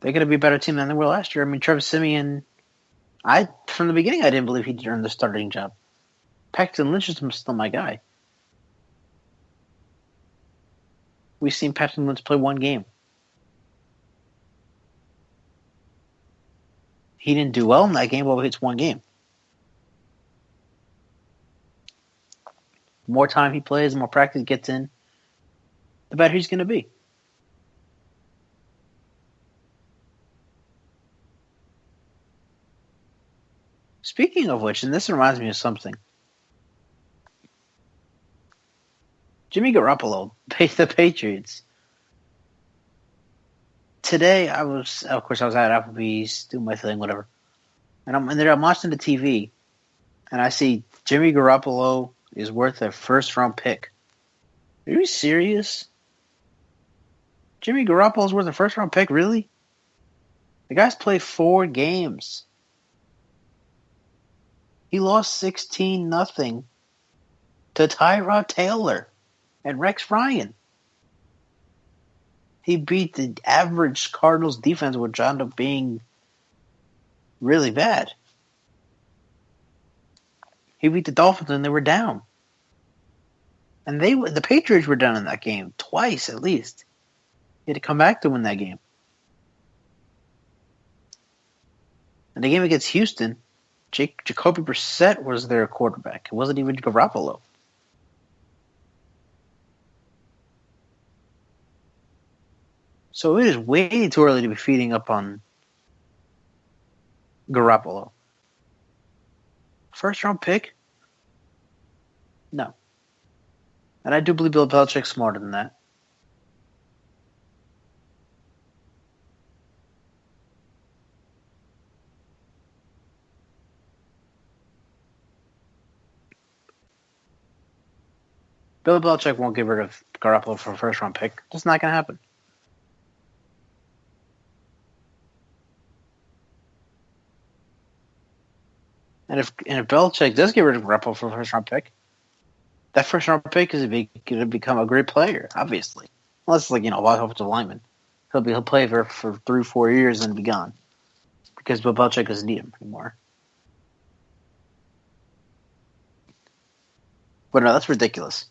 they're going to be a better team than they were last year. I mean, Travis Simeon, from the beginning, I didn't believe he'd earn the starting job. Paxton Lynch is still my guy. We've seen Paxton Lynch play one game. He didn't do well in that game, but it's one game. The more time he plays, the more practice he gets in, the better he's going to be. Speaking of which, and this reminds me of something. Jimmy Garoppolo, the Patriots. Today, I was at Applebee's doing my thing, whatever. And I'm watching the TV, and I see Jimmy Garoppolo is worth a first-round pick. Are you serious? Jimmy Garoppolo is worth a first-round pick, really? The guy's played 4 games. He lost 16-0 to Tyrod Taylor and Rex Ryan. He beat the average Cardinals defense, which wound up being really bad. He beat the Dolphins and they were down. And the Patriots were down in that game twice at least. He had to come back to win that game. And the game against Houston, Jacoby Brissett was their quarterback. It wasn't even Garoppolo. So it is way too early to be feeding up on Garoppolo. First round pick? No. And I do believe Bill Belichick's smarter than that. Bill Belichick won't get rid of Garoppolo for a first round pick. That's not going to happen. And if Belichick does get rid of Garoppolo for a first-round pick, that first-round pick is going to become a great player, obviously. Unless, a wide offensive lineman. He'll play for 3-4 years and be gone. Because Bill Belichick doesn't need him anymore. But no, that's ridiculous.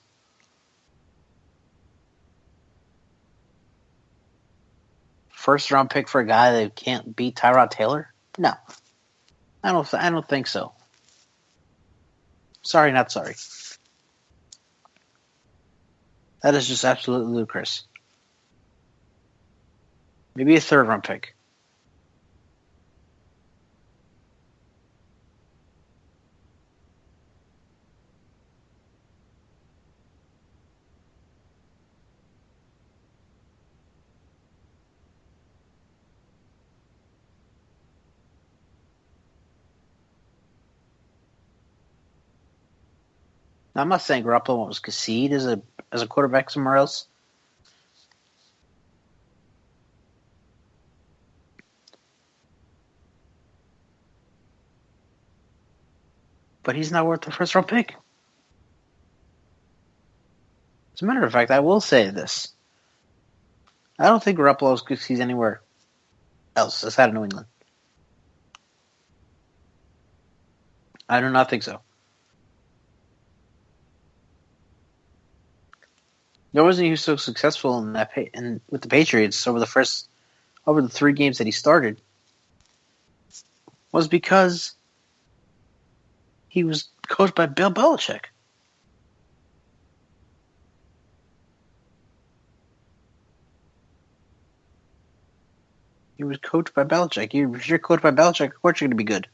First-round pick for a guy that can't beat Tyrod Taylor? No. I don't think so. Sorry, not sorry. That is just absolutely ludicrous. Maybe a third-round pick. Now, I'm not saying Garoppolo was concede as a quarterback somewhere else. But he's not worth the first round pick. As a matter of fact, I will say this. I don't think Garoppolo concedes anywhere else outside of New England. I do not think so. The reason he was so successful with the Patriots over the 3 games that he started was because he was coached by Bill Belichick. He was coached by Belichick. If you're coached by Belichick, of course you're going to be good.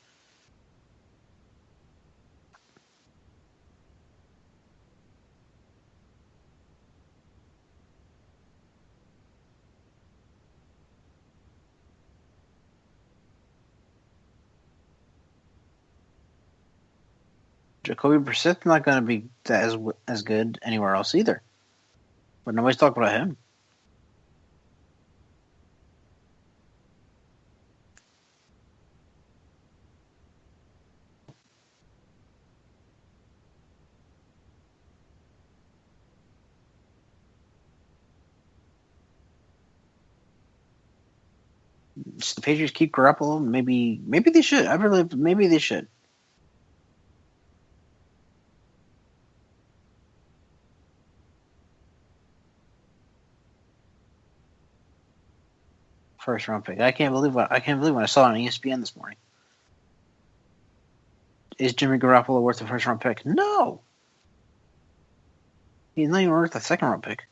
Jacoby Brissett's not going to be as good anywhere else either. But nobody's talking about him. Should the Patriots keep Garoppolo? Maybe they should. I believe maybe they should. First round pick. I can't believe when I saw it on ESPN this morning. Is Jimmy Garoppolo worth a first round pick? No. He's not even worth a second round pick.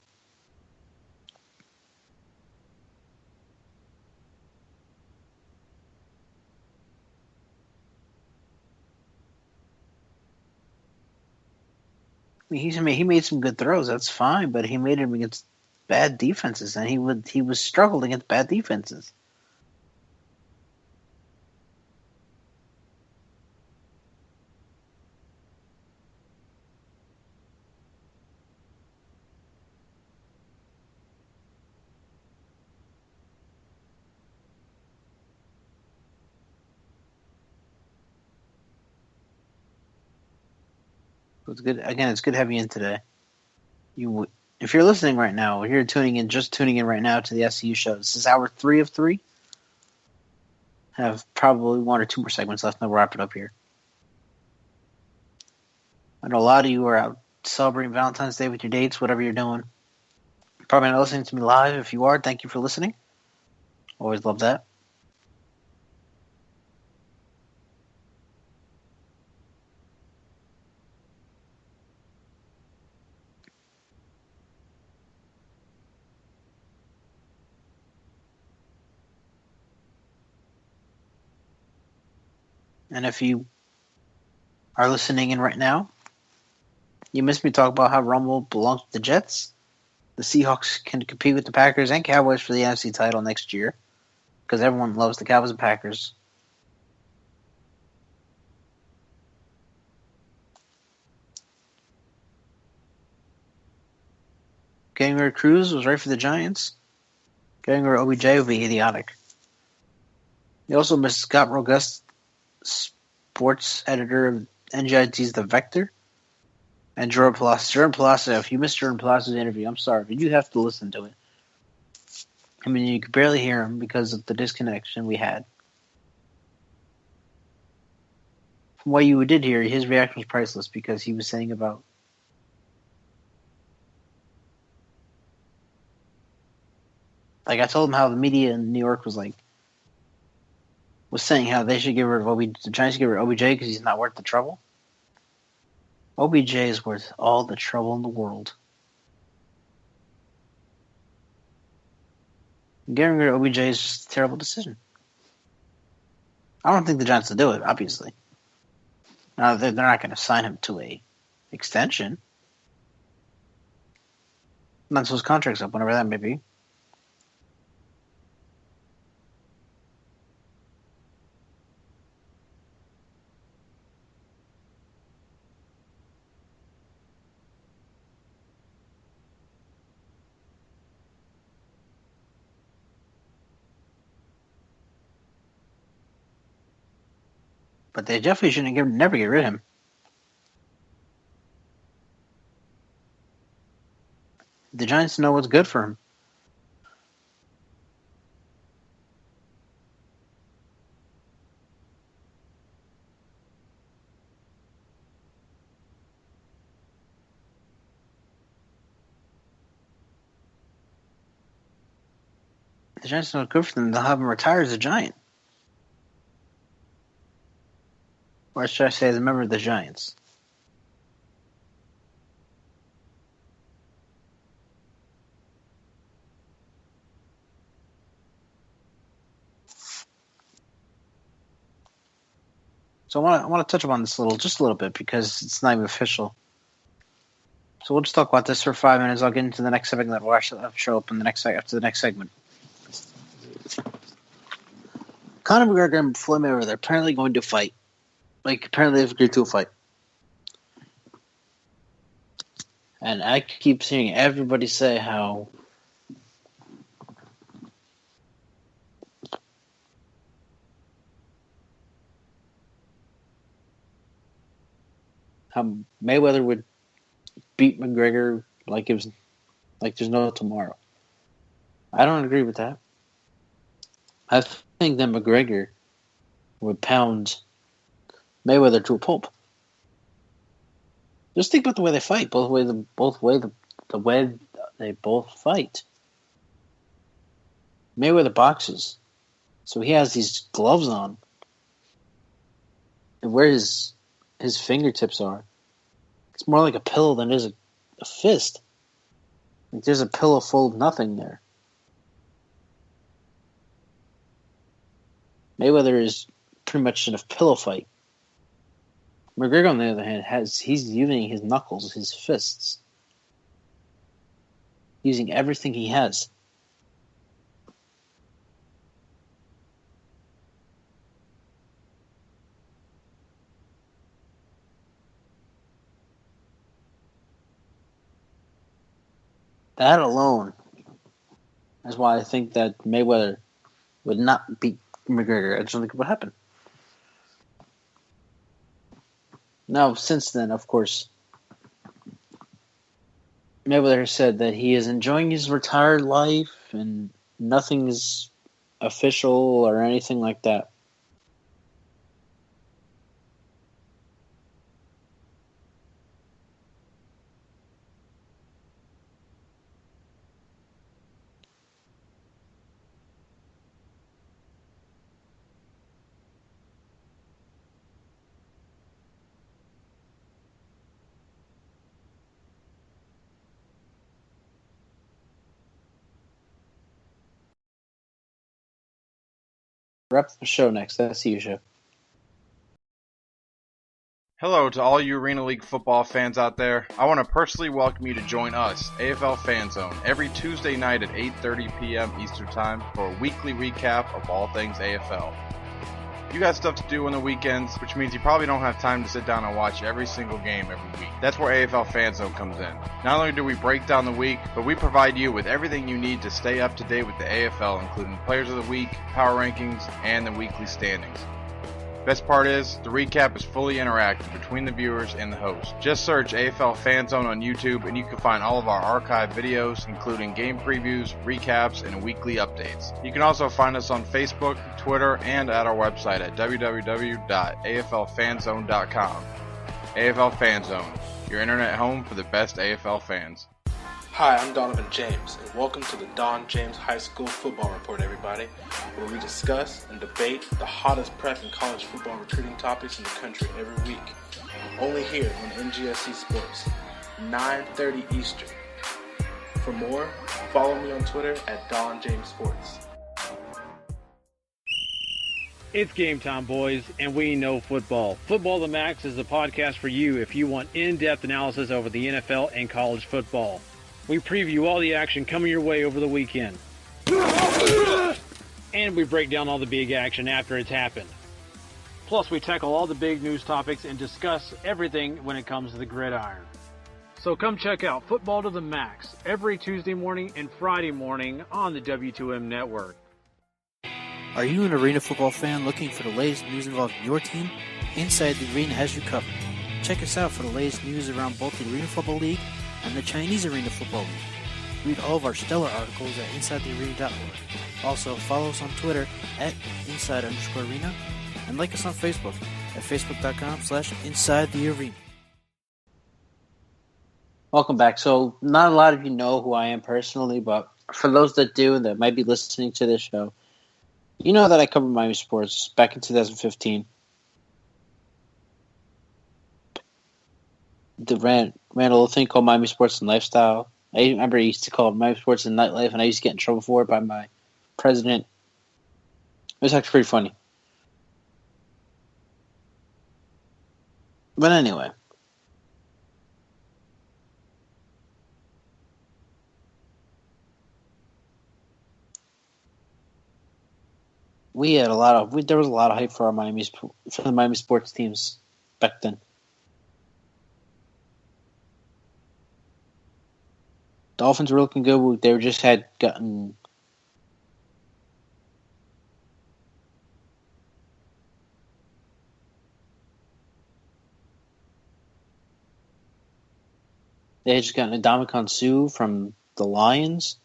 I mean, he made some good throws. That's fine, but he made them against bad defenses, and he was struggled against bad defenses. It's good. Again, it's good having you in today. If you're listening right now, if you're tuning in right now to the SCU show, this is hour 3 of 3. Have probably 1 or 2 more segments left, and we'll wrap it up here. I know a lot of you are out celebrating Valentine's Day with your dates, whatever you're doing. You're probably not listening to me live. If you are, thank you for listening. Always love that. And if you are listening in right now, you missed me talk about how Romo belongs to the Jets. The Seahawks can compete with the Packers and Cowboys for the NFC title next year because everyone loves the Cowboys and Packers. Getting rid of Cruz was right for the Giants. Getting rid of OBJ would be idiotic. You also missed Scott Rogust, sports editor of NGIT's The Vector, and Joran Palacio. Joran Palacio, if you missed Joran Palacio's interview, I'm sorry, but you have to listen to it. I mean, you could barely hear him because of the disconnection we had. From what you did hear, his reaction was priceless because he was saying about I told him how the media in New York was saying how they should get rid of OBJ. The Giants should get rid of OBJ because he's not worth the trouble. OBJ is worth all the trouble in the world. Getting rid of OBJ is just a terrible decision. I don't think the Giants will do it, obviously. Now, they're not going to sign him to a extension. Until his contract's up, whenever that may be. But they definitely shouldn't never get rid of him. The Giants know what's good for him. the Giants are not good for them, they'll have him retire as a Giant. Or should I say as a member of the Giants? So I want to touch upon this just a little bit because it's not even official. So we'll just talk about this for 5 minutes. I'll get into the next segment that will actually show up in after the next segment. Conor McGregor and Floyd Mayweather, they're apparently going to fight. Apparently they've agreed to a fight. And I keep seeing everybody say how Mayweather would beat McGregor like there's no tomorrow. I don't agree with that. I think that McGregor would pound Mayweather to a pulp. Just think about the way they fight. The way they both fight. Mayweather boxes, so he has these gloves on, and where his fingertips are, it's more like a pillow than it is a fist. There's a pillow full of nothing there. Mayweather is pretty much in a pillow fight. McGregor, on the other hand, he's using his knuckles, his fists. Using everything he has. That alone is why I think that Mayweather would not beat McGregor. I just don't think it would happen. Now, since then, of course, Mayweather has said that he is enjoying his retired life and nothing is official or anything like that. Wrap the show next. SCU show. Hello to all you Arena League football fans out there. I want to personally welcome you to join us, AFL Fan Zone, every Tuesday night at 8:30 p.m. Eastern Time for a weekly recap of all things AFL. You got stuff to do on the weekends, which means you probably don't have time to sit down and watch every single game every week. That's where AFL Fan Zone comes in. Not only do we break down the week, but we provide you with everything you need to stay up to date with the AFL, including Players of the Week, Power Rankings, and the weekly standings. Best part is, the recap is fully interactive between the viewers and the host. Just search AFL Fan Zone on YouTube and you can find all of our archived videos, including game previews, recaps, and weekly updates. You can also find us on Facebook, Twitter, and at our website at www.aflfanzone.com. AFL Fan Zone, your internet home for the best AFL fans. Hi, I'm Donovan James, and welcome to the Don James High School Football Report, everybody, where we discuss and debate the hottest prep and college football recruiting topics in the country every week. Only here on NGSC Sports, 9:30 Eastern. For more, follow me on Twitter at Don James Sports. It's game time, boys, and we know football. Football the Max is the podcast for you if you want in-depth analysis over the NFL and college football. We preview all the action coming your way over the weekend. And we break down all the big action after it's happened. Plus, we tackle all the big news topics and discuss everything when it comes to the gridiron. So come check out Football to the Max every Tuesday morning and Friday morning on the W2M network. Are you an arena football fan looking for the latest news involving your team? Inside the Arena has you covered. Check us out for the latest news around both the Arena Football League and the Chinese Arena Football League. Read all of our stellar articles at InsideTheArena.org. Also, follow us on Twitter at Inside_Arena and like us on Facebook at Facebook.com/InsideTheArena. Welcome back. So, not a lot of you know who I am personally, but for those that do that might be listening to this show, you know that I covered Miami sports back in 2015. Ran a little thing called Miami Sports and Lifestyle. I remember I used to call it Miami Sports and Nightlife, and I used to get in trouble for it by my president. It was actually pretty funny. But anyway. There was a lot of hype for the Miami sports teams back then. Dolphins were looking good. They just had gotten Ndamukong Suh from the Lions.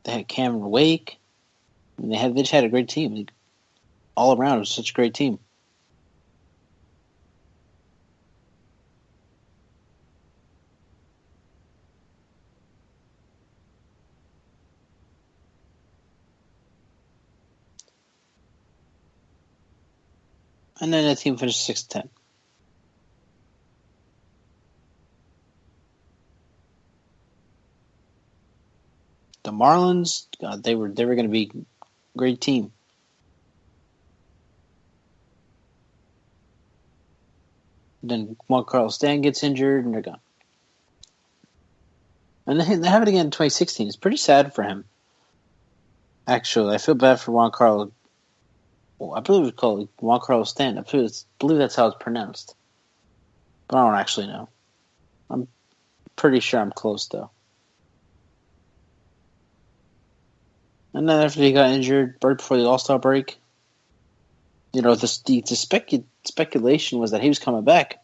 They had Cameron Wake. And they just had a great team. All around, it was such a great team. And then that team finished 6-10. The Marlins, God, they were going to be a great team. Then Juan Carlos Stanton gets injured, and they're gone. And they have it again in 2016. It's pretty sad for him. Actually, I feel bad for Juan Carlos. Well, I believe it's called Juan Carlos Stanton. I believe that's how it's pronounced. But I don't actually know. I'm pretty sure I'm close, though. And then after he got injured, right before the All-Star break, the speculation was that he was coming back.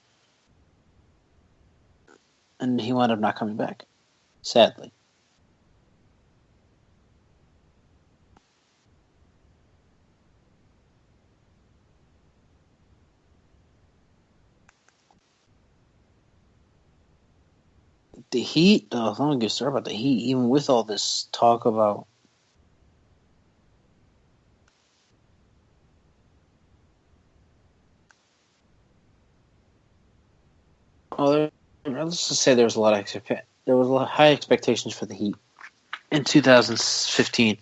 And he wound up not coming back, sadly. The Heat, I'm going to get started about the Heat, even with all this talk about let's just say there was a lot of high expectations for the Heat in 2015.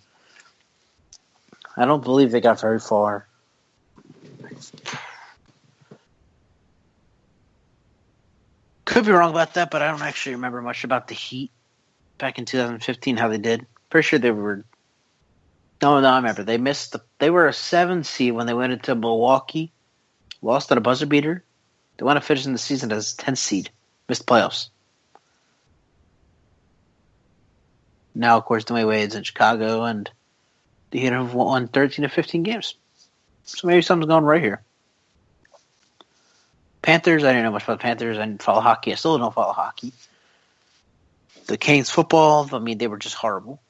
I don't believe they got very far. Could be wrong about that, but I don't actually remember much about the Heat back in 2015, how they did. Pretty sure they were... No, I remember. They were a 7 seed when they went into Milwaukee, lost at a buzzer beater. They wound up finishing the season as 10th seed. Missed playoffs. Now, of course, Dwayne Wade's in Chicago, and the Heat have won 13 of 15 games. So maybe something's going right here. Panthers, I didn't know much about the Panthers. I didn't follow hockey. I still don't follow hockey. The Canes football, they were just horrible.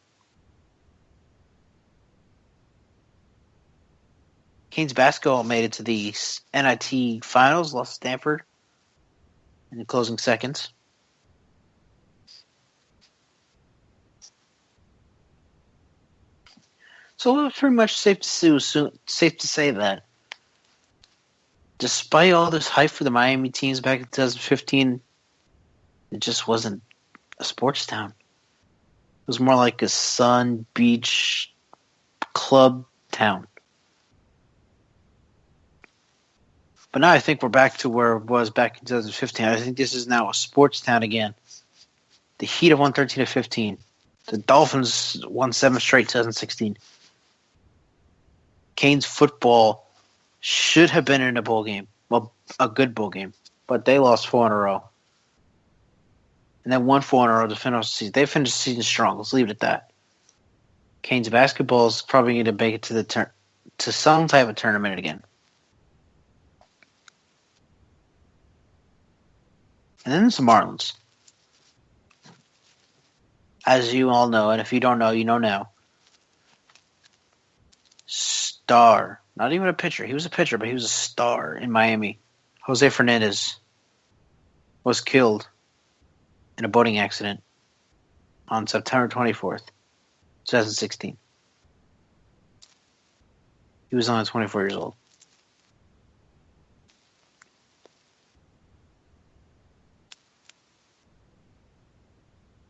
Canes basketball made it to the NIT finals, lost to Stanford in the closing seconds. So it was pretty much safe to say that despite all this hype for the Miami teams back in 2015, it just wasn't a sports town. It was more like a sun, beach, club town. But now I think we're back to where it was back in 2015. I think this is now a sports town again. The Heat have won 13 of 15. The Dolphins won 7 straight 2016. Canes football should have been in a bowl game. Well, a good bowl game. But they lost 4 in a row. And then won 4 in a row to finish the season. They finished the season strong. Let's leave it at that. Canes basketball is probably going to make it to some type of tournament again. And then there's the Marlins. As you all know, and if you don't know, you know now. Star. Not even a pitcher. He was a pitcher, but he was a star in Miami. Jose Fernandez was killed in a boating accident on September 24th, 2016. He was only 24 years old.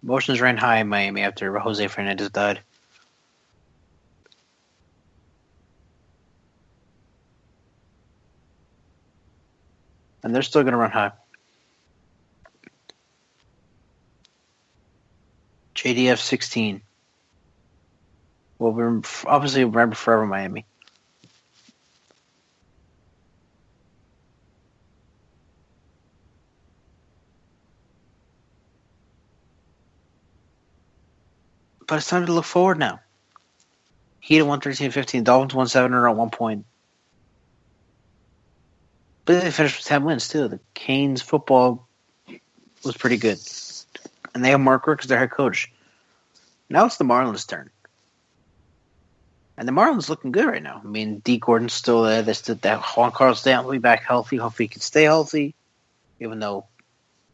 Emotions ran high in Miami after Jose Fernandez died. And they're still going to run high. JDF 16. Well, obviously remember forever Miami. But it's time to look forward now. Heat at 113-15. Dolphins won 7-0 at one point. But they finished with 10 wins, too. The Canes football was pretty good. And they have Mark Richt as their head coach. Now it's the Marlins' turn. And the Marlins looking good right now. I mean, D. Gordon's still there. They still that Juan Carlos Stanton will be back healthy. Hopefully he can stay healthy, even though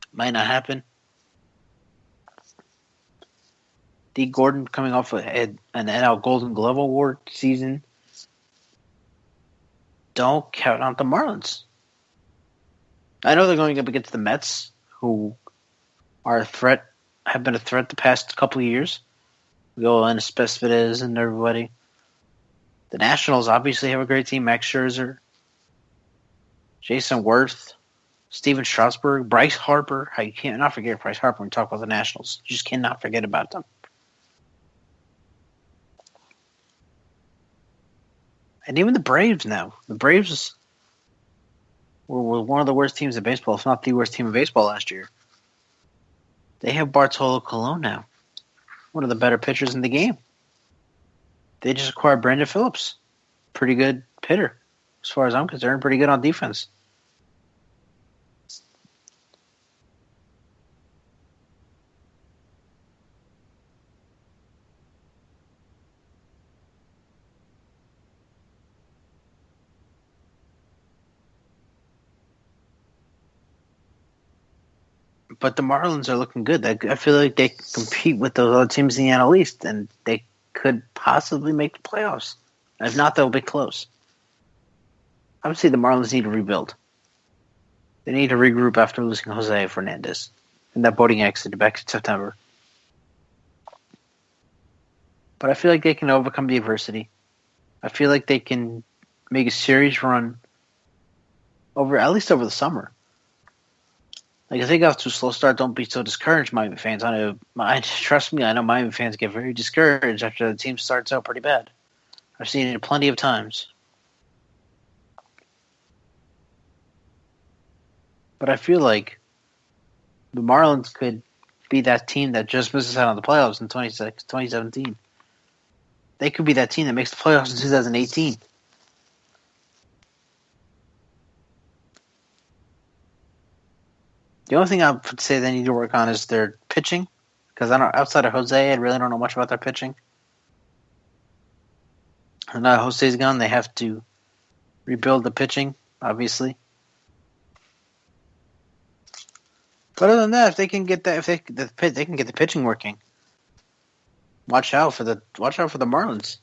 it might not happen. D. Gordon coming off an NL Golden Glove Award season. Don't count out the Marlins. I know they're going up against the Mets, who are a threat, have been a threat the past couple of years. Go and Cespedes and everybody. The Nationals obviously have a great team. Max Scherzer, Jason Worth, Steven Strasburg, Bryce Harper. You can't not forget Bryce Harper when you talk about the Nationals. You just cannot forget about them. And even the Braves now. The Braves were one of the worst teams in baseball, if not the worst team in baseball last year. They have Bartolo Colon now. One of the better pitchers in the game. They just acquired Brandon Phillips. Pretty good hitter, as far as I'm concerned. Pretty good on defense. But the Marlins are looking good. I feel like they compete with those other teams in the NL East, and they could possibly make the playoffs. If not, they'll be close. Obviously, the Marlins need to rebuild. They need to regroup after losing Jose Fernandez in that boating accident back in September. But I feel like they can overcome the adversity. I feel like they can make a series run at least over the summer. Like, if they got to a slow start, don't be so discouraged, Miami fans. Trust me, I know Miami fans get very discouraged after the team starts out pretty bad. I've seen it plenty of times. But I feel like the Marlins could be that team that just misses out on the playoffs in 2017. They could be that team that makes the playoffs in 2018. The only thing I would say they need to work on is their pitching, because outside of Jose, I really don't know much about their pitching. And now Jose's gone, they have to rebuild the pitching, obviously. But other than that, if they can get that, they can get the pitching working. Watch out for the Marlins.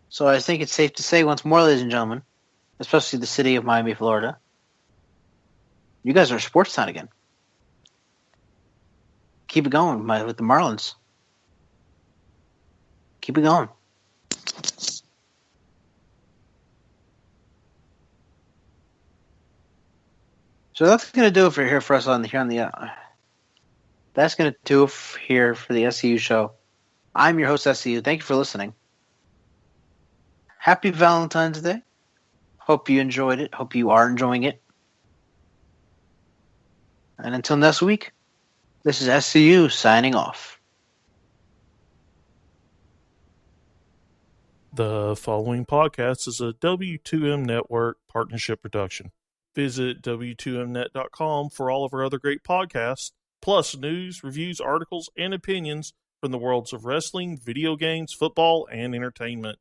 So I think it's safe to say once more, ladies and gentlemen, especially the city of Miami, Florida, you guys are a sports town again. Keep it going with the Marlins. Keep it going. So that's going to do it for us that's going to do it here for the SCU show. I'm your host, SCU. Thank you for listening. Happy Valentine's Day. Hope you enjoyed it. Hope you are enjoying it. And until next week, this is SCU signing off. The following podcast is a W2M Network partnership production. Visit W2Mnet.com for all of our other great podcasts, plus news, reviews, articles, and opinions from the worlds of wrestling, video games, football, and entertainment.